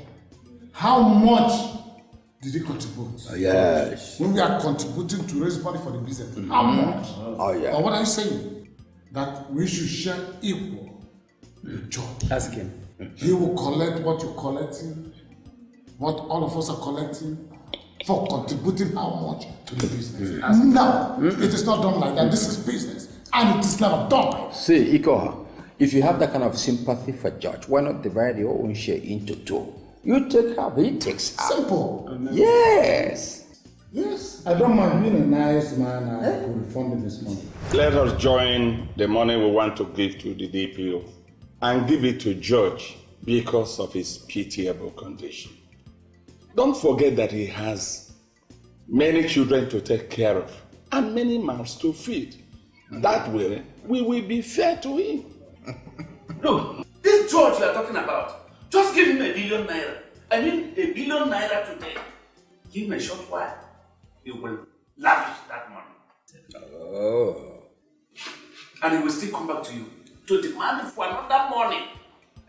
How much did he contribute? Yes. When we are contributing to raise money for the business, how much? Oh, yeah. Or what are you saying? That we should share equal with George. Ask him. He will collect what you're collecting, what all of us are collecting, for contributing how much to the business. No, it is not done like that. This is business, and it is never done. See, Ikoha, if you have that kind of sympathy for George, why not divide your own share into two? You take half, he takes half. Simple. Yes. Yes. I don't mind being a nice man. I will refund him his money. Let us join the money we want to give to the DPO and give it to George because of his pitiable condition. Don't forget that he has many children to take care of and many mouths to feed. That way, we will be fair to him. Look, this George you are talking about, just give him $1 billion. I mean, $1 billion today. Give him a short while. He will lavish that money. Oh. And he will still come back to you to demand for another money.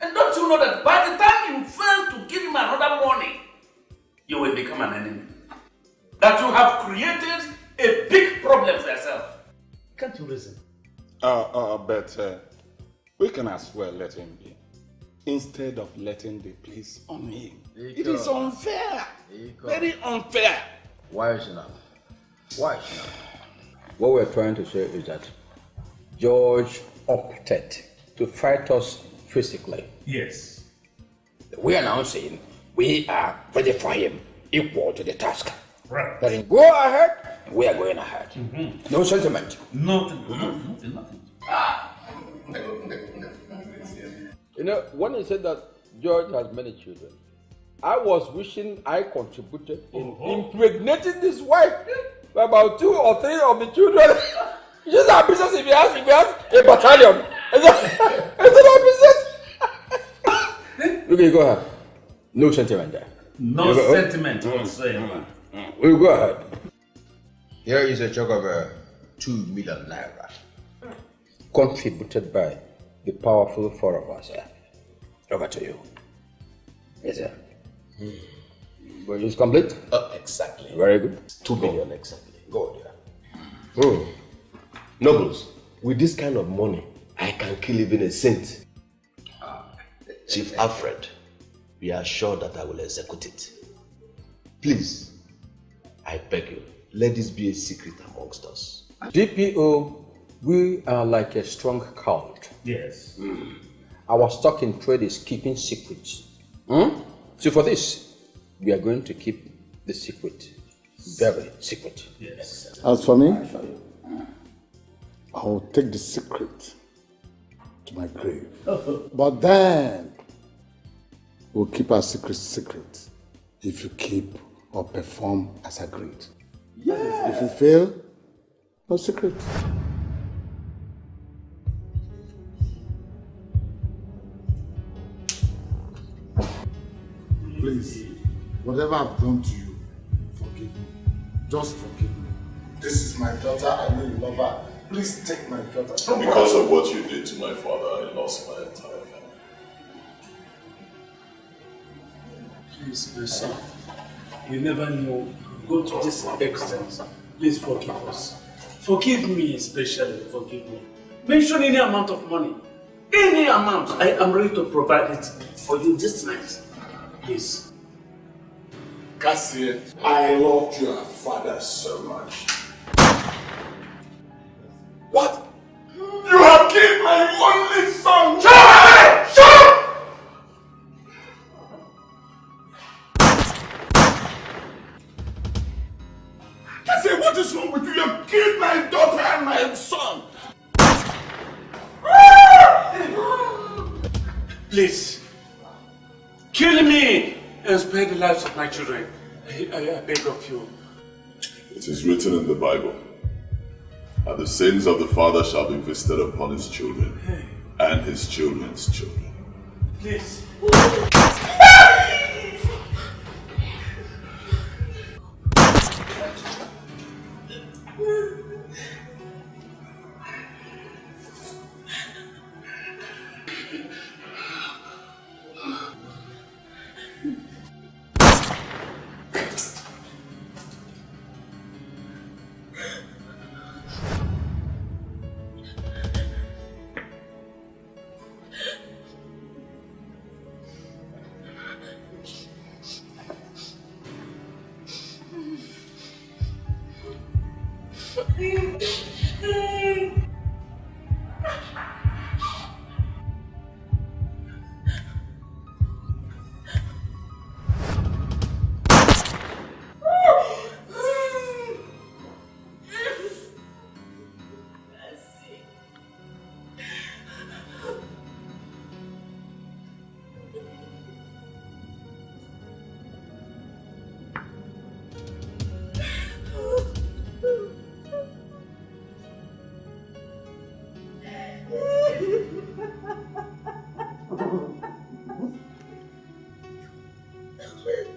And don't you know that by the time you fail to give him another money, you will become an enemy. That you have created a big problem for yourself. Can't you reason? But we can as well let him be. Instead of letting the place on him. It is unfair. Very unfair. Why is it not? Why is it not? What we're trying to say is that George opted to fight us physically. Yes. We are now saying we are ready for him, equal to the task. Right. Let him go ahead, we are going ahead. No sentiment. Nothing. You know, when he said that George has many children, I was wishing I contributed in impregnating this wife by about 2 or 3 of the children. It's our business if he has a battalion. It's our business. Okay, go ahead. No sentiment there. No sentiment whatsoever. We'll go ahead. Here is a check of 2 million naira. Contributed by the powerful 4 of us. Over to you. Yes, sir. But it's complete? Exactly. Very good. 2 billion exactly. Go there. Nobles, with this kind of money, I can kill even a saint. Chief Alfred, be assured that I will execute it. Please, I beg you, let this be a secret amongst us. DPO, we are like a strong cult. Yes. Our stock in trade is keeping secrets. So for this, we are going to keep the secret very secret. Yes. As for me, I will take the secret to my grave. But then, we'll keep our secret secret if you keep or perform as agreed. Yeah. If you fail, no secret. Please, whatever I've done to you, forgive me. Just forgive me. This is my daughter. I know you love her. Please take my daughter. Because of what you did to my father, I lost my entire family. Please, my son. You never know. Go to this extent. Please forgive us. Forgive me especially. Forgive me. Mention any amount of money. Any amount. I am ready to provide it for you this night. Please. Cassie, I loved your father so much. What? You have killed my only son! Shut up! Shut up! Cassie, what is wrong with you? You have killed my daughter and my son! Please. Kill me and spare the lives of my children. I beg of you. It is written in the Bible, and the sins of the father shall be visited upon his children, and his children's children. Please.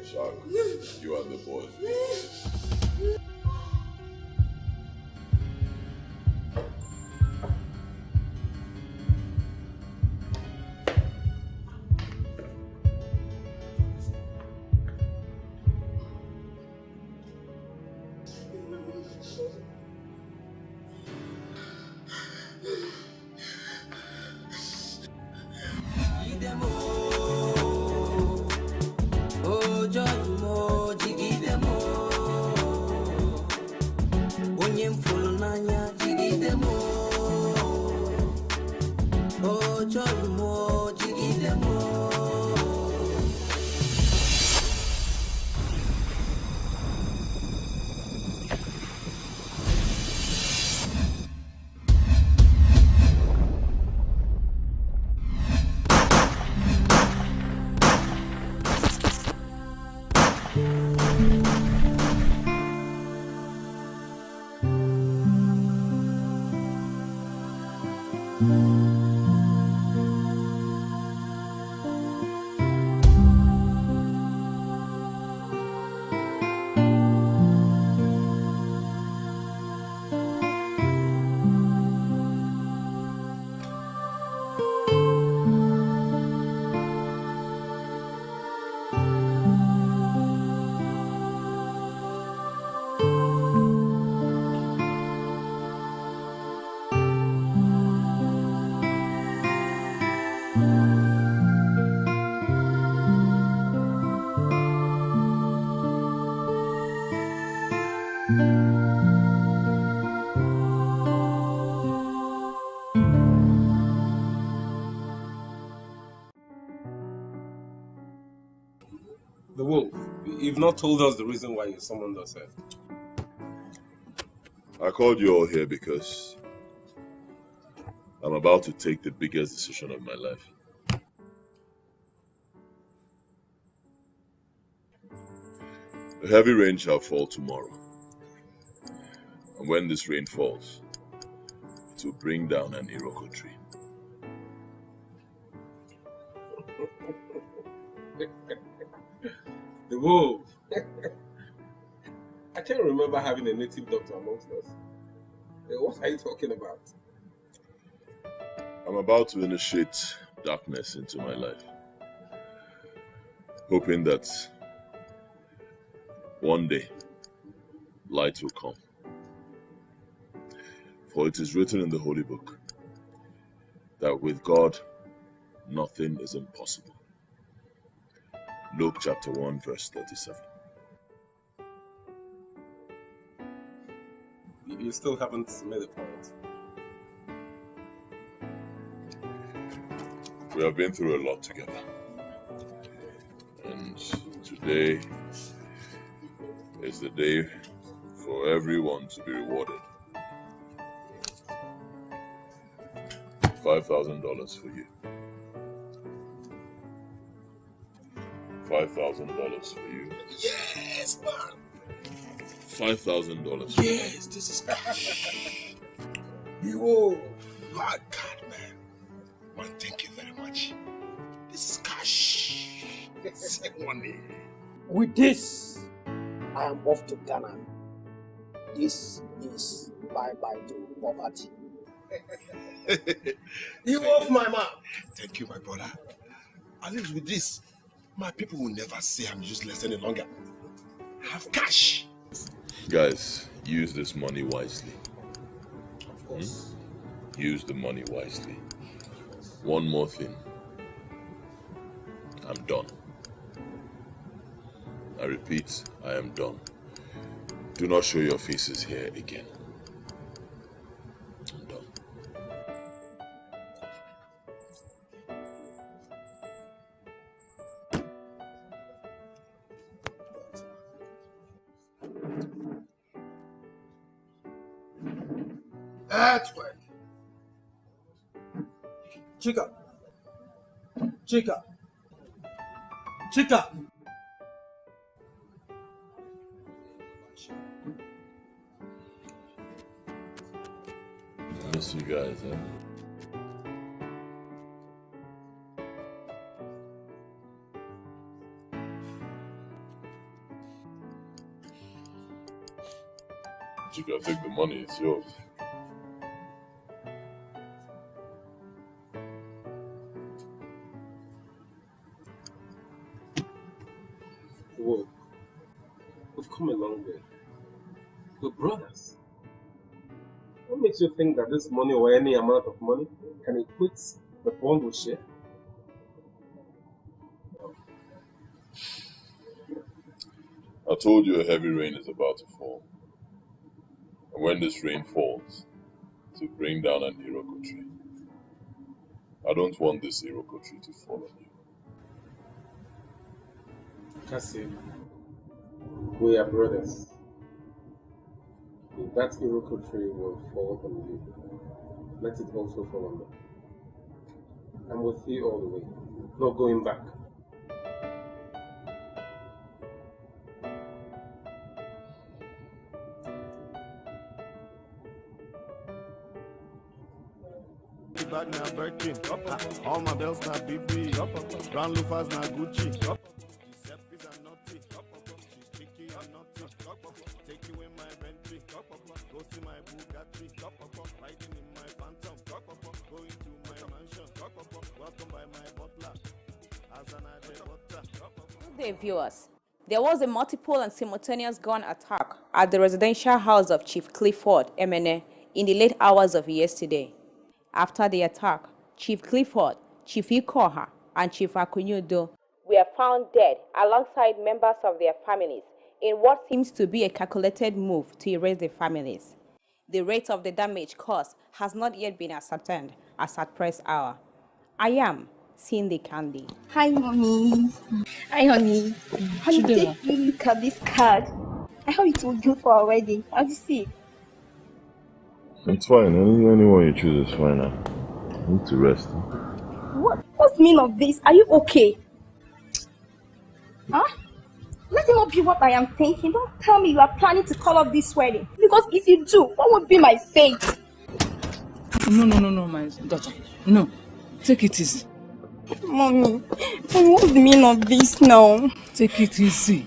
Shark, you are the boy. The wolf, you've not told us the reason why you summoned us here. I called you all here because I'm about to take the biggest decision of my life. A heavy rain shall fall tomorrow. And when this rain falls, it will bring down an Iroko tree. The wolf. I can't remember having a native doctor amongst us. What are you talking about? I'm about to initiate darkness into my life, hoping that one day light will come. For it is written in the Holy Book that with God nothing is impossible. Luke chapter 1 verse 37. You still haven't made a point. We have been through a lot together. And today is the day for everyone to be rewarded. $5,000 for you. $5,000 for you. Yes, man. $5,000 for you. Yes, this is cash. You are God, man. Man, thank you very much. This is cash. Say money. With this, I am off to Ghana. This is bye-bye to poverty. You off my man. Thank you, my brother. At least with this, my people will never say I'm useless any longer. Have cash. Guys, use this money wisely. Of course. Use the money wisely. One more thing. I'm done. I repeat, I am done. Do not show your faces here again. Earthquake. Chica. Chica. Chica. Miss you guys, huh? You gotta take the money, it's yours. Whoa. We've come a long way. We're brothers. What makes you think that this money or any amount of money can equate the bond we share? I told you a heavy rain is about to fall. And when this rain falls, to bring down an Iroko tree. I don't want this Iroko tree to fall on you. Cassie, we are brothers. If that Iroko tree will fall on you, let it also fall on me. I'm with you all the way. No going back. Bag na Birkin, all my bells na BB, brown loafers na Gucci. Seppies are naughty, Kiki are naughty. Take you in my Bentley, go see my Bugatti, riding in my Phantom, going to my mansion, welcome by my butler, as an butter. Good day, viewers. There was a multiple and simultaneous gun attack at the residential house of Chief Clifford Emene in the late hours of yesterday. After the attack, Chief Clifford, Chief Ikoha, and Chief Akunyudo were found dead alongside members of their families in what seems to be a calculated move to erase the families. The rate of the damage caused has not yet been ascertained as at press hour. I am Cindy Candy. Hi, Mommy. Hi, honey. Honey, take a look at this card. I hope it will do for our wedding. How do you see it? It's fine. Anyone you choose is fine now. I need to rest. What's the meaning of this? Are you okay? Huh? Let it not be what I am thinking. Don't tell me you are planning to call off this wedding. Because if you do, what would be my fate? No, my daughter. No. Take it easy. Mommy, what's the meaning of this now? Take it easy.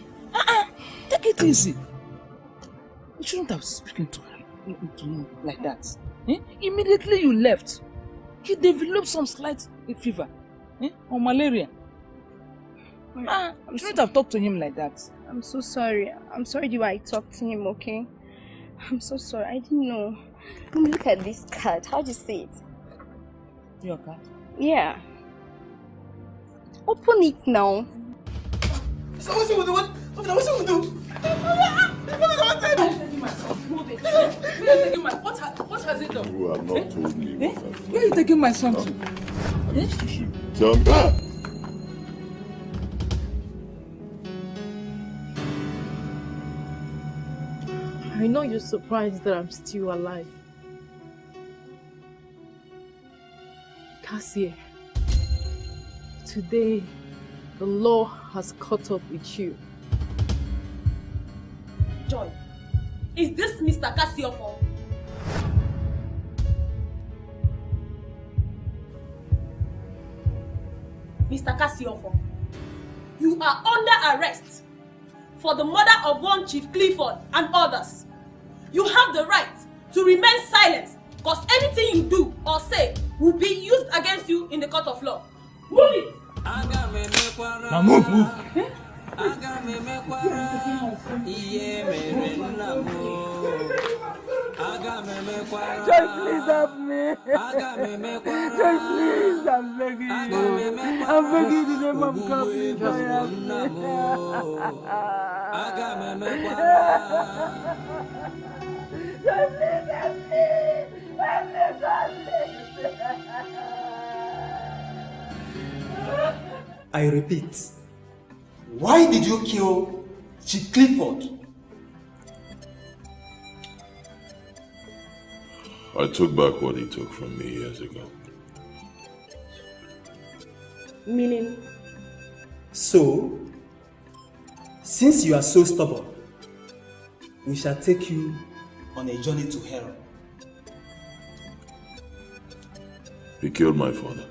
Take it easy. You shouldn't have spoken to him like that. Immediately you left, he developed some slight fever or malaria. You shouldn't have talked to him like that. I'm so sorry. I'm sorry the way I talked to him, okay? I'm so sorry. I didn't know. Look at this card. How do you see it? Your card? Yeah. Open it now. So what's going to do? What's going to do? What has it done? You have not told me what I've done. Where are you taking my son to? You should tell me. I know you're surprised that I'm still alive. Cassie, today the law has caught up with you. Joy, is this Mr. Cassiopho? Mr. Cassiopho, you are under arrest for the murder of one Chief Clifford and others. You have the right to remain silent because anything you do or say will be used against you in the court of law. Move it! Now move. Just please help me. Just please, I'm begging you. I'm begging you in the name of God, please help I repeat, why did you kill Chief Clifford? I took back what he took from me years ago. Meaning? So, since you are so stubborn, we shall take you on a journey to hell. He killed my father.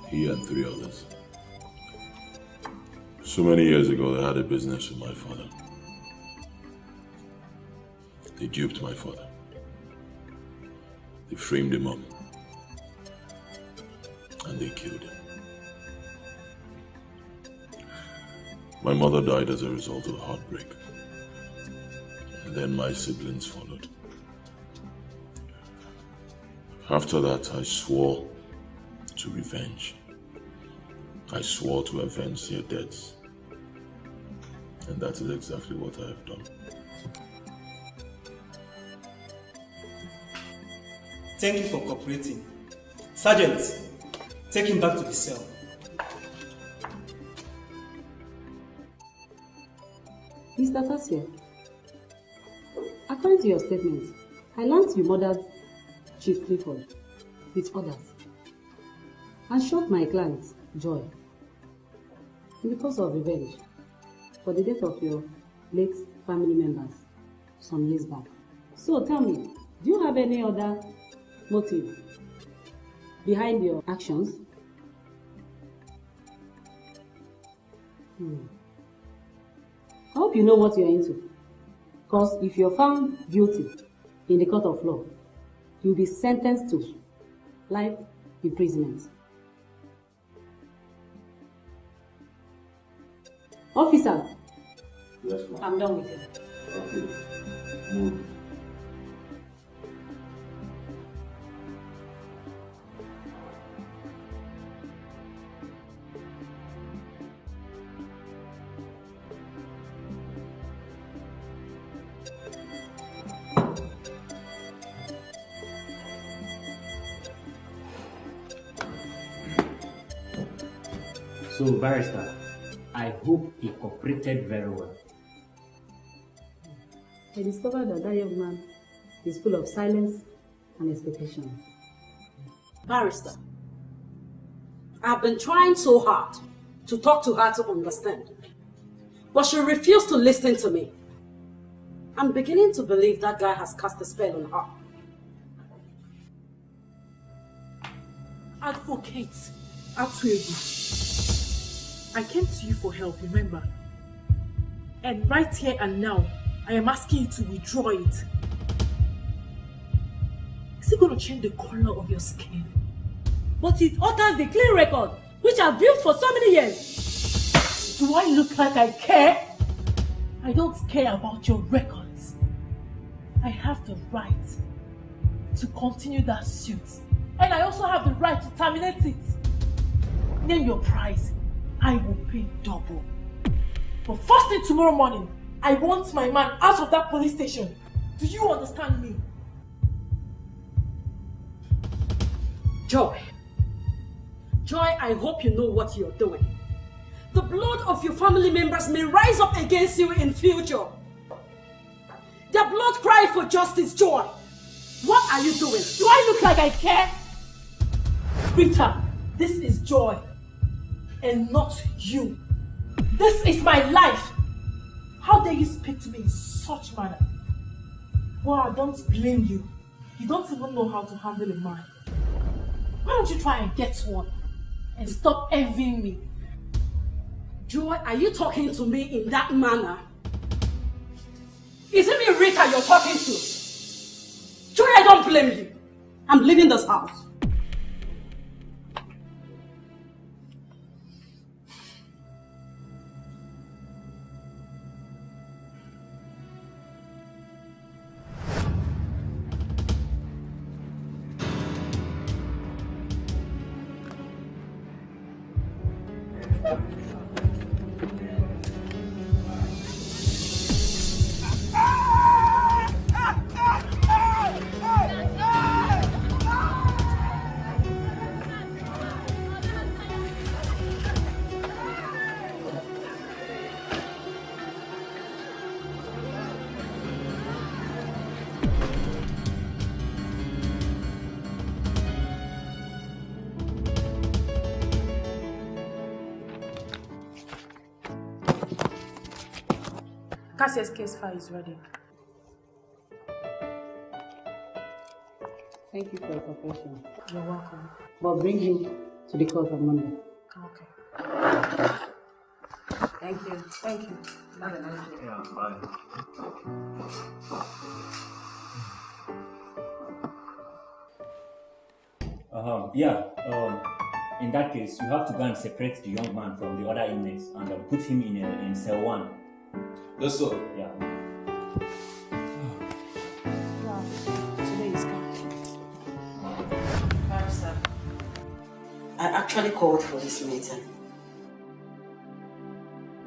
He and 3 others. So many years ago, they had a business with my father. They duped my father. They framed him up. And they killed him. My mother died as a result of heartbreak. And then my siblings followed. After that, I swore to revenge. I swore to avenge their deaths. And that is exactly what I have done. Thank you for cooperating. Sergeant, take him back to the cell. Mr. Tasia, according to your statement, I learned you murdered Chief Clifford with others and shot my client, Joy, because of revenge for the death of your late family members some years back. So tell me, do you have any other motive behind your actions? I hope you know what you're into. Because if you're found guilty in the court of law, you'll be sentenced to life imprisonment. Officer, Yes, ma'am. I'm done with you. Okay. Move. So, Barrister, I hope he cooperated very well. I discovered that young man is full of silence and expectation. Barrister, I've been trying so hard to talk to her to understand, but she refused to listen to me. I'm beginning to believe that guy has cast a spell on her. Advocate Atuegu, I came to you for help, remember? And right here and now, I am asking you to withdraw it. Is it going to change the color of your skin? But it alters the clean record, which I've built for so many years. Do I look like I care? I don't care about your records. I have the right to continue that suit. And I also have the right to terminate it. Name your price. I will pay double. But first thing tomorrow morning, I want my man out of that police station. Do you understand me? Joy, I hope you know what you're doing. The blood of your family members may rise up against you in future. Their blood cry for justice, Joy. What are you doing? Do I look like I care? Rita, this is Joy. And not you. This is my life. How dare you speak to me in such manner? Well, I don't blame you. You don't even know how to handle a man. Why don't you try and get one? And stop envying me? Joy, are you talking to me in that manner? Is it me, Rita, you're talking to? Joy, I don't blame you. I'm leaving this house. Cassie's case file is ready. Thank you for your cooperation. You're welcome. But bring him to the court on Monday. Okay. Thank you. Thank you. Have a nice day. Yeah, bye. In that case, you have to go and separate the young man from the other inmates and put him in cell 1. Yes, sir. Yeah. Wow. Today is complete. Barrister, I actually called for this meeting.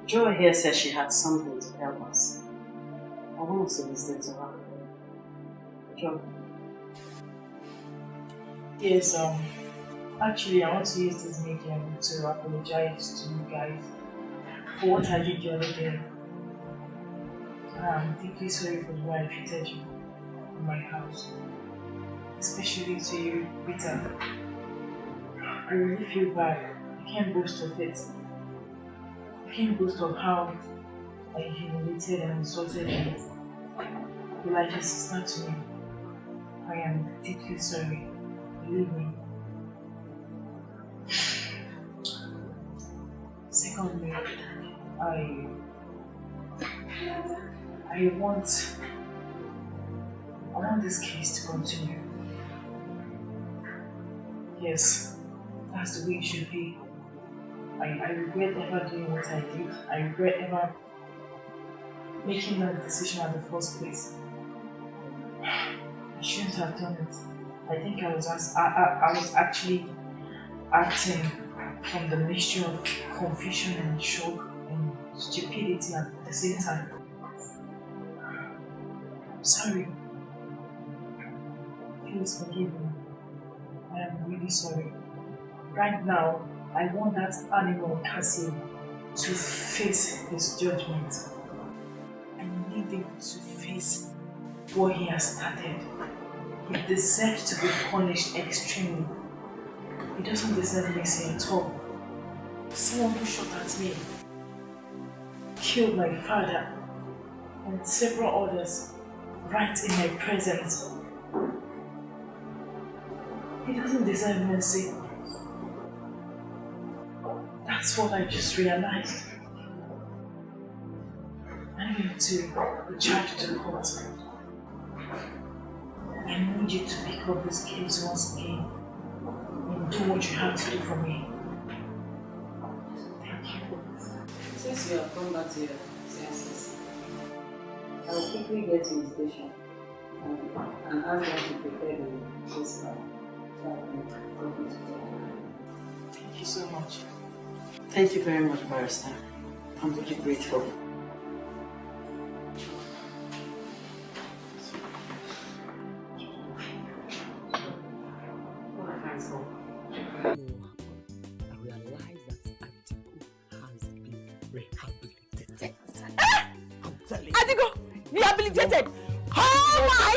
Joy here said she had something to help us. I want us to listen to her. Joy. Yes, actually I want to use this medium to apologize to you guys for what I did the other day. I'm deeply sorry for the way I treated you in my house. Especially to you, Peter. I really feel bad. I can't boast of it. I can't boast of how I humiliated and insulted you. You're like a sister to me. I am deeply sorry. Believe me. Secondly, I want this case to continue. Yes, that's the way it should be. I regret ever doing what I did. I regret ever making that decision at the first place. I shouldn't have done it. I think I was actually acting from the mixture of confusion and shock and stupidity at the same time. I'm sorry. Please forgive me. I am really sorry. Right now, I want that animal Cassie to face his judgment. I need him to face what he has started. He deserves to be punished extremely. He doesn't deserve mercy at all. Someone who shot at me, killed my father, and several others right in my presence. He doesn't deserve mercy. That's what I just realized. I need to be charged to court. I need you to pick up this case once again and do what you have to do for me. Thank you. Since you have come back to your senses, I will quickly get to the station and ask them to prepare the case file so I can take it to them. Thank you so much. Thank you very much, Barrister. I'm really grateful. I realize that Adiko has been rehabilitated. I'm telling you. Adiko, rehabilitated? Oh my